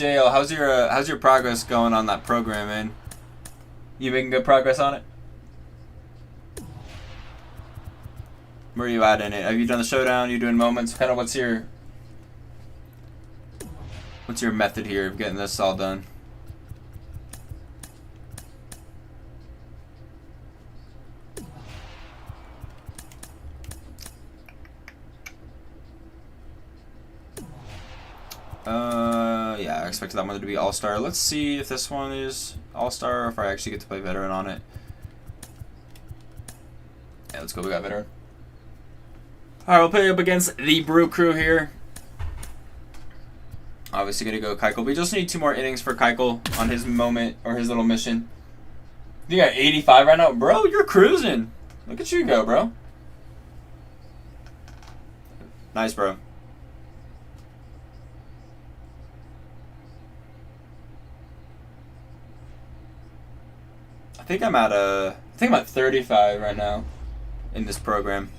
JL, how's your progress going on that program, man? You making good progress on it? Where are you at in it? Have you done the showdown? You doing moments? Kind of what's your method here of getting this all done? Yeah, I expected that one to be All-Star. Let's see if this one is All-Star or if I actually get to play Veteran on it. Yeah, let's go. We got Veteran. Alright, we'll play up against the Brew Crew here. Obviously going to go Keuchel. We just need 2 more innings for Keuchel on his moment or his little mission. You got 85 right now? Bro, you're cruising. Look at you go, bro. Nice, bro. I think I'm at 35 right now in this program.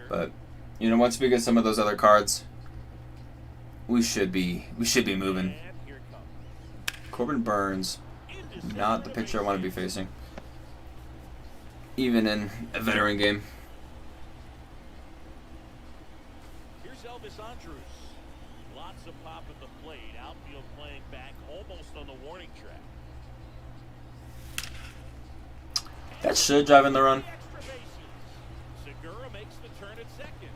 But you know, once we get some of those other cards, we should be moving. Corbin Burns, not the pitcher I want to be facing, even in a veteran game. Here's Elvis Andrus. Lots of pop at the plate. Outfield playing back almost on the warning track. That should drive in the run. Segura makes the turn at second.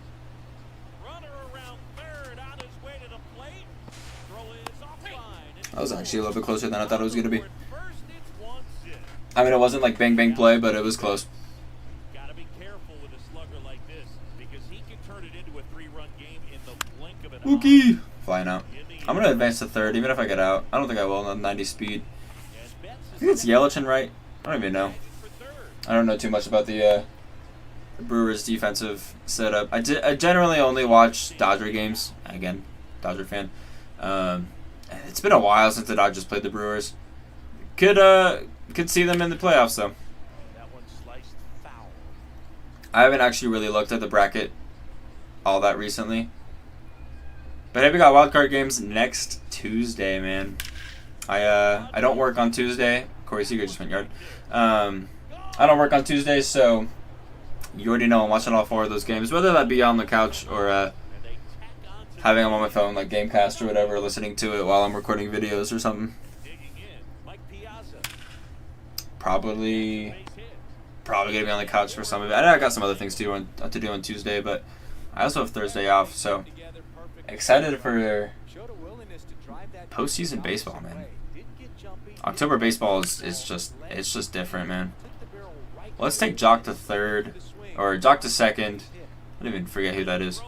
Runner around third on his way to the plate. Throw is offline. That was actually a little bit closer than I thought it was going to be. I mean, it wasn't like bang bang play, but it was close. Got to be careful with a slugger like this because he can turn it into a 3-run game in the blink of an eye. Ookie! Flying out. I'm going to advance to third, even if I get out. I don't think I will on 90 speed. I think it's Yelich, right? I don't even know. I don't know too much about the Brewers' defensive setup. I generally only watch Dodger games. Again, Dodger fan. It's been a while since the Dodgers played the Brewers. Could see them in the playoffs though. That one sliced foul. I haven't actually really looked at the bracket all that recently. But hey, we got wildcard games next Tuesday, man. I don't work on Tuesday. Corey Seager just went yard. I don't work on Tuesdays, so you already know I'm watching all 4 of those games, whether that be on the couch or having them on my phone, like Gamecast or whatever, listening to it while I'm recording videos or something. Probably gonna be on the couch for some of it. I got some other things to do on Tuesday, but I also have Thursday off, so excited for postseason baseball, man. October baseball is just different, man. Let's take Jock to third, or Jock to second. I don't even forget who that is.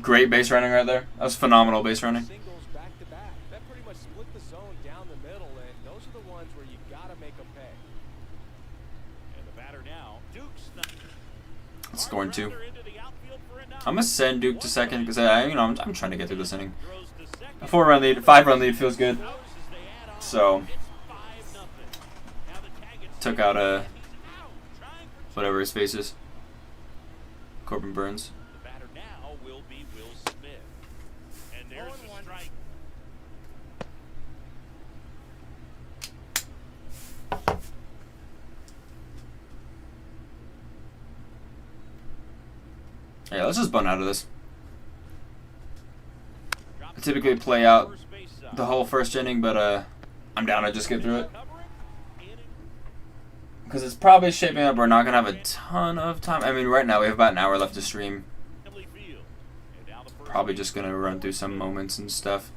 Great base running right there. That was phenomenal base running. Scoring 2. I'm gonna send Duke to second because I'm trying to get through this inning. A 4-run lead, 5-run lead feels good. So took out whatever his face is. Corbin Burns. The batter now will be Will Smith. And there's a strike. Yeah, let's just bun out of this. I typically play out the whole first inning, but I'm down to just get through it. Because it's probably shaping up we're not going to have a ton of time. I mean, right now we have about an hour left to stream. Probably just going to run through some moments and stuff.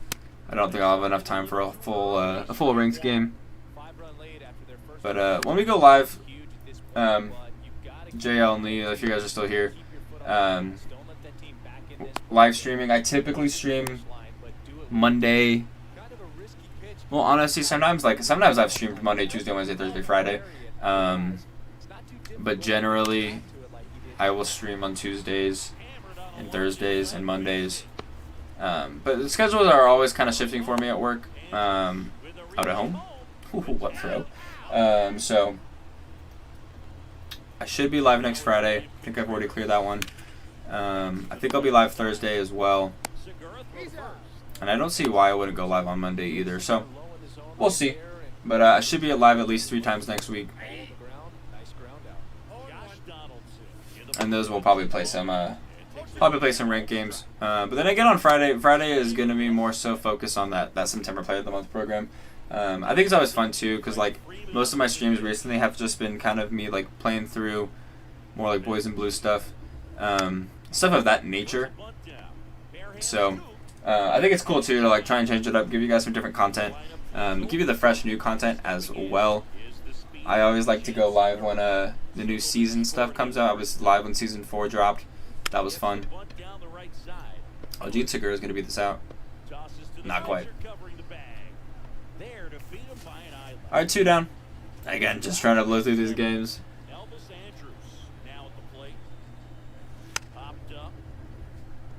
I don't think I'll have enough time for a full ranked game. But when we go live, JL and Lee, if you guys are still here, live streaming, I typically stream Monday. Well, honestly, sometimes I've streamed Monday, Tuesday, Wednesday, Thursday, Friday. But generally, I will stream on Tuesdays and Thursdays and Mondays. But the schedules are always kind of shifting for me at work. Out at home. Ooh, what throw? So I should be live next Friday. I think I've already cleared that one. I think I'll be live Thursday as well. And I don't see why I wouldn't go live on Monday either. So we'll see. But I should be live at least 3 times next week. And those will probably play some ranked games. But then again on Friday. Friday is going to be more so focused on that September Player of the Month program. I think it's always fun too, because like most of my streams recently have just been kind of me like playing through more like Boys in Blue stuff, stuff of that nature. So I think it's cool too to like try and change it up, give you guys some different content, give you the fresh new content as well. I always like to go live when the new season stuff comes out. I was live when season 4 dropped. That was fun. Oh, Gene Segura is going to beat this out. Not quite. Alright, 2 down. Again, just trying to blow through these games.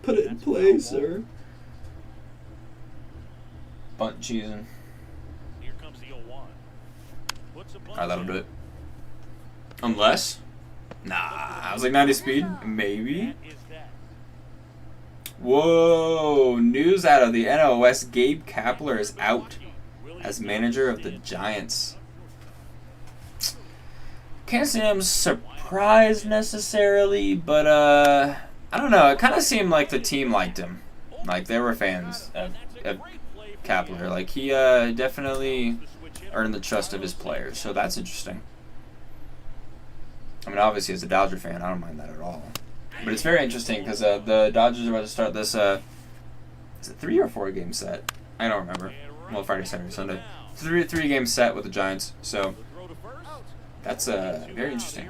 Put it in play, sir. Bunt cheesing. Alright, that'll do it. Unless? Nah, I was like 90 speed. Maybe. Whoa, news out of the NL West. Gabe Kapler is out as manager of the Giants. Can't say I'm surprised necessarily, but I don't know. It kind of seemed like the team liked him. Like they were fans of Kapler. Like he definitely earned the trust of his players, so that's interesting. I mean, obviously as a Dodger fan, I don't mind that at all. But it's very interesting because the Dodgers are about to start this. Is it 3 or 4 game set? I don't remember. Well, Friday, Saturday, Sunday. 3 game set with the Giants. So that's very interesting.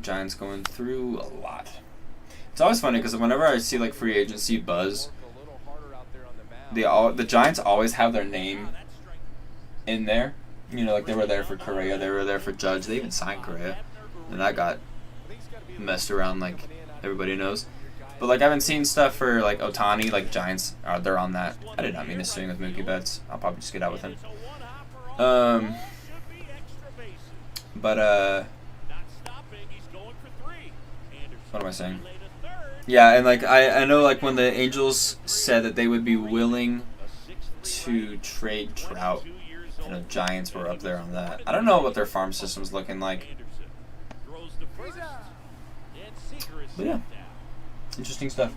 Giants going through a lot. It's always funny because whenever I see like free agency buzz, the Giants always have their name in there. You know, like they were there for Correa, they were there for Judge. They even signed Correa, and that got messed around like everybody knows. But like I haven't seen stuff for like Ohtani, like Giants. They're on that. I did not mean to swing with Mookie Betts. I'll probably just get out with him. What am I saying? Yeah, and like I know like when the Angels said that they would be willing to trade Trout, you know, Giants were up there on that. I don't know what their farm system's looking like. But yeah, interesting stuff.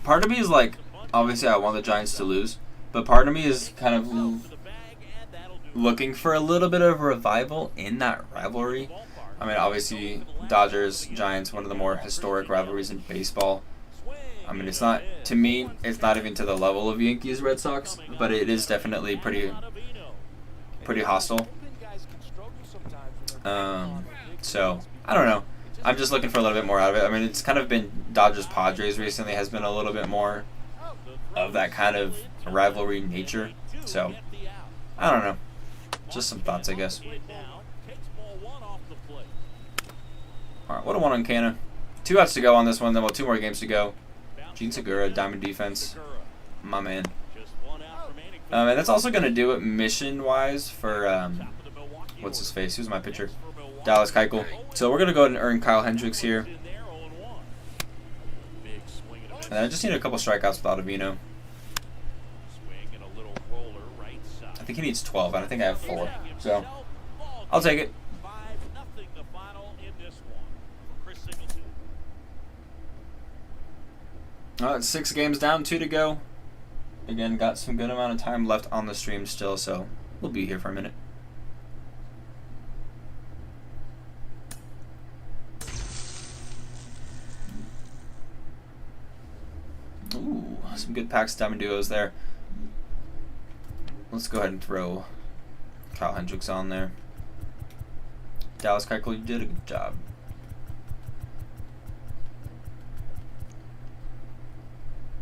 Part of me is like, obviously I want the Giants to lose, but part of me is kind of looking for a little bit of revival in that rivalry. I mean, obviously, Dodgers, Giants, one of the more historic rivalries in baseball. I mean, it's not, to me, it's not even to the level of Yankees, Red Sox, but it is definitely pretty hostile. So, I don't know. I'm just looking for a little bit more out of it. I mean, it's kind of been Dodgers Padres recently has been a little bit more of that kind of rivalry nature. So, I don't know. Just some thoughts, I guess. Alright, what a one on Canna. 2 outs to go on this one, then 2 more games to go. Gene Segura, Diamond Defense. My man. And that's also going to do it mission-wise for, what's his face? Who's my pitcher? Dallas Keuchel. So we're going to go ahead and earn Kyle Hendricks here. And I just need a couple strikeouts with Ottavino. I think he needs 12, and I think I have 4. So, I'll take it. It's 6 games down, 2 to go. Again, got some good amount of time left on the stream still, so we'll be here for a minute. Ooh, some good packs, diamond duos there. Let's go ahead and throw Kyle Hendricks on there. Dallas Keuchel, you did a good job.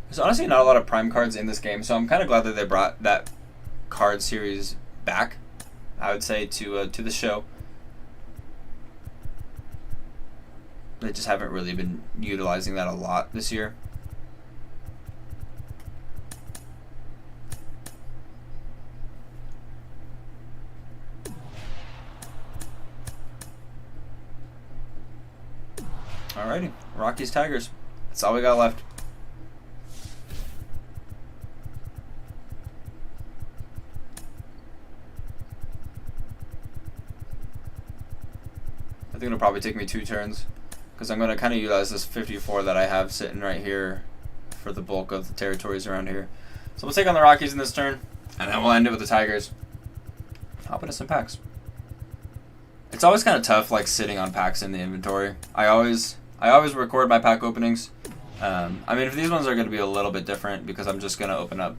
There's honestly not a lot of prime cards in this game, so I'm kind of glad that they brought that card series back, I would say, to the show. They just haven't really been utilizing that a lot this year. Alrighty, Rockies, Tigers. That's all we got left. I think it'll probably take me 2 turns because I'm going to kind of utilize this 54 that I have sitting right here for the bulk of the territories around here. So we'll take on the Rockies in this turn, and then we'll end it with the Tigers. Hop into some packs. It's always kind of tough, like sitting on packs in the inventory. I always record my pack openings. I mean, if these ones are going to be a little bit different because I'm just going to open up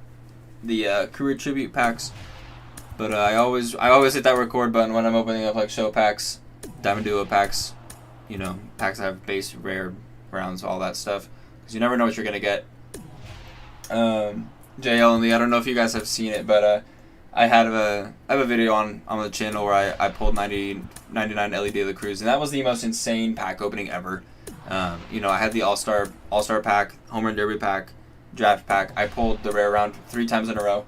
the career tribute packs. But I always hit that record button when I'm opening up like show packs, Diamond Duo packs, you know, packs that have base, rare, rounds, all that stuff. Because you never know what you're going to get. JL and Lee, I don't know if you guys have seen it, but I have a video on the channel where I pulled 99 LED of the Cruz, and that was the most insane pack opening ever. You know, I had the All-Star pack, Home Run Derby pack, Draft pack. I pulled the rare round 3 times in a row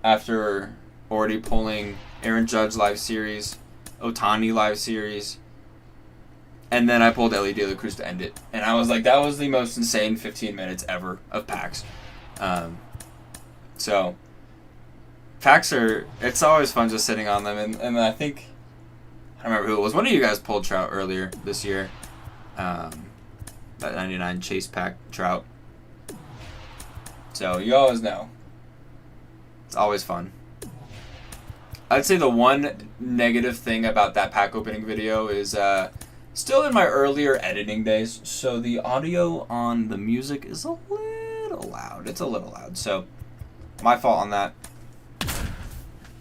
after already pulling Aaron Judge Live Series, Ohtani Live Series, and then I pulled LED of the Cruz to end it. And I was like, that was the most insane 15 minutes ever of packs. So packs it's always fun just sitting on them, and I think, I don't remember who it was. One of you guys pulled Trout earlier this year. That 99 Chase pack Trout. So you always know. It's always fun. I'd say the one negative thing about that pack opening video is still in my earlier editing days, so the audio on the music is a little loud. It's a little loud, so my fault on that.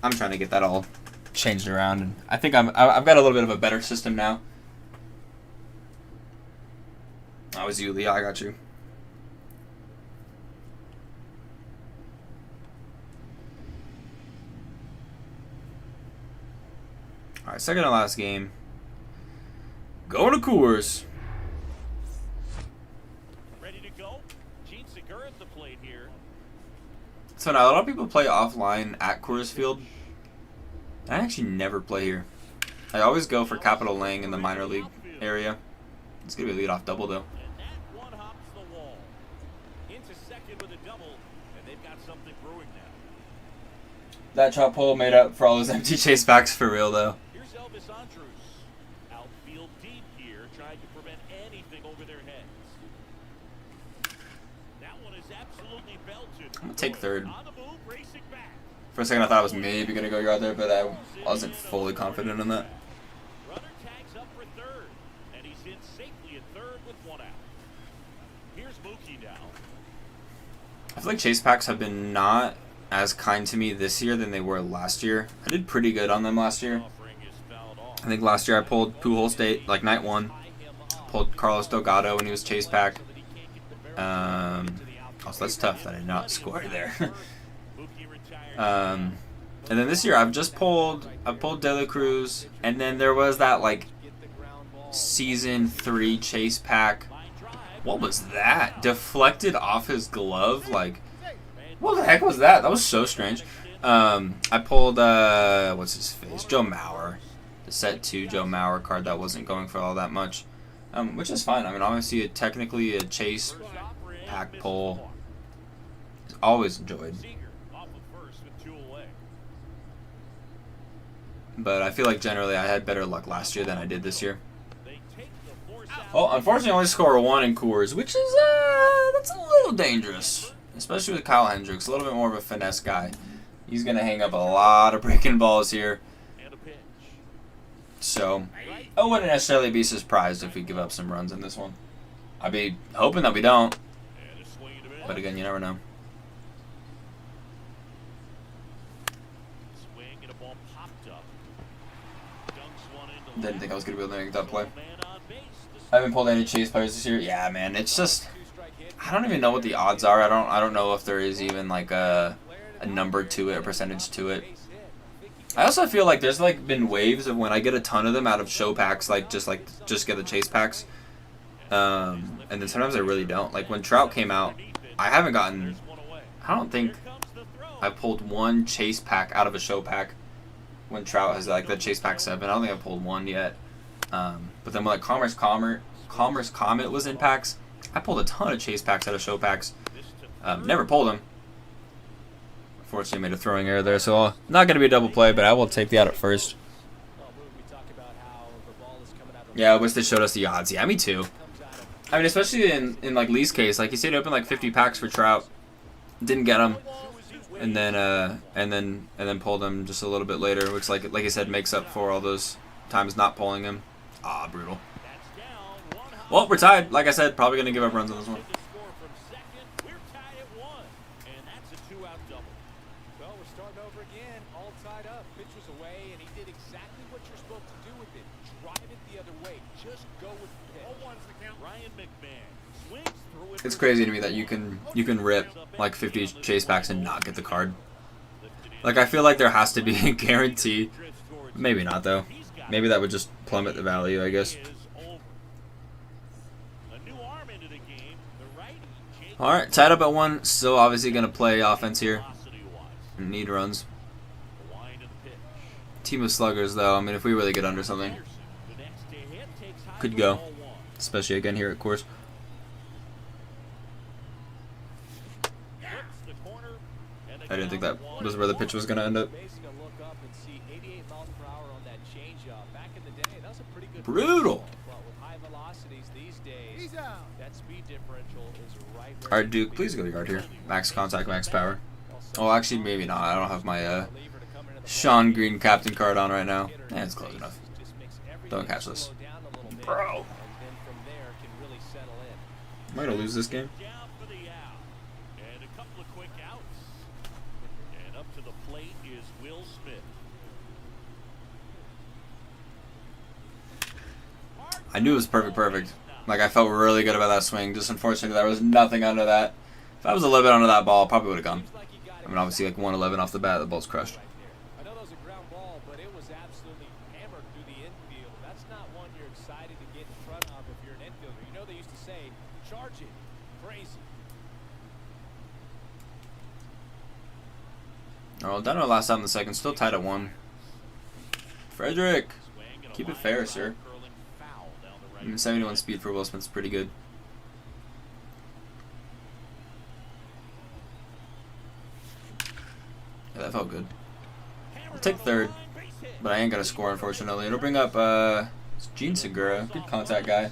I'm trying to get that all changed around, and I think I've got a little bit of a better system now. That was you, Leo. I got you. All right, second to last game. Going to Coors. Ready to go? Gene Segura at the plate here. So now a lot of people play offline at Coors Field. I actually never play here. I always go for Capital Lang in the minor league area. It's gonna be a leadoff double though. And that one hops the wall. Into second with a double, and they've got something brewing now. That Trout pull made up for all those empty chase backs for real though. Here's Elvis Andrus. Outfield deep here, trying to prevent anything over their heads. That one is absolutely belted. I'm gonna take third. On the move, racing back. For a second I thought I was maybe gonna go yard there, but I wasn't fully confident in that. Runner tags up for third, and he's in safely at third with 1 out. Here's Mookie now. I feel like chase packs have been not as kind to me this year than they were last year. I did pretty good on them last year. Offering is fouled off. I think last year I pulled Pujols State, like night 1. Pulled Carlos Delgado when he was chase pack. Oh, so that's tough that I did not score there. And then this year I've pulled De La Cruz, and then there was that like season 3 chase pack. What was that? Deflected off his glove, like what the heck was that? That was so strange. I pulled what's his face? Joe Mauer. The set 2 Joe Mauer card that wasn't going for all that much. Which is fine. I mean, obviously technically a chase pack pull is always enjoyed. But I feel like generally I had better luck last year than I did this year. Well, unfortunately I only score 1 in Coors, which is that's a little dangerous. Especially with Kyle Hendricks, a little bit more of a finesse guy. He's going to hang up a lot of breaking balls here. So, I wouldn't necessarily be surprised if we give up some runs in this one. I'd be hoping that we don't. But again, you never know. Didn't think I was going to be able to make that play. I haven't pulled any chase players this year. Yeah, man, it's just I don't even know what the odds are. I don't know if there is even like a number to it, a percentage to it. I also feel like there's like been waves of when I get a ton of them out of show packs, just get the chase packs, and then sometimes I really don't. Like when Trout came out, I haven't gotten. I don't think I pulled 1 chase pack out of a show pack. When Trout has like the chase pack 7, I don't think I've pulled 1 yet. But then when like Commerce Commerce Comet was in packs. I pulled a ton of chase packs out of show packs. Never pulled them. Unfortunately, made a throwing error there, so not going to be a double play, but I will take the out at first. Yeah, I wish they showed us the odds. Yeah, me too. I mean, especially in like Lee's case, like he said, he opened like 50 packs for Trout, didn't get them, and then pulled them just a little bit later, which like I said makes up for all those times not pulling him. Ah, brutal. Well, we're tied. Like I said, probably gonna give up runs on this one. Well, we're starting over again, all tied up. Pitch was away, and he did exactly what you're supposed to do with it. Drive it the other way. Just go with the pitch. Ryan McMahon swings through it. It's crazy to me that you can rip like 50 chase packs and not get the card. Like I feel like there has to be a guarantee. Maybe not though. Maybe that would just plummet the value, I guess. All right, tied up at 1. Still obviously gonna play offense here. Need runs. Team of sluggers, though. I mean, if we really get under something, could go. Especially again here at course. I didn't think that was where the pitch was going to end up. Brutal. All right, Duke, please go yard here. Max contact, max power. Oh, actually, maybe not. I don't have my Sean Green captain card on right now. Yeah, it's close enough. Don't catch this. Bro. Am I going to lose this game? I knew it was perfect. Like, I felt really good about that swing. Just unfortunately, there was nothing under that. If I was a little bit under that ball, I probably would have gone. I mean, obviously, like 111 off the bat, the ball's crushed. I know that was a ground ball, but it was absolutely hammered through the infield. That's not one you're excited to get in front of if you're an infielder. You know they used to say, charge it. Crazy. All right, down to our last out in the second. Still tied at 1. Frederick, keep it fair, sir. I mean, 71 speed for Will Smith's pretty good. Yeah, that felt good. I'll take third, but I ain't gonna score, unfortunately. It'll bring up Gene Segura, good contact guy.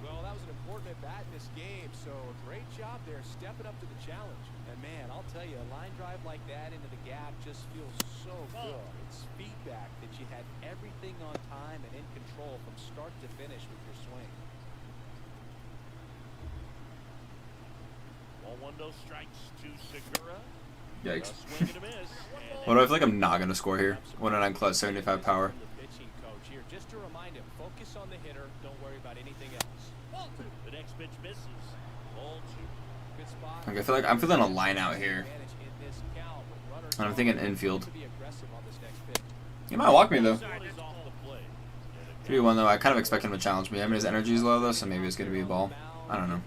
Well, that was an important at bat in this game, so a great job there stepping up to the challenge. And man, I'll tell you, a line drive like that into the gap just feels so good. It's feedback that you had everything on time and in control from start to finish with your swing. 1-1 strikes to Segura. Yikes. Swing and a miss. What do I feel like I'm not gonna score here? 109 clutch, 75 power. The pitching coach here, just to remind him, focus on the hitter, don't worry about anything else. The next pitch misses. Ball 2. Good spot. Okay, I feel like I'm feeling a line out here, and I'm thinking infield. He might walk me though. 3-1 though. I kind of expect him to challenge me. I mean, his energy is low though, so maybe it's gonna be a ball. I don't know.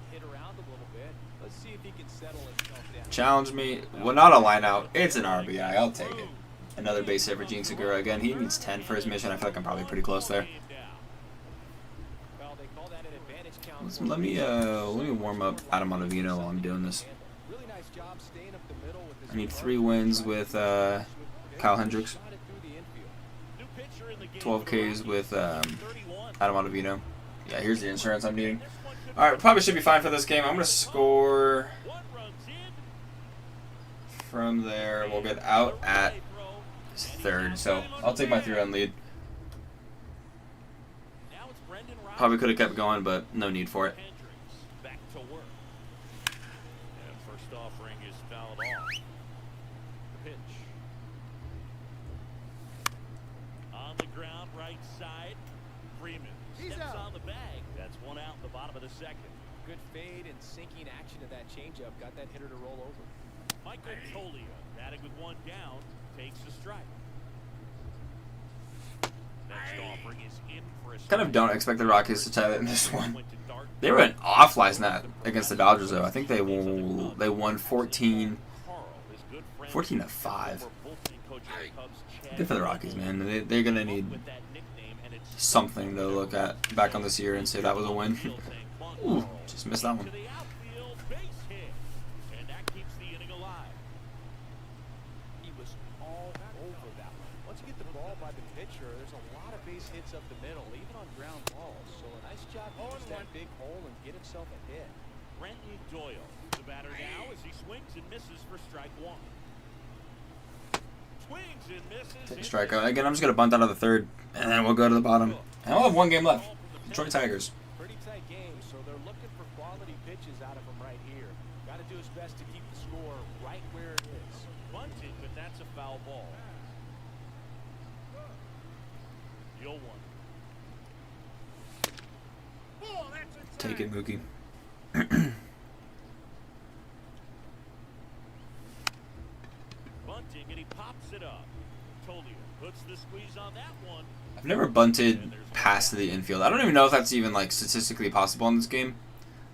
Challenge me. Well, not a line out. It's an RBI. I'll take it. Another base hit for Gene Segura again. He needs 10 for his mission. I feel like I'm probably pretty close there. Let me warm up Adam Ottavino while I'm doing this. I need 3 wins with Kyle Hendricks. 12 Ks with Adam Ottavino. Yeah, here's the insurance I'm needing. All right, probably should be fine for this game. I'm gonna score from there. We'll get out at third, so I'll take my 3-run lead. Probably could have kept going, but no need for it. Back to work. And first offering is fouled off. The pitch. On the ground, right side. Freeman steps on the bag. That's 1 out in the bottom of the second. Good fade and sinking action to that changeup. Got that hitter to roll over. Michael Tolio, batting with 1 down, takes a strike. Next offering is in for a strike. Kind of don't expect the Rockies to tie that in this one. They went off last night against the Dodgers, though. I think they won 14 to 5. Good for the Rockies, man. They're gonna need something to look at back on this year and say that was a win. Ooh, just missed that one. To the outfield, base hit. And that keeps the inning alive. He was all over that one. Once you get the ball by the pitcher, there's a lot of base hits up the middle, even on ground balls. So a nice job to use that big hole and get himself a hit. Brenton Doyle, the batter now, as he swings and misses for strike one. Swings and misses. Take a strikeout. Again, I'm just going to bunt out of the third, and then we'll go to the bottom. And we'll have one game left. Detroit Tigers. Pretty tight game, so they're looking for quality pitches out of him right here. Got to do his best to keep the score right where it is. Bunted, but that's a foul ball. 0-1. Take it, Mookie. Bunting, and he pops it up. Tolia puts the squeeze on that one. I've never bunted past the infield. I don't even know if that's even like statistically possible in this game,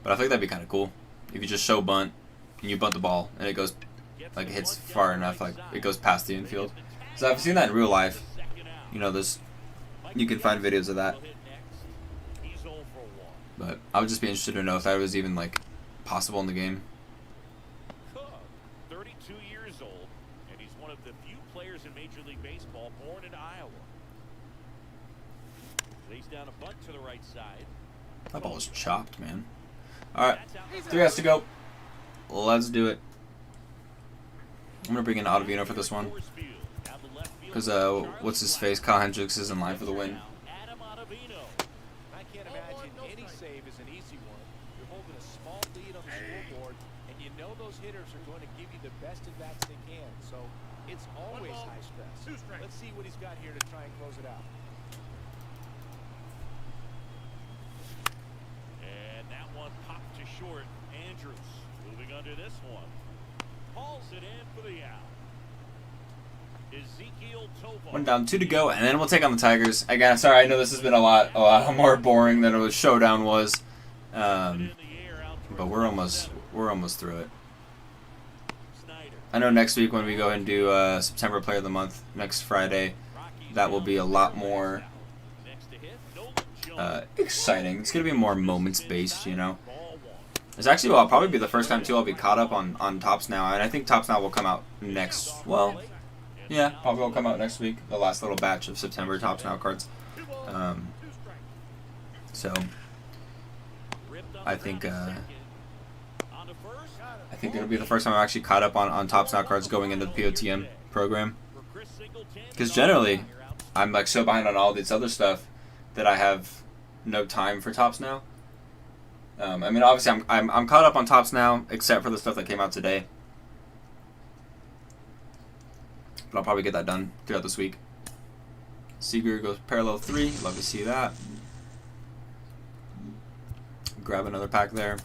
but I think that'd be kind of cool if you just show bunt and you bunt the ball and it goes like it hits far enough, like it goes past the infield. So I've seen that in real life. You know, you can find videos of that. But I would just be interested to know if that was even like possible in the game. 32 years old, and he's one of the few players in Major League Baseball born in Iowa. Lays down a bunt to the right side. That ball was chopped, man. All right, 3 has to go. Let's do it. I'm gonna bring in Ottavino for this one because what's his face? Kyle Hendricks is in line for the win. I can't imagine any save is an easy one. You're holding a small lead on the scoreboard, and you know those hitters are going to give you the best at bats they can. So it's always high stress. Let's see what he's got here to try and close it out. And that one popped to short. Andrews moving under this one. Hauls it in for the out. Ezekiel Tovar. 1 down, 2 to go, and then we'll take on the Tigers. Again, sorry, I know this has been a lot more boring than it Showdown was, but we're almost through it. I know next week when we go and do September Player of the Month next Friday, that will be a lot more exciting. It's gonna be more moments based, you know. It's actually will probably be the first time too I'll be caught up on Tops Now, and I think Tops Now will come out next. Well. Yeah, probably will come out next week. The last little batch of September Tops Now cards. So I think it'll be the first time I'm actually caught up on Tops Now cards going into the POTM program. Because generally, I'm like so behind on all this other stuff that I have no time for Tops Now. I mean, obviously, I'm caught up on Tops Now, except for the stuff that came out today. But I'll probably get that done throughout this week. Seager goes parallel 3. Love to see that. Grab another pack there.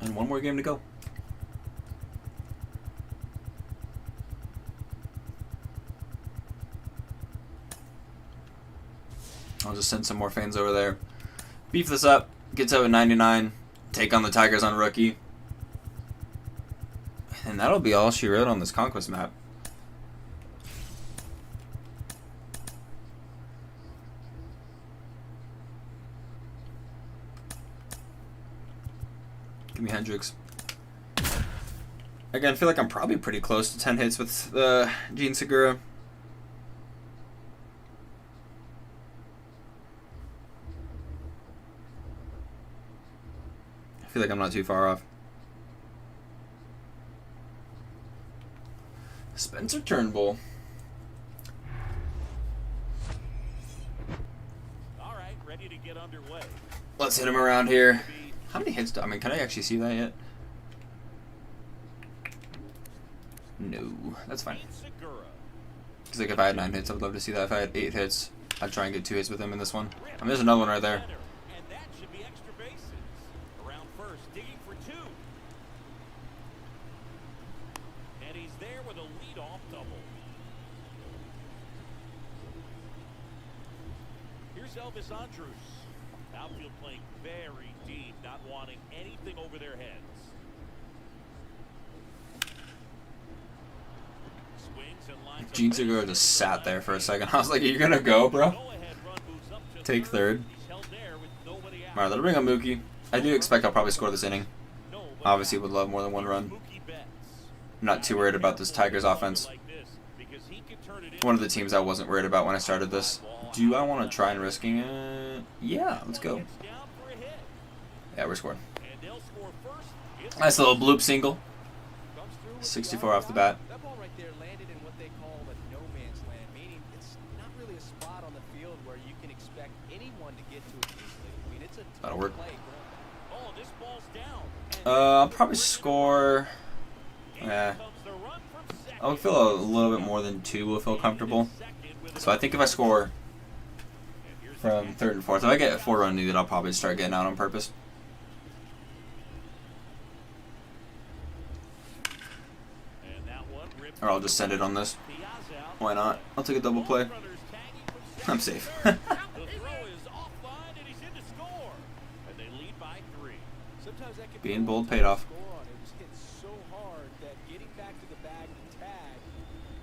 And one more game to go. I'll just send some more fans over there. Beef this up. Get to a 99. Take on the Tigers on rookie. And that'll be all she wrote on this Conquest map. Give me Hendricks. Again, I feel like I'm probably pretty close to 10 hits with Gene Segura. I feel like I'm not too far off. Spencer Turnbull. All right, ready to get underway. Let's hit him around here. How many hits I mean, can I actually see that yet? No, that's fine. Because like if I had 9 hits, I would love to see that. If I had 8 hits, I'd try and get 2 hits with him in this one. I mean, there's another one right there. And that should be extra bases. Around first, digging for 2. And he's there with a leadoff double. Here's Elvis Andrus. Outfield playing very deep, not wanting anything over their heads. Swings and lines Gene Segura just sat there for a second. I was like, are you going to go, bro? Take third. Alright, let's bring up Mookie. I do expect I'll probably score this inning. Obviously would love more than one run. I'm not too worried about this Tigers offense. One of the teams I wasn't worried about when I started this. Do I want to try and risking it? Yeah, let's go. Yeah, we're scoring. Nice little bloop single. 64 off the bat. That ball right there landed in what they call a no man's land, meaning it's not really a spot on the field where you can expect anyone to get to it easily. I mean, it's a That'll work. play. Oh, this ball's down. I'll probably score. I'll feel a little bit more than 2 will feel comfortable. So I think if I score from third and fourth, if I get a 4-run lead, I'll probably start getting out on purpose. Or I'll just send it on this. Why not? I'll take a double play. I'm safe. The throw is offline and he's in to score. And they lead by 3. Sometimes that can Being be bold paid off. score on. It was hit so hard that getting back to the bag and tag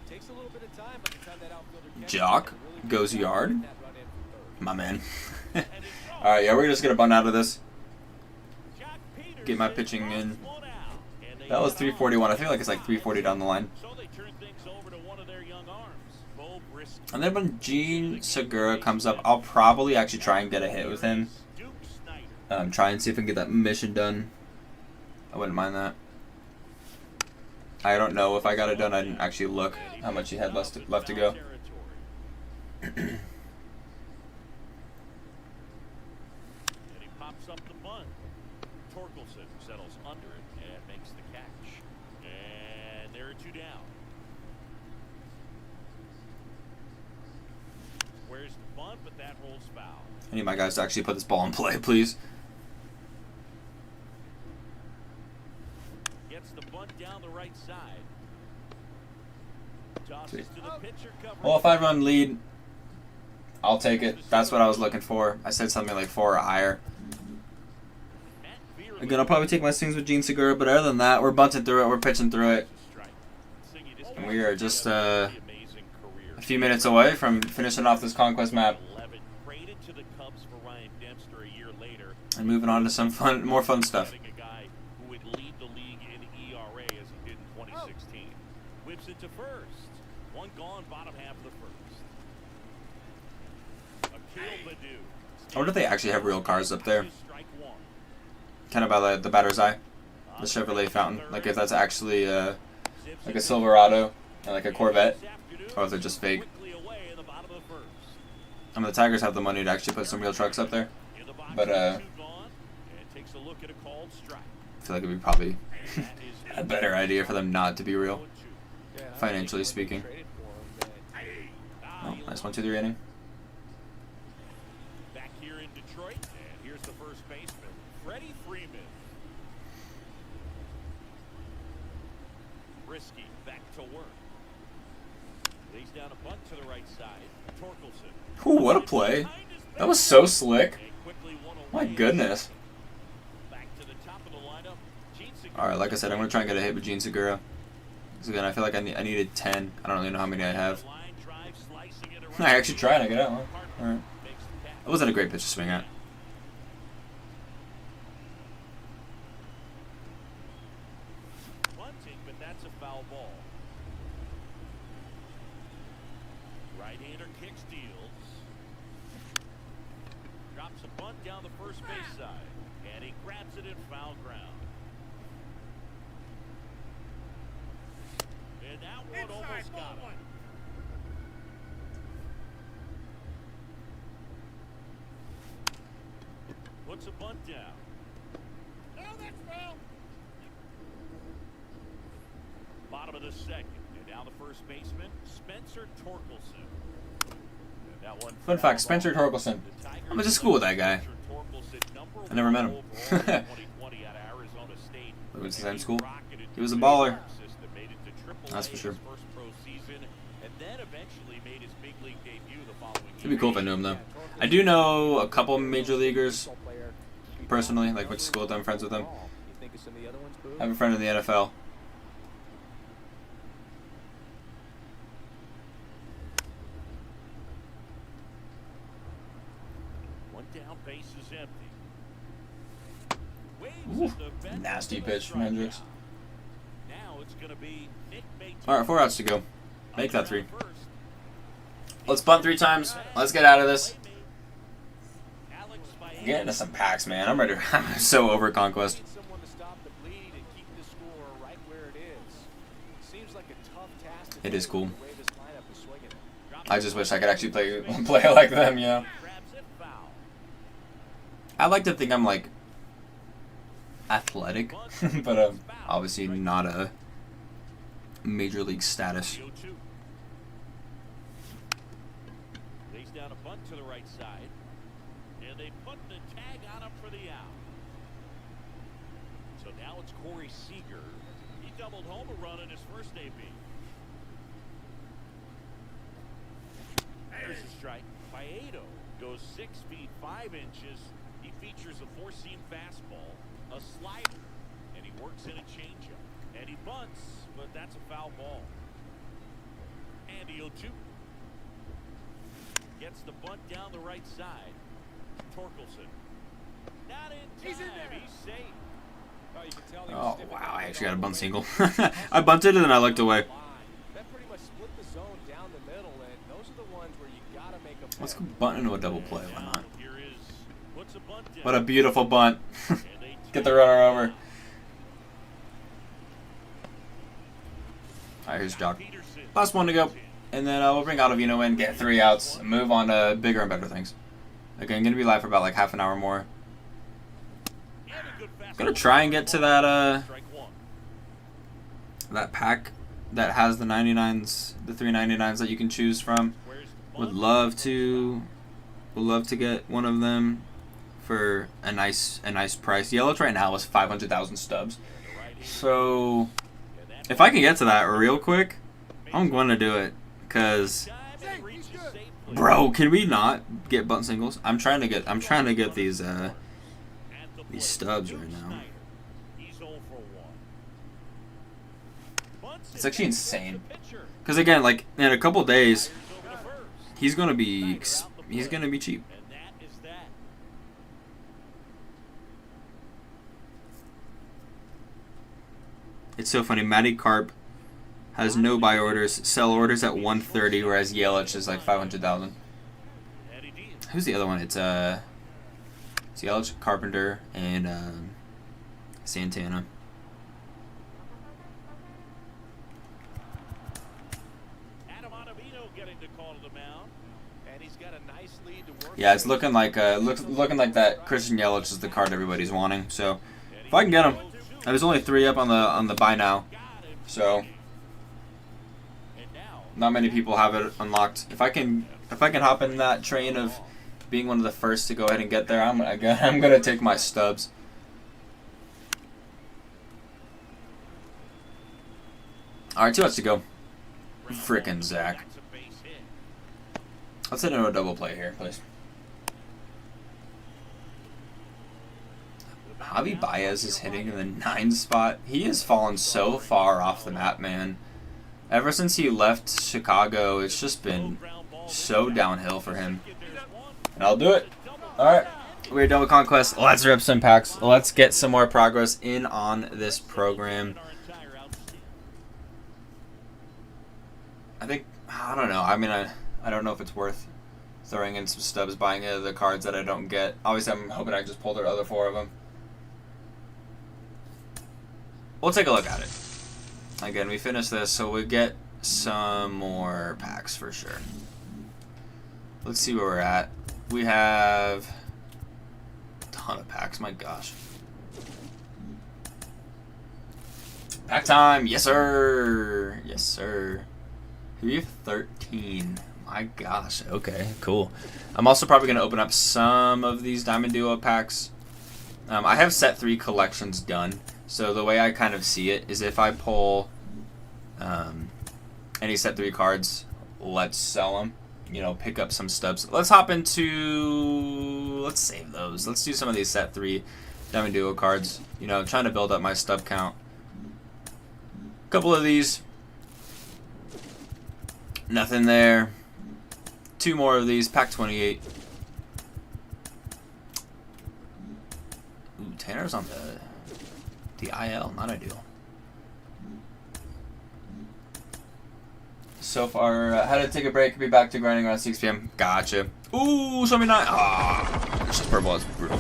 takes a little bit of time. By the time that outfielder catches Jock it, really goes yard. that run in from third. My man. Alright, yeah, we're just going to bunt out of this. Get my pitching in. That was 341. I feel like it's like 340 down the line. And then when Gene Segura comes up, I'll probably actually try and get a hit with him. Try and see if I can get that mission done. I wouldn't mind that. I don't know if I got it done. I didn't actually look how much he had left to go. And he pops up the bunt. Torkelson settles under it and makes the catch. And there are 2 down. Where's the bunt, but that rolls foul. I need my guys to actually put this ball in play, please. Gets the bunt down the right side. Tosses to the pitcher cover. Well, if I run lead, I'll take it. That's what I was looking for. I said something like 4 or higher. Again, I'll probably take my swings with Gene Segura, but other than that, we're bunting through it, we're pitching through it. And we are just a few minutes away from finishing off this Conquest map. And moving on to some more fun stuff. Whips it to first. One gone, bottom half of the first. Akil Baddoo. I wonder if they actually have real cars up there. Kind of by the batter's eye. The Chevrolet Fountain. Like if that's actually like a Silverado and like a Corvette. Or if they're just fake. I mean, the Tigers have the money to actually put some real trucks up there. But I feel like it would be probably a better idea for them not to be real. Financially speaking. Oh, nice 1-2-3 inning. Back here in Detroit, and here's the first baseman, Freddie Freeman. Risky, back to work. Lays down a bunt to the right side. Torkelson. Ooh, what a play. That was so slick. My goodness. Back to the top of the lineup. Alright, like I said, I'm going to try and get a hit with Gene Segura. Because again, I feel like I needed 10. I don't really know how many I have. I actually tried. I got out. Huh? Alright. It wasn't a great pitch to swing at. Bunting, but that's a foul ball. Right-hander kick steals. Drops a bunt down the first base side. And he grabs it in foul ground. And that one almost got him. Puts a bunt down. No, that's foul. Bottom of the second. And now the first baseman, Spencer Torkelson. And that one Fun fact, Spencer Torkelson. I went to school with that guy. I never met him. We went to the same school. He was a baller. That's for sure. It'd be cool if I knew him though. I do know a couple major leaguers personally, like went to school with them, friends with them. I have a friend in the NFL. One down, base is empty. Ooh, nasty pitch from Hendricks. Now it's going to be Nick Maton. All right, 4 outs to go. Make that 3. Let's bunt 3 times. Let's get out of this. Get into some packs, man. I'm ready. I'm so over Conquest. It is cool. I just wish I could actually play like them, yeah. I like to think I'm like athletic, but obviously not a major league status. Lays down a bunt to the right side, and they put the tag on him for the out. So now it's Corey Seager. He doubled home a run in his first AB. There's a strike. Paedo goes 6 feet 5 inches. He features a 4-seam fastball, a slider, and he works in a changeup. And he bunts, but that's a foul ball. And the 0-2. Gets the bunt down the right side. Torkelson. Not in time. He's in there. He's safe. Oh, wow. I actually got a bunt single. I bunted and then I looked away. Let's go bunt into a double play. Why not? What a beautiful bunt. Get the runner over. Alright, here's Jock. Last one to go. And then we'll bring Ottavino in, get 3 outs, and move on to bigger and better things. Again, going to be live for about like half an hour more. Going to try and get to that pack that has the 99s, the 399s that you would choose from. Would love to get one of them for a nice price. Yelich right now is 500,000 stubs. So if I can get to that real quick, I'm going to do it. Cause, bro, can we not get bunt singles? I'm trying to get these stubs right now. It's actually insane. Cause again, like in a couple days, he's gonna be cheap. It's so funny. Matty Carp has no buy orders, sell orders at 130, whereas Yelich is like 500,000. Who's the other one? It's Yelich, Carpenter, and Santana. Yeah, it's looking like that Christian Yelich is the card everybody's wanting. So if I can get him, there's only 3 up on the buy now, so not many people have it unlocked. If I can hop in that train of being one of the first to go ahead and get there, I'm gonna take my stubs. All right, 2 outs to go. Frickin' Zach. Let's hit into a double play here, please. Javi Baez is hitting in the 9th spot. He has fallen so far off the map, man. Ever since he left Chicago, it's just been so downhill for him. And I'll do it. Alright, we're done with Conquest. Let's rip some packs. Let's get some more progress in on this program. I don't know. I mean, I don't know if it's worth throwing in some stubs, buying into the cards that I don't get. Obviously, I'm hoping I just pull the other 4 of them. We'll take a look at it. Again, we finish this, so we'll get some more packs for sure. Let's see where we're at. We have a ton of packs, my gosh. Pack time! Yes, sir! Yes, sir. We have 13. My gosh, okay, cool. I'm also probably going to open up some of these Diamond Duo packs. I have set 3 collections done. So the way I kind of see it is if I pull any set 3 cards, let's sell them, pick up some stubs. Let's hop into. Let's save those. Let's do some of these set 3 Diamond Duo cards. Trying to build up my stub count. A couple of these. Nothing there. 2 more of these. Pack 28. Ooh, Tanner's on the IL. Not ideal. So far, had to take a break. Be back to grinding around 6 p.m. Gotcha. Ooh, show me 9. Ah, it's just purple. It's brutal.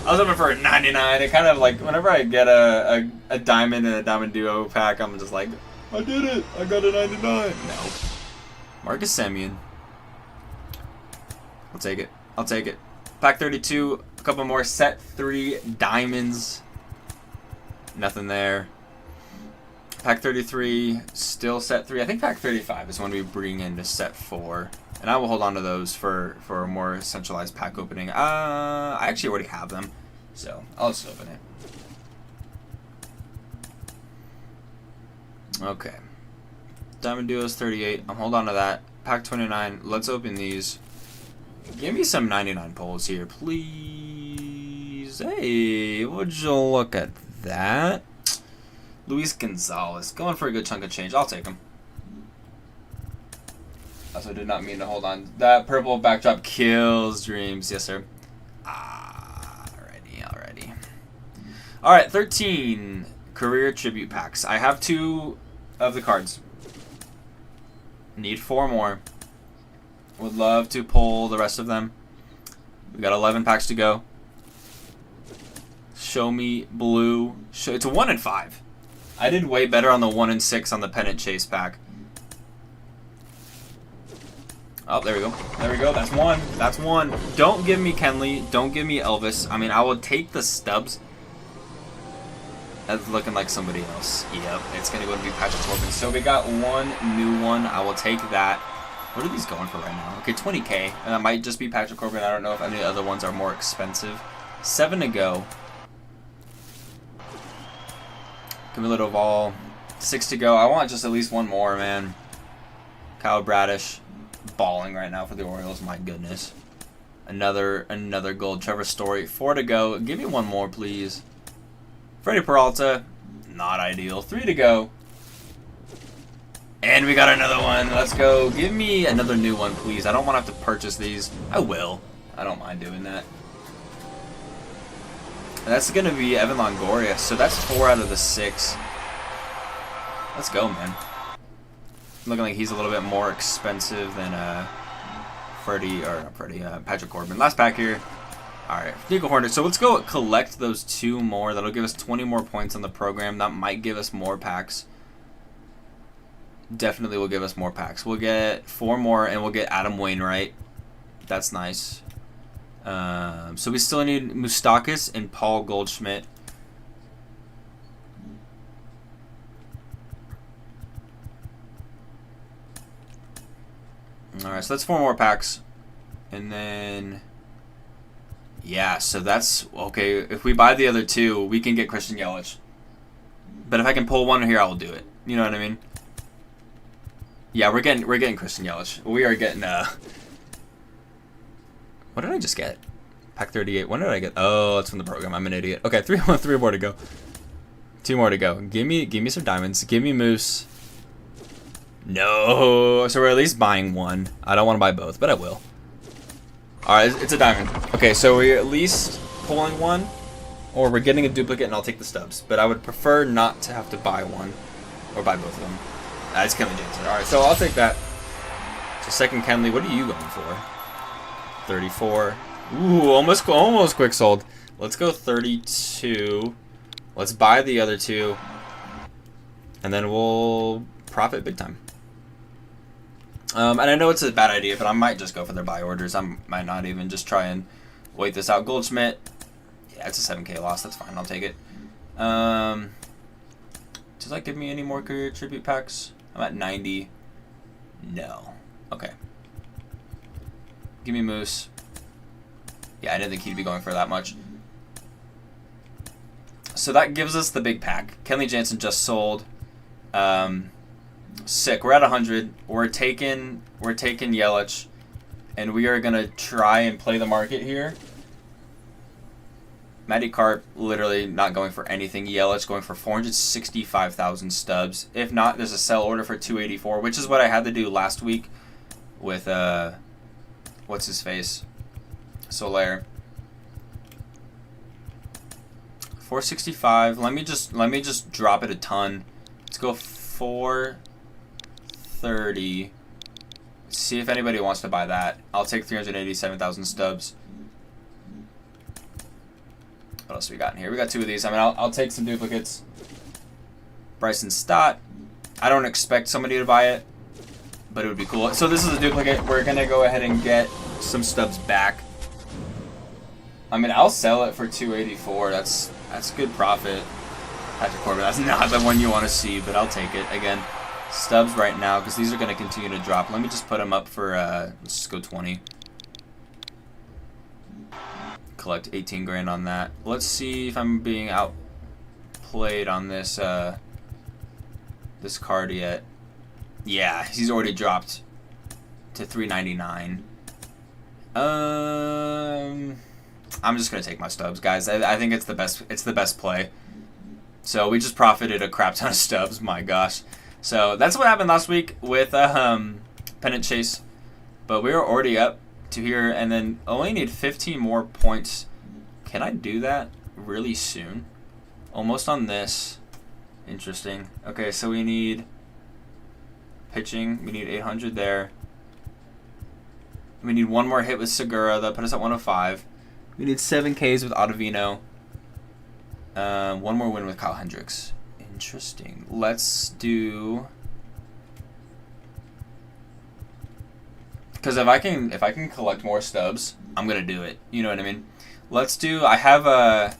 I was hoping for a 99. It kind of like whenever I get a diamond in a Diamond Duo pack, I'm just like, I did it. I got a 99. No. Marcus Semien. I'll take it. I'll take it. Pack 32. A couple more. Set 3 diamonds. Nothing there. Pack 33, still set 3. I think pack 35 is when we bring into set 4. And I will hold on to those for a more centralized pack opening. I actually already have them. So, I'll just open it. Okay. Diamond Duos 38. I'm holding on to that. Pack 29. Let's open these. Give me some 99 pulls here, please. Hey, would you look at that? Luis Gonzalez, going for a good chunk of change. I'll take him. Also, did not mean to hold on. That purple backdrop kills dreams. Yes, sir. Alrighty. Alright, 13 career tribute packs. I have 2 of the cards. Need 4 more. Would love to pull the rest of them. We got 11 packs to go. Show me blue. It's a 1 in 5. I did way better on the 1 in 6 on the pennant chase pack. Oh, there we go. There we go. That's 1. That's 1. Don't give me Kenley. Don't give me Elvis. I mean, I will take the stubs. That's looking like somebody else. Yep, it's going to go to be Patrick Corbin. So we got 1 new one. I will take that. What are these going for right now? Okay, 20K. And that might just be Patrick Corbin. I don't know if any other ones are more expensive. 7 to go. Camilo Doval, 6 to go. I want just at least 1 more, man. Kyle Bradish, balling right now for the Orioles. My goodness. Another gold. Trevor Story, 4 to go. Give me 1 more, please. Freddie Peralta, not ideal. 3 to go. And we got another one. Let's go. Give me another new one, please. I don't want to have to purchase these. I will. I don't mind doing that. And that's going to be Evan Longoria. So that's 4 out of the 6. Let's go, man. Looking like he's a little bit more expensive than Patrick Corbin. Last pack here. All right, Nico Horner. So let's go collect those 2 more. That'll give us 20 more points on the program. That might give us more packs. Definitely will give us more packs. We'll get 4 more, and we'll get Adam Wainwright. That's nice. So we still need Moustakas and Paul Goldschmidt. Alright, so that's 4 more packs. And then... yeah, so that's... okay, if we buy the other 2, we can get Christian Yelich. But if I can pull 1 here, I will do it. You know what I mean? Yeah, we're getting Christian Yelich. We are getting... what did I just get? Pack 38. When did I get? Oh, it's from the program. I'm an idiot. Okay, 3 more to go. 2 more to go. Give me some diamonds. Give me Moose. No. So we're at least buying 1. I don't want to buy both, but I will. All right, it's a diamond. Okay, so we're at least pulling 1, or we're getting a duplicate, and I'll take the stubs. But I would prefer not to have to buy 1 or buy both of them. That's Kenley Jansen. All right, so I'll take that. So second Kenley. What are you going for? 34. Ooh, almost quick sold. Let's go 32. Let's buy the other 2. And then we'll profit big time. And I know it's a bad idea, but I might just go for their buy orders. I might not even just try and wait this out. Goldschmidt. Yeah, it's a 7K loss. That's fine. I'll take it. Does that give me any more career tribute packs? I'm at 90. No. Okay. Give me Moose. Yeah, I didn't think he'd be going for that much. So that gives us the big pack. Kenley Jansen just sold. Sick. We're at 100. We're taking Yelich. and we are going to try and play the market here. Matty Carp literally not going for anything. Yelich going for 465,000 stubs. If not, there's a sell order for 284, which is what I had to do last week with what's his face, Soler. 465. Let me just drop it a ton. Let's go 430. See if anybody wants to buy that. I'll take 387,000 stubs. What else we got in here? We got 2 of these. I mean, I'll take some duplicates. Bryson Stott. I don't expect somebody to buy it, but it would be cool. So this is a duplicate. We're going to go ahead and get some stubs back. I mean, I'll sell it for 284. That's good profit. Patrick Corbin, that's not the one you want to see, but I'll take it. Again, stubs right now, because these are going to continue to drop. Let me just put them up for, let's just go 20. Collect 18 grand on that. Let's see if I'm being outplayed on this this card yet. Yeah, he's already dropped to 399. I'm just gonna take my stubs, guys. I think it's the best. It's the best play. So we just profited a crap ton of stubs. My gosh. So that's what happened last week with Pennant Chase. But we were already up to here, and then only need 15 more points. Can I do that really soon? Almost on this. Interesting. Okay, so we need pitching. We need 800 there. We need one more hit with Segura. That put us at 105. We need 7 Ks with Ottavino. One more win with Kyle Hendricks. Interesting. Let's do... Because if I can collect more stubs, I'm gonna do it. You know what I mean? Let's do. I have a.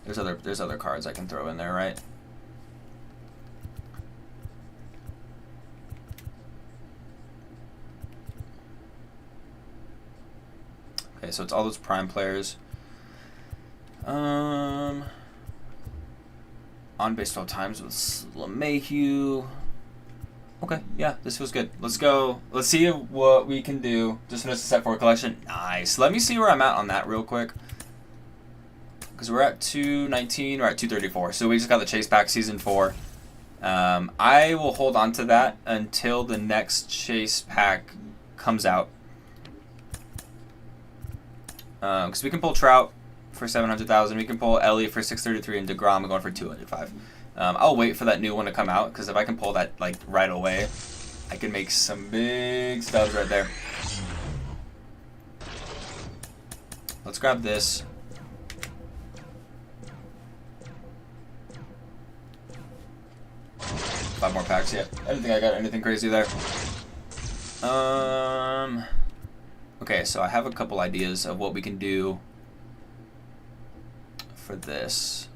There's other cards I can throw in there, right? Okay, so it's all those prime players. On base 12 times with LeMahieu. Okay, yeah, this feels good. Let's go. Let's see what we can do. Just finished the set 4 collection. Nice. Let me see where I'm at on that real quick. Because we're at 219. We're at 234. So we just got the Chase Pack Season 4. I will hold on to that until the next Chase Pack comes out. Because we can pull Trout for 700,000. We can pull Ellie for 633 and DeGrom going for 205. I'll wait for that new one to come out, because if I can pull that like right away, I can make some big stubs right there. Let's grab this. Five more packs, yeah. I didn't think I got anything crazy there. Okay, so I have a couple ideas of what we can do for this.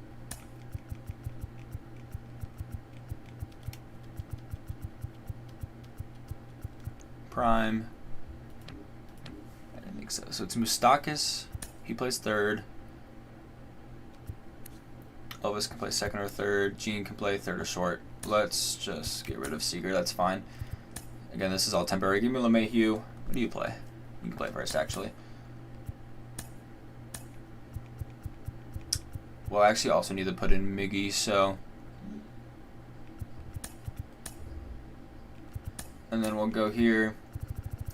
Prime. I didn't think so. So it's Moustakas. He plays third. Elvis can play second or third. Gene can play third or short. Let's just get rid of Seager. That's fine. Again, this is all temporary. Give me LeMahieu. What do you play? You can play first, actually. Well, I actually also need to put in Miggy, so... And then we'll go here.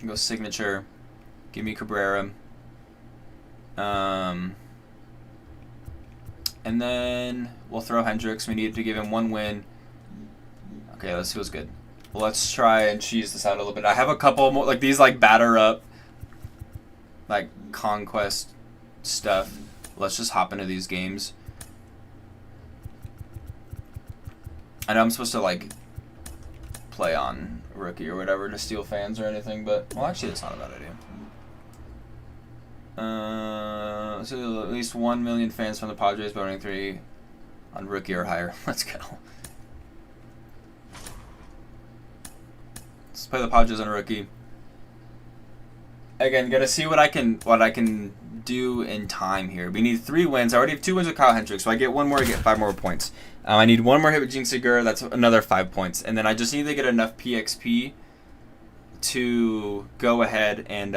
Go signature. Give me Cabrera. And then we'll throw Hendricks. We need to give him 1 win. Okay, this feels good. Let's try and cheese this out a little bit. I have a couple more, like these, like batter up, like conquest stuff. Let's just hop into these games. I know I'm supposed to like play on rookie or whatever to steal fans or anything, but well, actually, that's not a bad idea. So at least 1 million fans from the Padres voting 3 on rookie or higher. Let's go. Let's play the Padres on rookie. Again, gotta see what I can do in time here. We need 3 wins. I already have 2 wins with Kyle Hendricks, so I get 1 more, I get 5 more points. I need 1 more hit with Gene Segura. That's another 5 points, and then I just need to get enough PXP to go ahead and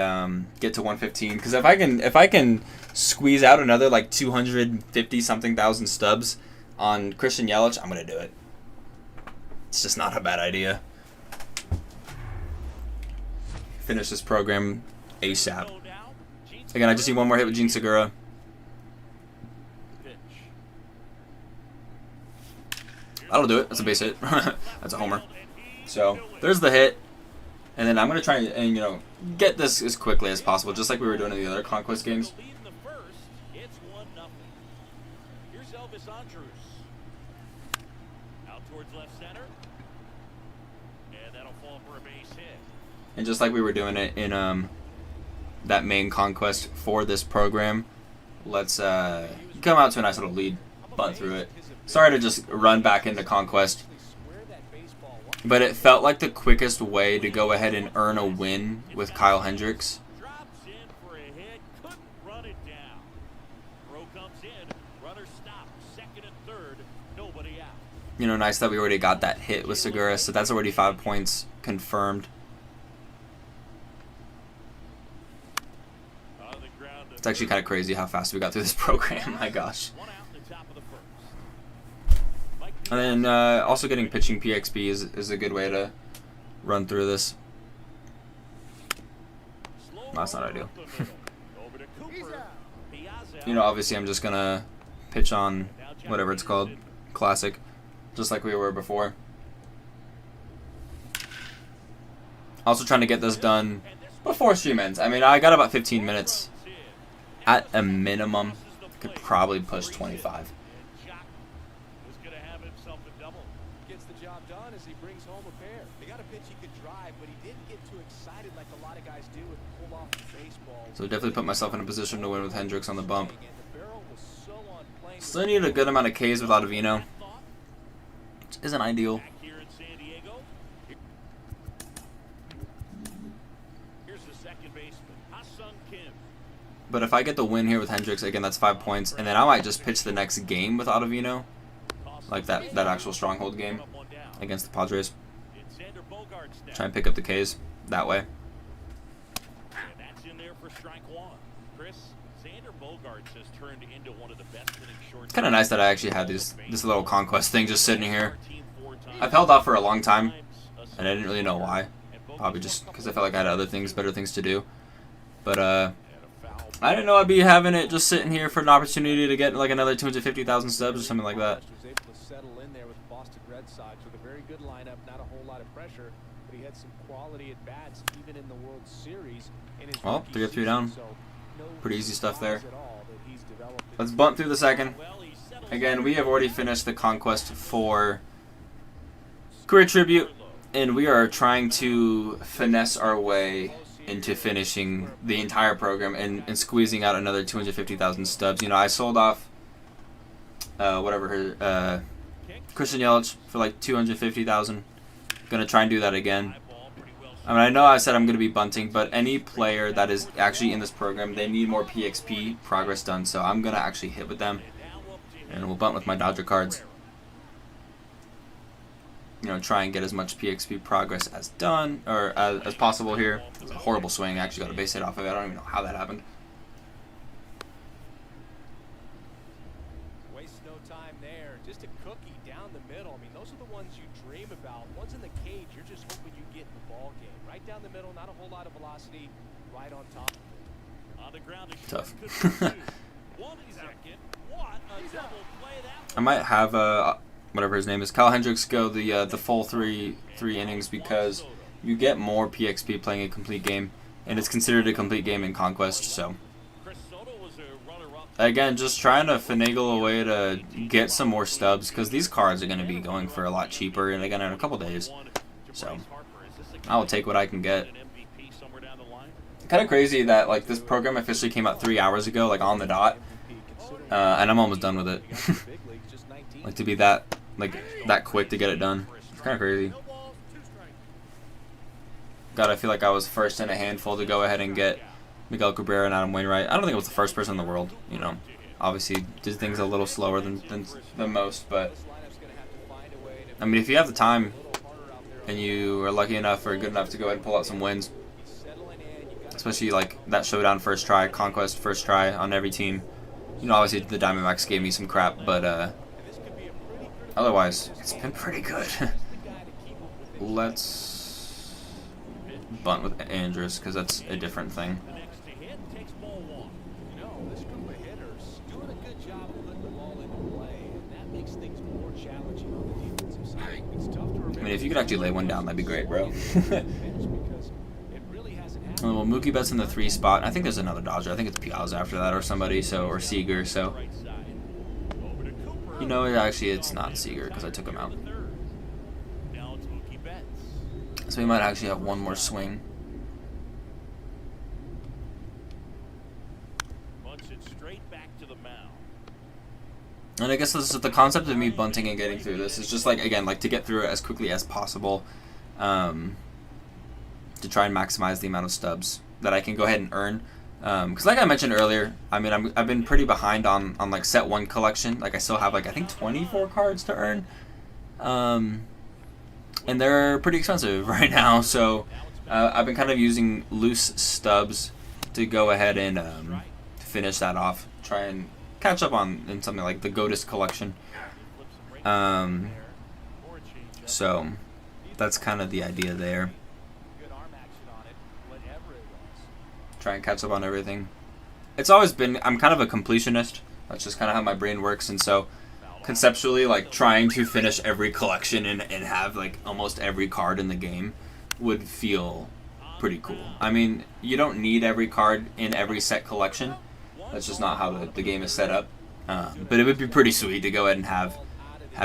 get to 115, because if I can squeeze out another like 250 something thousand stubs on Christian Yelich, I'm gonna do it. It's just not a bad idea. Finish this program ASAP. Again, I just need one more hit with Gene Segura. That'll do it. That's a base hit. That's a homer. So there's the hit. And then I'm going to try and, get this as quickly as possible, just like we were doing in the other Conquest games. It's 1-0. Here's Elvis Andrus. Out towards left center. And that'll fall for a base hit. And just like we were doing it in that main Conquest for this program, let's come out to a nice little lead, bunt through it. Sorry to just run back into Conquest, but it felt like the quickest way to go ahead and earn a win with Kyle Hendricks. Drops in for a hit, couldn't run it down. Throw comes in, runner stopped, second and third, nobody out. Nice that we already got that hit with Segura, so that's already 5 points confirmed. It's actually kind of crazy how fast we got through this program. My gosh. And then also getting pitching PXP is a good way to run through this. No, that's not ideal. Obviously I'm just going to pitch on whatever it's called, Classic, just like we were before. Also trying to get this done before stream ends. I mean, I got about 15 minutes. At a minimum, could probably push 25. Gets the job done as he brings home a pair. They got a pitch he could drive, but he didn't get too excited like a lot of guys do and pull off the baseball. So definitely put myself in a position to win with Hendricks on the bump. Still need a good amount of Ks with Ottavino, which isn't ideal. But if I get the win here with Hendricks, again, that's 5 points. And then I might just pitch the next game with Ottavino. Like that actual stronghold game against the Padres. Try and pick up the Ks that way. It's kind of nice that I actually had this little Conquest thing just sitting here. I've held off for a long time, and I didn't really know why. Probably just because I felt like I had better things to do. But I didn't know I'd be having it just sitting here for an opportunity to get like another 250,000 subs or something like that. Was able to settle in there with Boston Red Sox with a very good lineup, not a whole lot of pressure, but he had some quality at bats even in the World Series. Well, 3 or 3 down. Pretty easy stuff there. Let's bunt through the second. Again, we have already finished the Conquest for Career Tribute, and we are trying to finesse our way into finishing the entire program and squeezing out another 250,000 stubs. I sold off Christian Yelich for like 250,000. Gonna try and do that again. I mean, I know I said I'm gonna be bunting, but any player that is actually in this program, they need more PXP progress done. So I'm gonna actually hit with them, and we'll bunt with my Dodger cards. Try and get as much PXP progress as done, or as possible here. It was a horrible swing. I actually got a base hit off of it. I don't even know how that happened. Waste no time there. Just a cookie down the middle. I mean, those are the ones you dream about. Ones in the cage, you're just hoping you get in the ball game. Right down the middle, not a whole lot of velocity. Right on top. On the ground, tough. 1 second. What a double play that. I might have whatever his name is, Kyle Hendricks, go the full three innings, because you get more PXP playing a complete game, and it's considered a complete game in Conquest. So again, just trying to finagle a way to get some more stubs, because these cards are going to be going for a lot cheaper, and again in a couple days. So I will take what I can get. Kind of crazy that like this program officially came out 3 hours ago, like on the dot, and I'm almost done with it. Like to be that quick to get it done. It's kind of crazy. God, I feel like I was first in a handful to go ahead and get Miguel Cabrera and Adam Wainwright. I don't think I was the first person in the world. Obviously did things a little slower than most, but I mean, if you have the time and you are lucky enough or good enough to go ahead and pull out some wins, especially like that showdown first try, conquest first try on every team. You know, obviously the Diamondbacks gave me some crap, but otherwise it's been pretty good. Let's bunt with Andrus because that's a different thing. This group of hitters doing a good job of putting the ball into play, and that makes things more challenging on the defensive side. It's tough to remember. I mean, if you could actually lay one down, that'd be great, bro. Because it really hasn't happened. Well, Mookie Betts in the 3 spot. I think there's another Dodger. I think it's Piazza after that or somebody, or Seager. So, you know, actually it's not Seager because I took him out. So we might actually have one more swing. And I guess this is the concept of me bunting and getting through this. Is just like, again, like to get through it as quickly as possible, to try and maximize the amount of stubs that I can go ahead and earn. Because like I mentioned earlier, I mean, I've been pretty behind on like set 1 collection. Like I still have like I think 24 cards to earn, and they're pretty expensive right now. So I've been kind of using loose stubs to go ahead and finish that off. Try and catch up on in something like the Godus collection. So that's kind of the idea there. Try and catch up on everything. It's always been, I'm kind of a completionist. That's just kind of how my brain works. And so conceptually, like trying to finish every collection and have like almost every card in the game would feel pretty cool. I mean, you don't need every card in every set collection. That's just not how the game is set up. But it would be pretty sweet to go ahead and have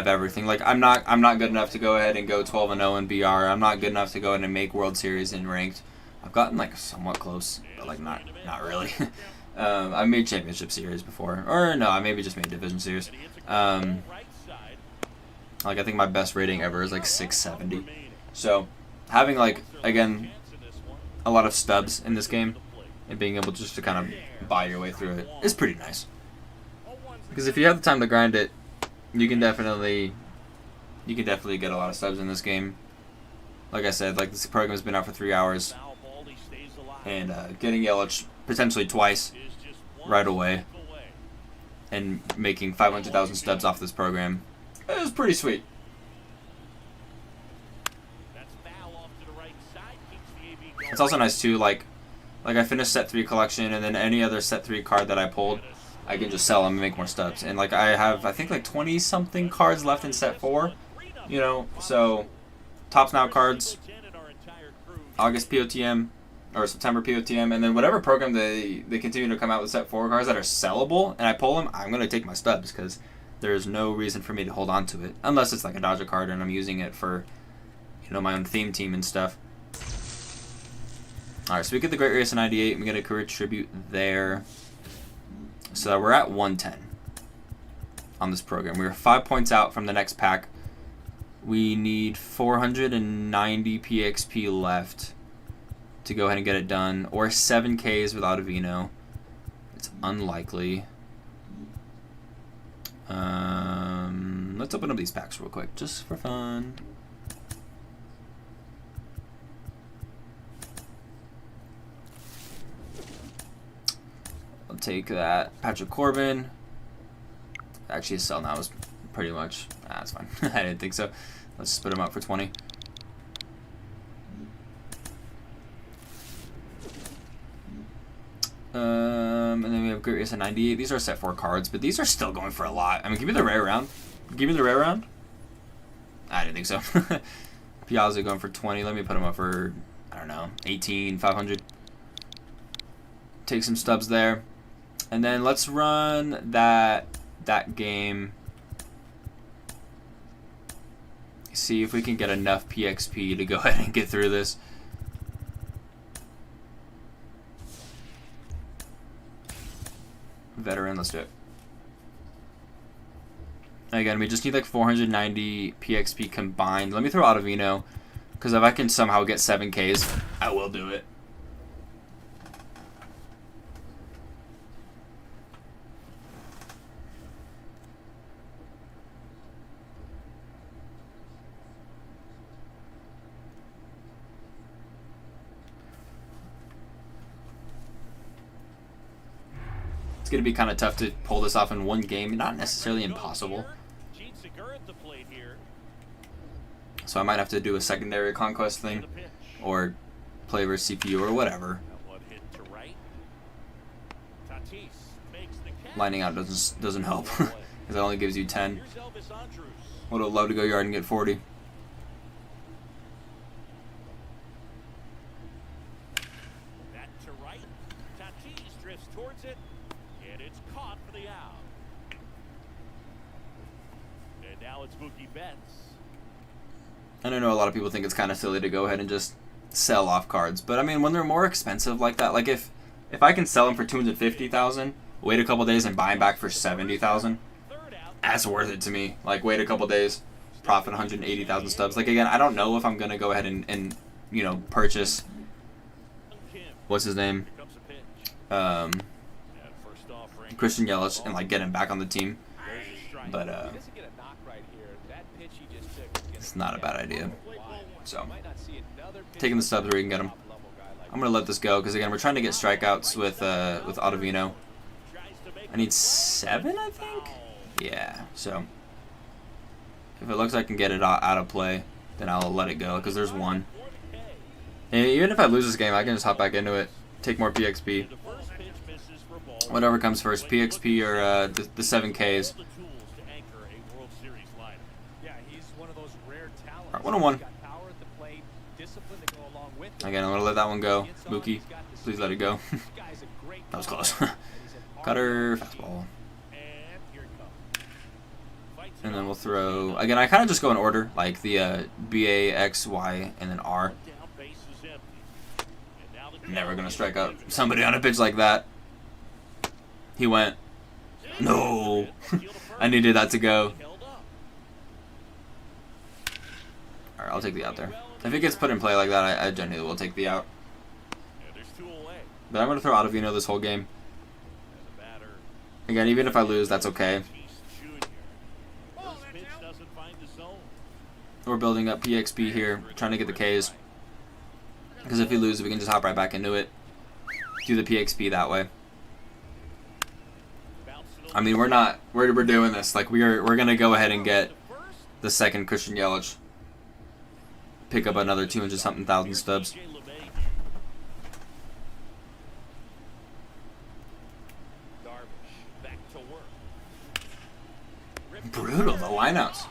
everything. Like I'm not good enough to go ahead and go 12-0 in BR. I'm not good enough to go ahead and make World Series in ranked. I've gotten like somewhat close, but like not really. I made Championship Series before, or no, I maybe just made Division Series. Like I think my best rating ever is like 670. So having like again a lot of stubs in this game and being able just to kind of buy your way through it is pretty nice. Because if you have the time to grind it, you can definitely get a lot of stubs in this game. Like I said, like this program has been out for 3 hours, and getting Yelich potentially twice right away and making 500,000 stubs off this program is pretty sweet. It's also nice too, like I finished set 3 collection, and then any other set 3 card that I pulled, I can just sell them and make more stubs. And like I have, I think like 20 something cards left in set 4, you know. So Tops Now cards, August POTM or September POTM, and then whatever program they continue to come out with set 4 cards that are sellable, and I pull them, I'm gonna take my stubs because there's no reason for me to hold on to it unless it's like a Dodger card and I'm using it for, you know, my own theme team and stuff. Alright, so we get the Great Race in 98. We get a career tribute there. So we're at 110 on this program. We were 5 points out from the next pack. We need 490 PXP left to go ahead and get it done. Or 7 Ks without a Vino. It's unlikely. Let's open up these packs real quick, just for fun. I'll take that. Patrick Corbin. Actually, his sell now is pretty much... that's fine. I didn't think so. Let's just put him up for 20. And then we have Great Race at 98. These are set 4 cards, but these are still going for a lot. I mean, give me the rare round. Give me the rare round. I didn't think so. Piazza going for 20. Let me put him up for, I don't know, 18, 500. Take some stubs there. And then let's run that game. See if we can get enough PXP to go ahead and get through this. Veteran, let's do it. Again, we just need like 490 PXP combined. Let me throw Ottavino, because if I can somehow get 7 Ks, I will do it. It's going to be kind of tough to pull this off in one game. Not necessarily impossible. So I might have to do a secondary conquest thing, or play versus CPU or whatever. Lining out doesn't help, because it only gives you 10. Would have loved to go yard and get 40. Towards it, and it's caught for the out. And now it's Mookie Betts. I know a lot of people think it's kind of silly to go ahead and just sell off cards, but I mean, when they're more expensive like that, like if I can sell them for 250,000, wait a couple days and buy them back for 70,000, that's worth it to me. Like, wait a couple days, profit 180,000 stubs. Like, again, I don't know if I'm gonna go ahead and you know, purchase, what's his name, Christian Yelich, and like get him back on the team, but it's not a bad idea. So taking the stubs where you can get them. I'm gonna let this go because again, we're trying to get strikeouts with Ottavino. I need 7, I think. Yeah. So if it looks like I can get it out of play, then I'll let it go because there's 1. And even if I lose this game, I can just hop back into it, take more PXP. Whatever comes first, PXP or the 7Ks. Alright, 1-on-1. Again, I'm going to let that one go. Mookie, please let it go. That was close. Cutter, fastball. And then we'll throw... Again, I kind of just go in order, like the B, A, X, Y, and then R. Never going to strike out somebody on a pitch like that. He went. No. I needed that to go. Alright, I'll take the out there. If it gets put in play like that, I genuinely will take the out. But I'm going to throw Ottavino this whole game. Again, even if I lose, that's okay. We're building up PXP here, trying to get the Ks. Because if we lose, we can just hop right back into it. Do the PXP that way. I mean, we're doing this. Like, we're gonna go ahead and get the second Christian Yelich. Pick up another 200-something thousand stubs. Brutal, the lineouts.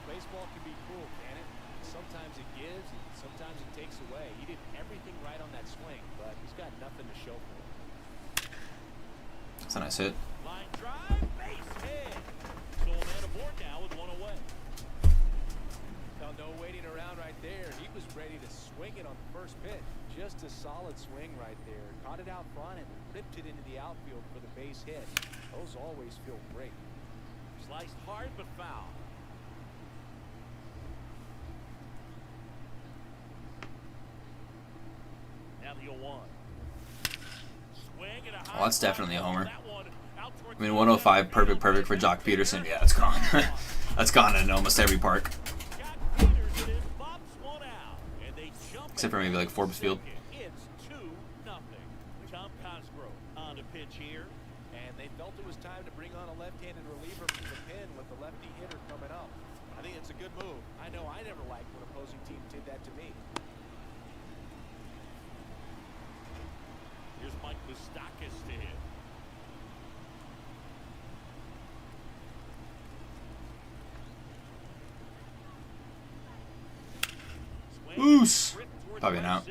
Baseball can be cruel, can it? Sometimes it gives, and sometimes it takes away. He did everything right on that swing, but he's got nothing to show for it. That's a nice hit. Line drive, base hit. So a man aboard now with 1 away. Now, no waiting around right there. He was ready to swing it on the first pitch. Just a solid swing right there. Caught it out front and ripped it into the outfield for the base hit. Those always feel great. Sliced hard but foul. Now the 0-1. Swing and a high. Well, that's definitely a homer. That one out towards I mean, 105, perfect for Jock Peterson. Yeah, it's gone. That's gone in almost every park. Except for maybe like Forbes Field. It's 2-0. Tom Cosgrove on the pitch here. And they felt it was time to bring on a left-handed reliever from the pen with the lefty hitter coming up. I think it's a good move. I know I never liked when opposing teams did that to me. Here's Mike Moustakas to hit. Oos! Probably an out.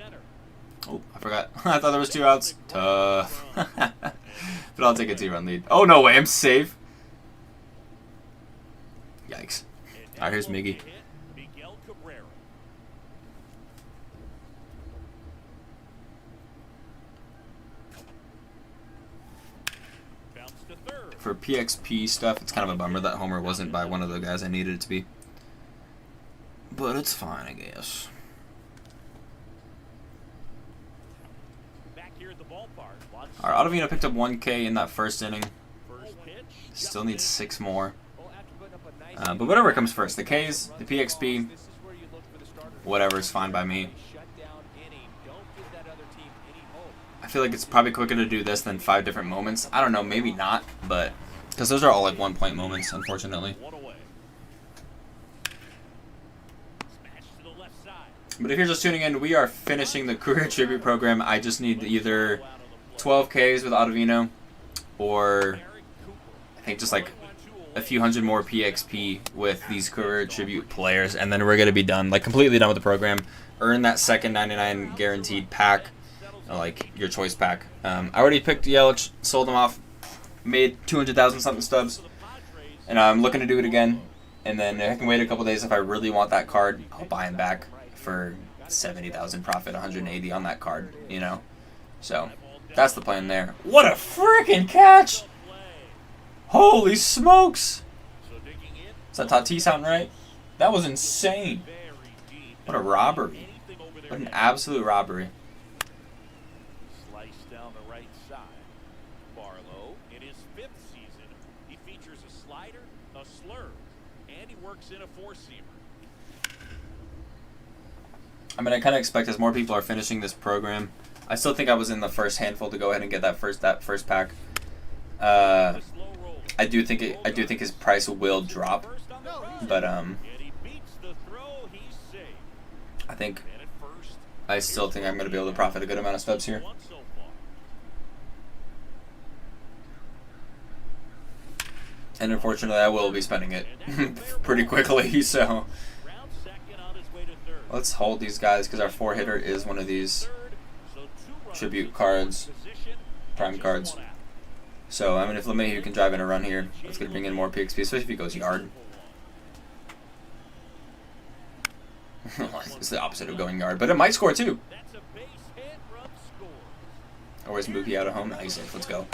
Oh, I forgot. I thought there was 2 outs. Tough. But I'll take a 2-run lead. Oh, no way. I'm safe. Yikes. All right, here's Miggy. For PXP stuff, it's kind of a bummer that homer wasn't by one of the guys I needed it to be. But it's fine, I guess. All right, Ottavino picked up 1K in that first inning. Still needs 6 more. But whatever comes first, the Ks, the PXP, whatever is fine by me. I feel like it's probably quicker to do this than 5 different moments. I don't know, maybe not, but because those are all like 1-point moments, unfortunately. But if you're just tuning in, we are finishing the career tribute program. I just need either 12 Ks with Ottavino, or I think just like a few hundred more PXP with these career tribute players, and then we're gonna be done, like completely done with the program. Earn that second 99 guaranteed pack, like your choice pack. I already picked Yelich, sold him off, made 200,000 something stubs, and I'm looking to do it again. And then I can wait a couple days if I really want that card. I'll buy him back for 70,000 profit, 180 on that card, you know. So that's the plan there. What a freaking catch! Holy smokes! Is that Tatis sound right? That was insane. What a robbery. What an absolute robbery. Sliced down the right side. Barlow, in his 5th season, he features a slider, a slurve, and he works in a 4-seamer. I mean, I kind of expect as more people are finishing this program. I still think I was in the first handful to go ahead and get that first pack. I do think his price will drop, but I still think I'm going to be able to profit a good amount of stubs here. And unfortunately, I will be spending it pretty quickly, so let's hold these guys because our 4-hitter is one of these tribute cards, prime cards. So, I mean, if LeMahieu can drive in a run here, that's going to bring in more PXP, especially if he goes yard. It's the opposite of going yard, but it might score too. Or is Mookie out of home? Nice, let's go.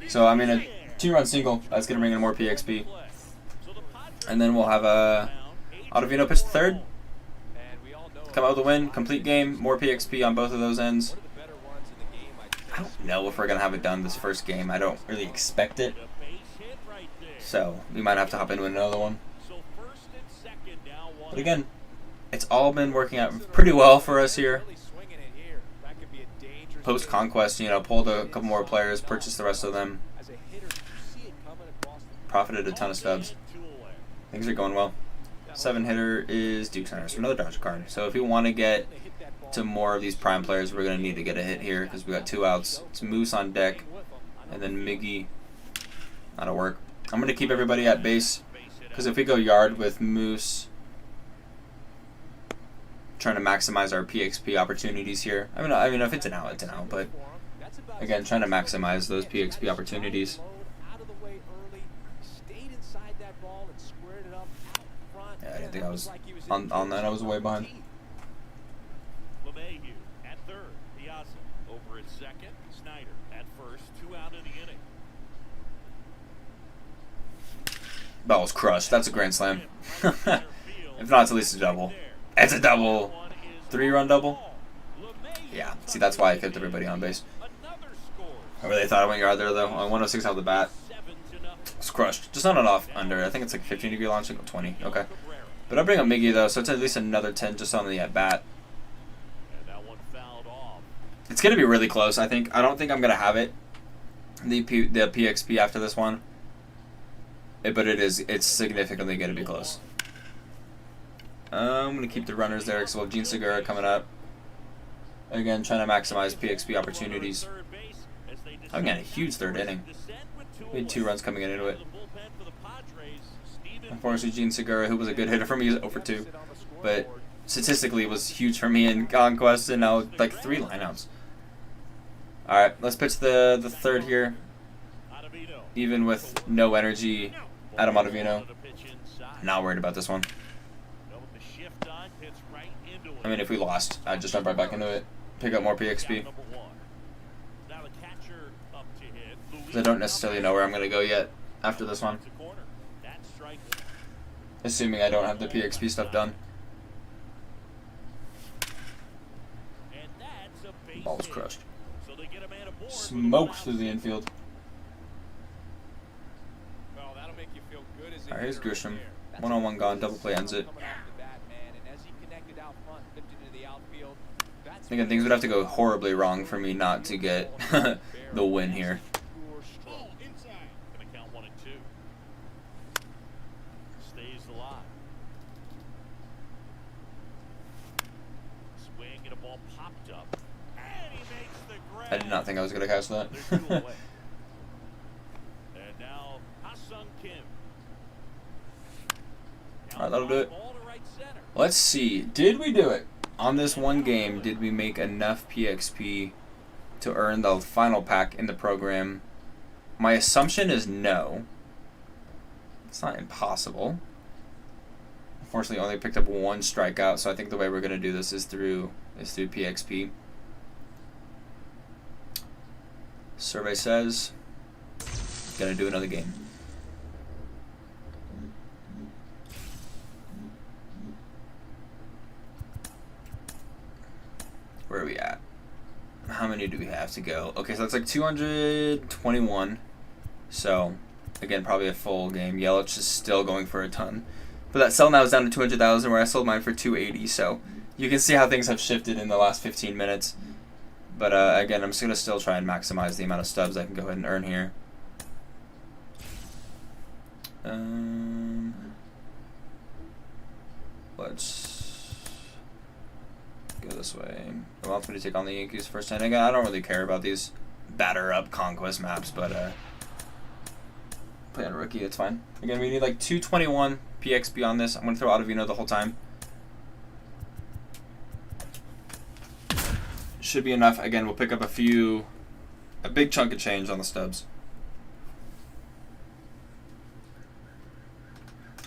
So, I mean, a 2-run single, that's going to bring in more PXP. And then we'll have Ottavino pitch the 3rd. Come out with a win, complete game, more PXP on both of those ends. I don't know if we're going to have it done this first game. I don't really expect it. So, we might have to hop into another one. But again, it's all been working out pretty well for us here. Post-conquest, you know, pulled a couple more players, purchased the rest of them. Profited a ton of stubs. Things are going well. 7-hitter is Duke Sanders for another Dodger card. So if we want to get to more of these prime players, we're going to need to get a hit here because we got 2 outs. It's Moose on deck, and then Miggy. That'll work. I'm going to keep everybody at base because if we go yard with Moose, trying to maximize our PXP opportunities here. I mean, if it's an out, it's an out. But again, trying to maximize those PXP opportunities. Yeah, I didn't think I was on that. I was way behind. LeMahieu at 3rd. Piazza over at 2nd. Snyder at 1st. 2 out in the inning. That was crushed. That's a grand slam. If not, it's at least a double. It's a double. 3-run double? Yeah. See, that's why I kept everybody on base. I really thought I went yard there, though. On 106 out of the bat. It's crushed. Just not enough under. I think it's like 15-degree launch. 20. Okay. But I'll bring up Miggy, though, so it's at least another 10 just on the at-bat. It's going to be really close, I think. I don't think I'm going to have it, the PXP after this one. But it's significantly going to be close. I'm going to keep the runners there because we'll have Gene Segura coming up. Again, trying to maximize PXP opportunities. Again, a huge 3rd inning. We had 2 runs coming into it. Unfortunately, Gene Segura, who was a good hitter for me, is 0 for 2. But statistically, it was huge for me in Conquest, and now like 3 lineouts. Alright, let's pitch the 3rd here. Even with no energy, Adam Ottavino. Not worried about this one. I mean, if we lost, I'd just jump right back into it. Pick up more PXP. Because I don't necessarily know where I'm going to go yet after this one. Assuming I don't have the PXP stuff done. Ball was crushed. Smoked through the infield. Alright, here's Grisham. 1-on-1 gone, double play ends it. Again, things would have to go horribly wrong for me not to get the win here. Ball inside. Gonna count 1 and 2. Stays alive. Swing and a ball popped up. And he makes the grab. I did not think I was going to catch that. They're 2 away. And now Ha-Sung Kim. Alright, that'll do it. Ball to right center. Let's see. Did we do it? On this one game, did we make enough PXP to earn the final pack in the program? My assumption is no. It's not impossible. Unfortunately, only picked up 1 strikeout, so I think the way we're going to do this is through PXP. Survey says, gonna do another game. Where are we at? How many do we have to go? Okay, so that's like 221. So, again, probably a full game. Yelich is still going for a ton. But that sell now is down to 200,000, where I sold mine for 280. So, you can see how things have shifted in the last 15 minutes. But, again, I'm just going to still try and maximize the amount of stubs I can go ahead and earn here. Let's go this way. It wants me to take on the Yankees first inning. I don't really care about these batter up conquest maps, but play on a rookie, it's fine. Again, we need like 221 PXP on this. I'm gonna throw Ottavino the whole time. Should be enough. Again, we'll pick up a big chunk of change on the stubs.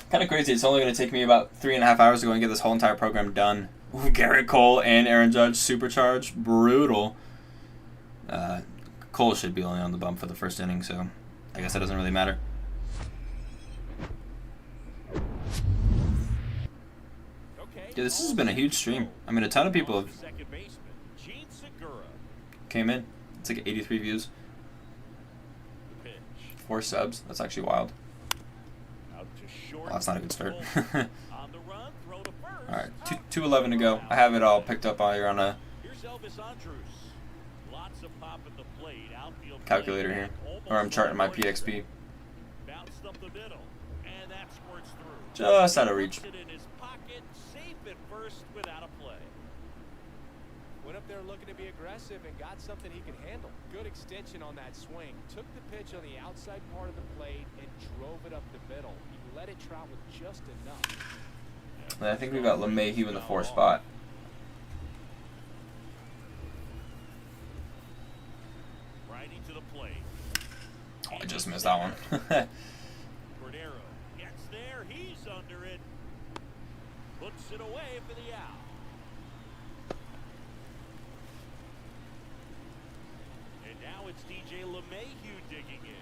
Kind of crazy. It's only going to take me about 3.5 hours to go and get this whole entire program done. Ooh, Garrett Cole and Aaron Judge supercharged. Brutal. Cole should be only on the bump for the first inning, so I guess that doesn't really matter. Yeah, this has been a huge stream. I mean, a ton of people have came in. It's like 83 views. 4 subs. That's actually wild. Well, that's not a good start. Alright, 2:11 to go. I have it all picked up here on a calculator here. Or I'm charting my PXP. Just out of reach. Went up there looking to be aggressive and got something he could handle. Good extension on that swing. Took the pitch on the outside part of the plate and drove it up the middle. He let it travel just enough. And I think we've got LeMahieu in the 4th spot. Riding to the plate. Oh, I just missed that one. Cordero gets there. He's under it. Puts it away for the out. And now it's DJ LeMahieu digging in.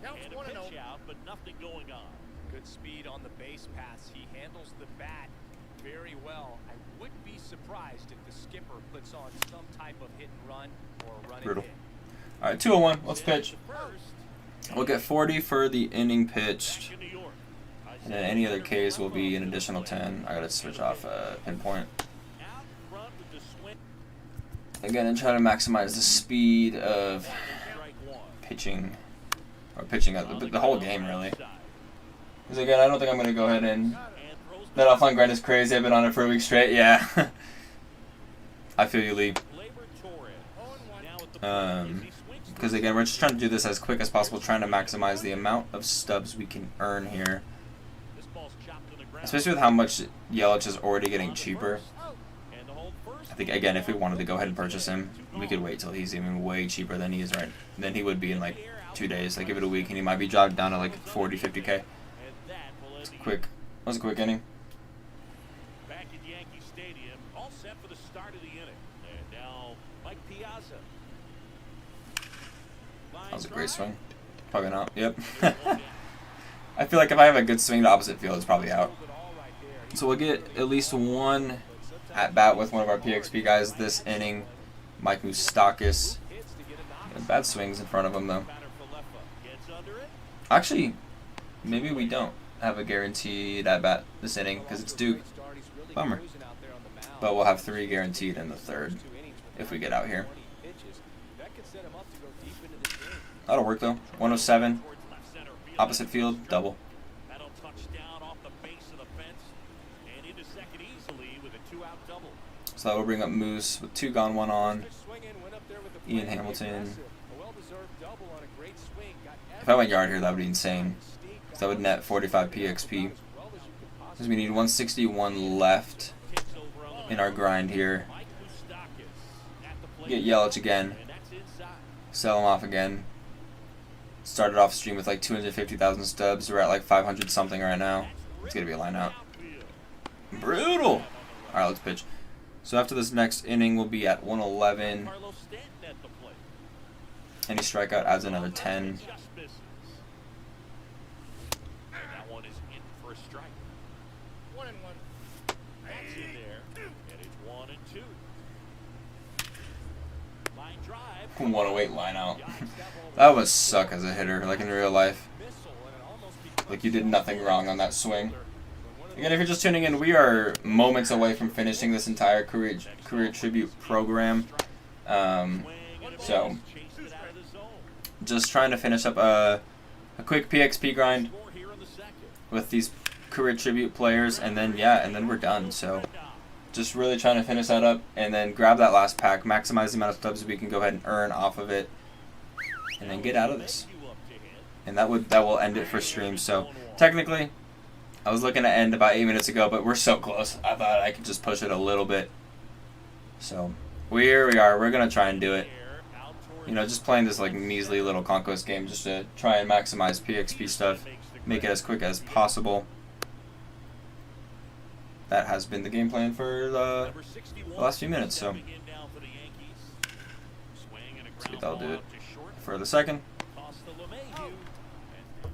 And a pitch out, but nothing going on. Good speed on the base pass. He handles the bat very well. I wouldn't be surprised if the skipper puts on some type of hit and run or a run and Brutal. hit. All right, 2:01. Let's pitch. We'll get 40 for the inning pitched. And then any other case will be an additional 10. I gotta switch off pinpoint. Again, and try to maximize the speed of pitching. Or pitching out the whole game, really. Because again, I don't think I'm going to go ahead and... That offline grind is crazy. I've been on it for a week straight. Yeah. I feel you, Lee. Because again, we're just trying to do this as quick as possible, trying to maximize the amount of stubs we can earn here. Especially with how much Yelich is already getting cheaper. I think, again, if we wanted to go ahead and purchase him, we could wait till he's even way cheaper than he is right than he would be in like 2 days. Like, give it a week and he might be dropped down to like 40, 50K. It's quick. That was a quick inning. Back at Yankee Stadium, all set for the start of the inning. And now Mike Piazza. That was a great swing. Probably not. Yep. I feel like if I have a good swing to opposite field, it's probably out. So we'll get at least one at bat with one of our PXP guys this inning. Mike Moustakas. Bad swings in front of him though. Actually, maybe we don't. have a guaranteed at bat this inning because it's Duke. Bummer. But we'll have 3 guaranteed in the 3rd if we get out here. That'll work though. 107. Opposite field, double. So that will bring up Moose with 2 gone, 1 on. Ian Hamilton. If I went yard here, that would be insane. So that would net 45 PXP. Because we need 161 left in our grind here. Get Yelich again. Sell him off again. Started off stream with like 250,000 stubs. We're at like 500 something right now. It's going to be a line out. Brutal! Alright, let's pitch. So after this next inning, we'll be at 111. Any strikeout adds another 10. That one is in for a strike. 1-1. That's in there, and it's 1-2. Line drive. 108 line out. That would suck as a hitter, like in real life. Like you did nothing wrong on that swing. Again, if you're just tuning in, we are moments away from finishing this entire career tribute program. So, just trying to finish up a quick PXP grind with these career tribute players, and then we're done. So, just really trying to finish that up, and then grab that last pack, maximize the amount of stubs we can go ahead and earn off of it, and then get out of this. And that will end it for stream. So, technically, I was looking to end about 8 minutes ago, but we're so close. I thought I could just push it a little bit. So, here we are. We're going to try and do it. You know, just playing this like measly little conquest game just to try and maximize PXP stuff. Make it as quick as possible. That has been the game plan for the last few minutes. So, let's see if that'll do it for the second.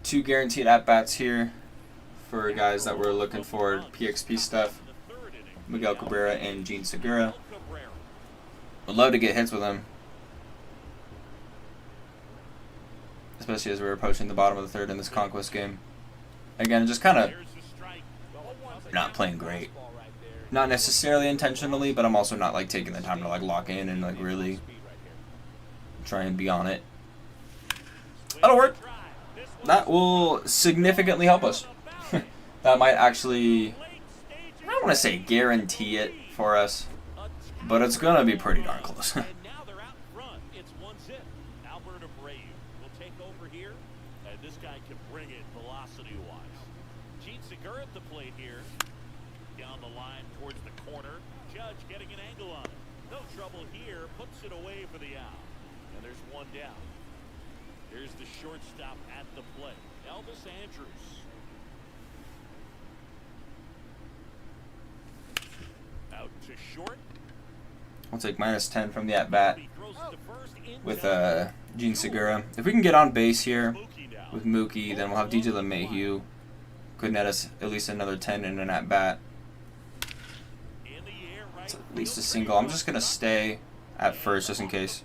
2 guaranteed at-bats here for guys that were looking for PXP stuff. Miguel Cabrera and Gene Segura. Would love to get hits with him, especially as we're approaching the bottom of the 3rd in this conquest game. Again, just kind of not playing great. Not necessarily intentionally, but I'm also not like taking the time to like lock in and like really try and be on it. That'll work. That will significantly help us. That might actually, I don't want to say guarantee it for us, but it's going to be pretty darn close. This guy can bring it velocity-wise. Gene Segura at the plate here. Down the line towards the corner. Judge getting an angle on it. No trouble here. Puts it away for the out. And there's 1 down. Here's the shortstop at the plate. Elvis Andrus. Out to short. I'll take -10 from the at-bat with Gene Segura. If we can get on base here with Mookie, then we'll have DJ LeMahieu. Could net us at least another 10 in an at-bat. It's at least a single. I'm just going to stay at first just in case.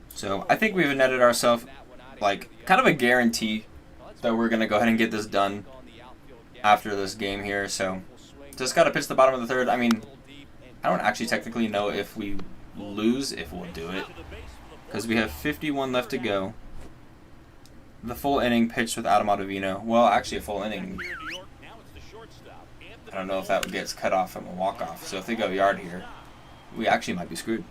So I think we've netted ourselves like kind of a guarantee that we're going to go ahead and get this done after this game here. So just got to pitch the bottom of the 3rd. I mean, I don't actually technically know if we lose, if we'll do it, because we have 51 left to go. The full inning pitched with Adam Ottavino. Well, actually a full inning. I don't know if that gets cut off from a walk-off. So if they go yard here, we actually might be screwed.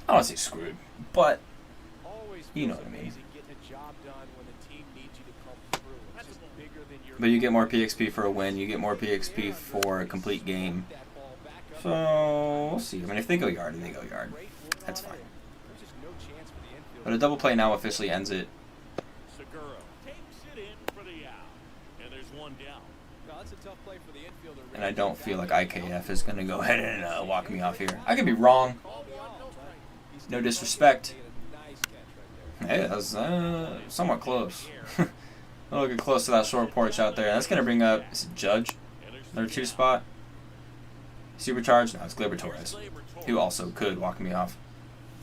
I don't want to say screwed, but you know what I mean. But you get more PXP for a win. You get more PXP for a complete game. So, we'll see. I mean, if they go yard, they go yard. That's fine. But a double play now officially ends it. And I don't feel like IKF is going to go ahead and walk me off here. I could be wrong. No disrespect. Hey, that was somewhat close. A little bit close to that short porch out there. That's going to bring up, is it Judge? Another 2 spot. Supercharged? No, it's Gleyber Torres, who also could walk me off,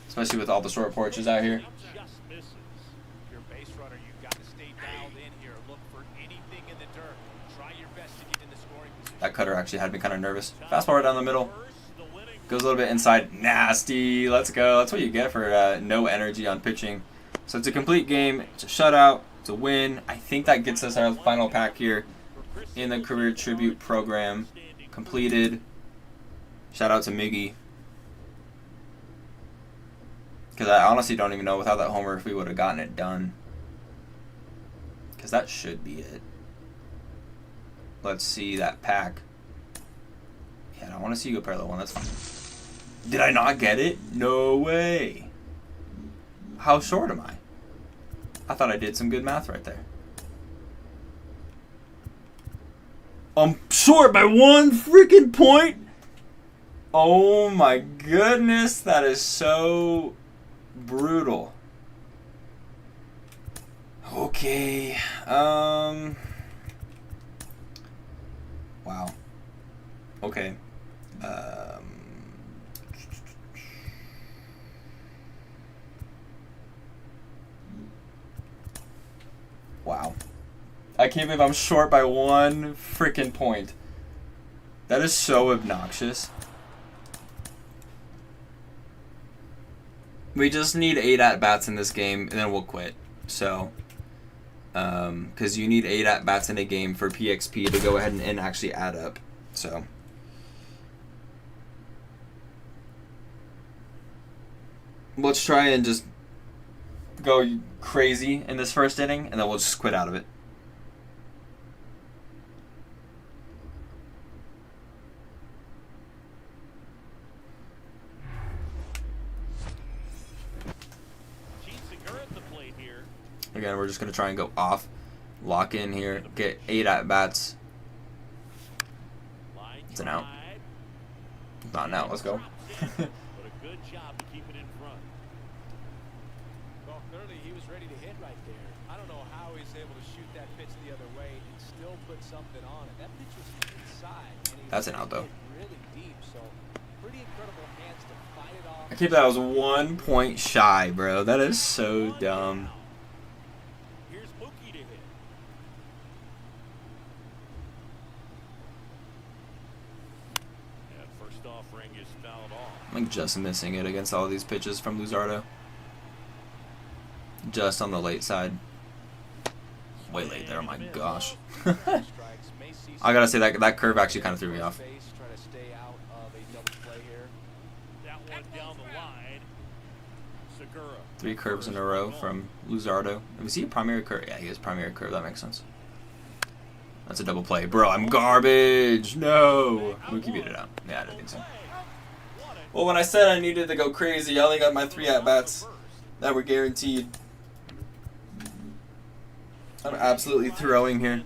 especially with all the short porches out here. Just misses. If you're a base runner, you've got to stay dialed in here. Look for anything in the dirt. Try your best to get in the scoring position. That cutter actually had me kind of nervous. Fastball right down the middle. Goes a little bit inside. Nasty. Let's go. That's what you get for no energy on pitching. So it's a complete game. It's a shutout. It's a win. I think that gets us our final pack here in the Career Tribute program. Completed. Shout out to Miggy. Because I honestly don't even know without that homer if we would have gotten it done. Because that should be it. Let's see that pack. Yeah, I want to see you go parallel one. That's fine. Did I not get it? No way. How short am I? I thought I did some good math right there. I'm short by 1 freaking point. Oh my goodness, that is so brutal. Okay. Wow. Okay. Wow. I can't believe I'm short by 1 freaking point. That is so obnoxious. We just need 8 at-bats in this game, and then we'll quit. So, because you need 8 at-bats in a game for PXP to go ahead and actually add up. So, let's try and just go crazy in this first inning, and then we'll just quit out of it. Again, we're just going to try and go off, lock in here, get 8 at-bats. It's an out. Not an out. Let's go. But a good job to keep it in front. Well, clearly he was ready to hit right there. I don't know how he's able to shoot that pitch the other way and still put something on it. That pitch was inside. And he That's an out, though. really deep, so pretty incredible hands to fight it off. I keep that. I was 1 point shy, bro. That is so dumb. I'm just missing it against all these pitches from Luzardo. Just on the late side. Way late there, oh my gosh. I gotta say, that curve actually kind of threw me off. Three curves in a row from Luzardo. Was he a primary curve? Yeah, he is primary curve. That makes sense. That's a double play. Bro, I'm garbage. No. Mookie beat it out. Yeah, I didn't think so. Well, when I said I needed to go crazy, I only got my 3 at-bats that were guaranteed. I'm absolutely throwing here.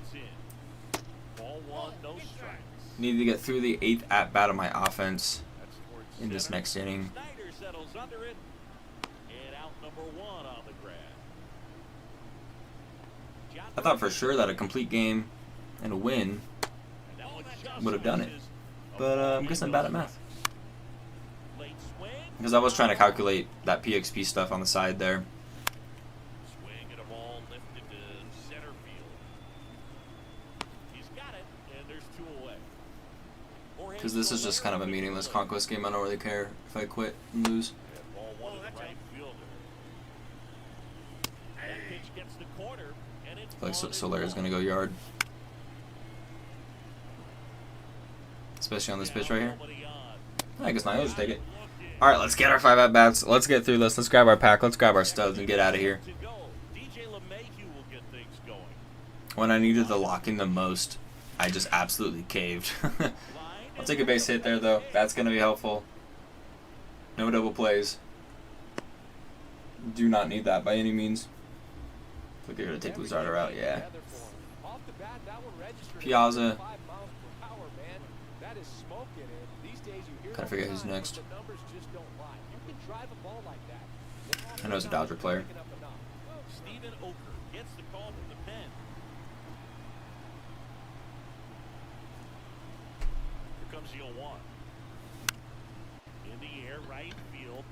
Need to get through the 8th at-bat of my offense in this next inning. I thought for sure that a complete game and a win would have done it. But I'm guessing I'm bad at math. Because I was trying to calculate that PXP stuff on the side there. Swing and a ball lifted to center field. He's got it, and there's 2 away. Because this is just kind of a meaningless conquest game. I don't really care if I quit and lose. Ball 1 to the right fielder. That pitch gets the corner, and it's I feel like Solaire's going to go yard. Especially on this pitch right here. I guess Niles will take it. Alright, let's get our 5 at-bats. Let's get through this. Let's grab our pack. Let's grab our studs and get out of here. When I needed the locking the most, I just absolutely caved. I'll take a base hit there, though. That's going to be helpful. No double plays. Do not need that by any means. Look here to take Luzardo out. Yeah. Piazza. Gotta figure out who's next. I know it's a Dodger player. Steven Oker gets the call from the pen. Here comes the 0-1. the air, right field.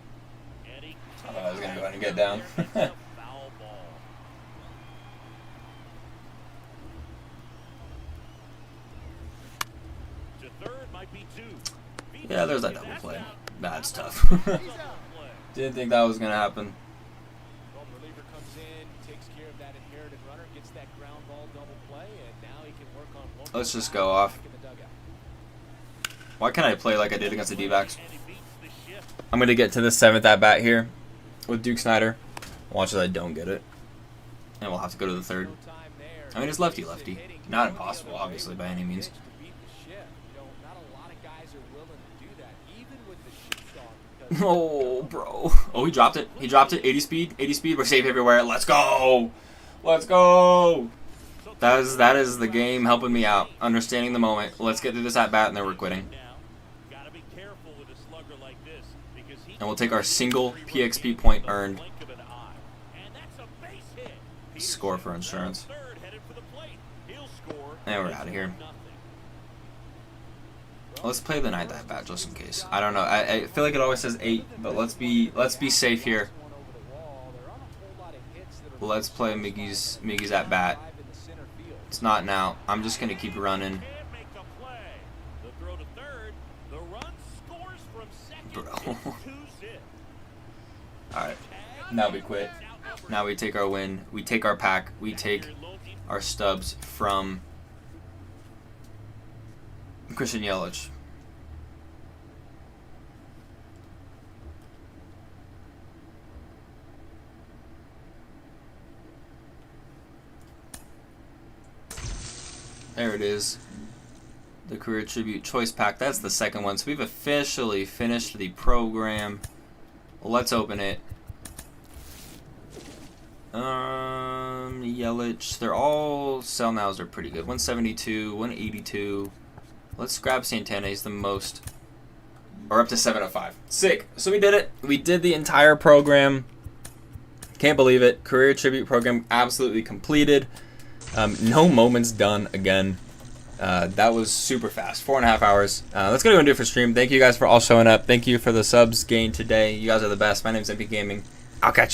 And he I thought I was gonna go ahead and get down. It's a foul ball. To third might be two. Yeah, there's that double play. That's tough. Double play. Didn't think that was gonna happen. Well, the reliever comes in, takes care of that inherited runner, gets that ground ball double play, and now he can work on one. Let's just go off. In the dugout. Why can't I play like I did against the D-backs? And he beats the shift. I'm gonna get to the 7th at bat here with Duke Snyder. Watch as I don't get it, and we'll have to go to the 3rd. No time there. I mean, it's lefty-lefty. Not impossible, obviously, by any means. To beat the shift. You know, not a lot of guys are willing to do that, even with the shift dog. Because Oh, bro. Oh, he dropped it. He dropped it. 80 speed. 80 speed. We're safe everywhere. Let's go. Let's go. That is the game helping me out. Understanding the moment. Let's get through this at bat, and then we're quitting. Now, gotta be careful with a slugger like this because he And we'll take our single PXP point earned. blink of an eye. And that's a base hit. Score for insurance. Third headed for the plate. He'll score. And we're out of here. Nothing. Let's play the 9th at bat just in case. I don't know. I feel like it always says 8, but let's be safe here. one over the wall. There aren't a whole lot of hits that are Let's play Miggy's at bat. drive in the center field. It's not now. I'm just gonna keep running. Can't make the play. The throw to third. The run scores from second. Bro. It's 2-zip. Alright. Now we quit. Now we take our win. We take our pack. We take our stubs from Christian Yelich. There it is. The Career Tribute Choice Pack. That's the second one. So we've officially finished the program. Let's open it. Yelich. They're all sell nows are pretty good. 172, 182. Let's grab Santana. He's the most. Or up to 705. Sick. So we did it. We did the entire program. Can't believe it. Career Tribute program absolutely completed. No moments done again. That was super fast. 4.5 hours. Let's go and do it for stream. Thank you guys for all showing up. Thank you for the subs gained today. You guys are the best. My name's MP Gaming. I'll catch you.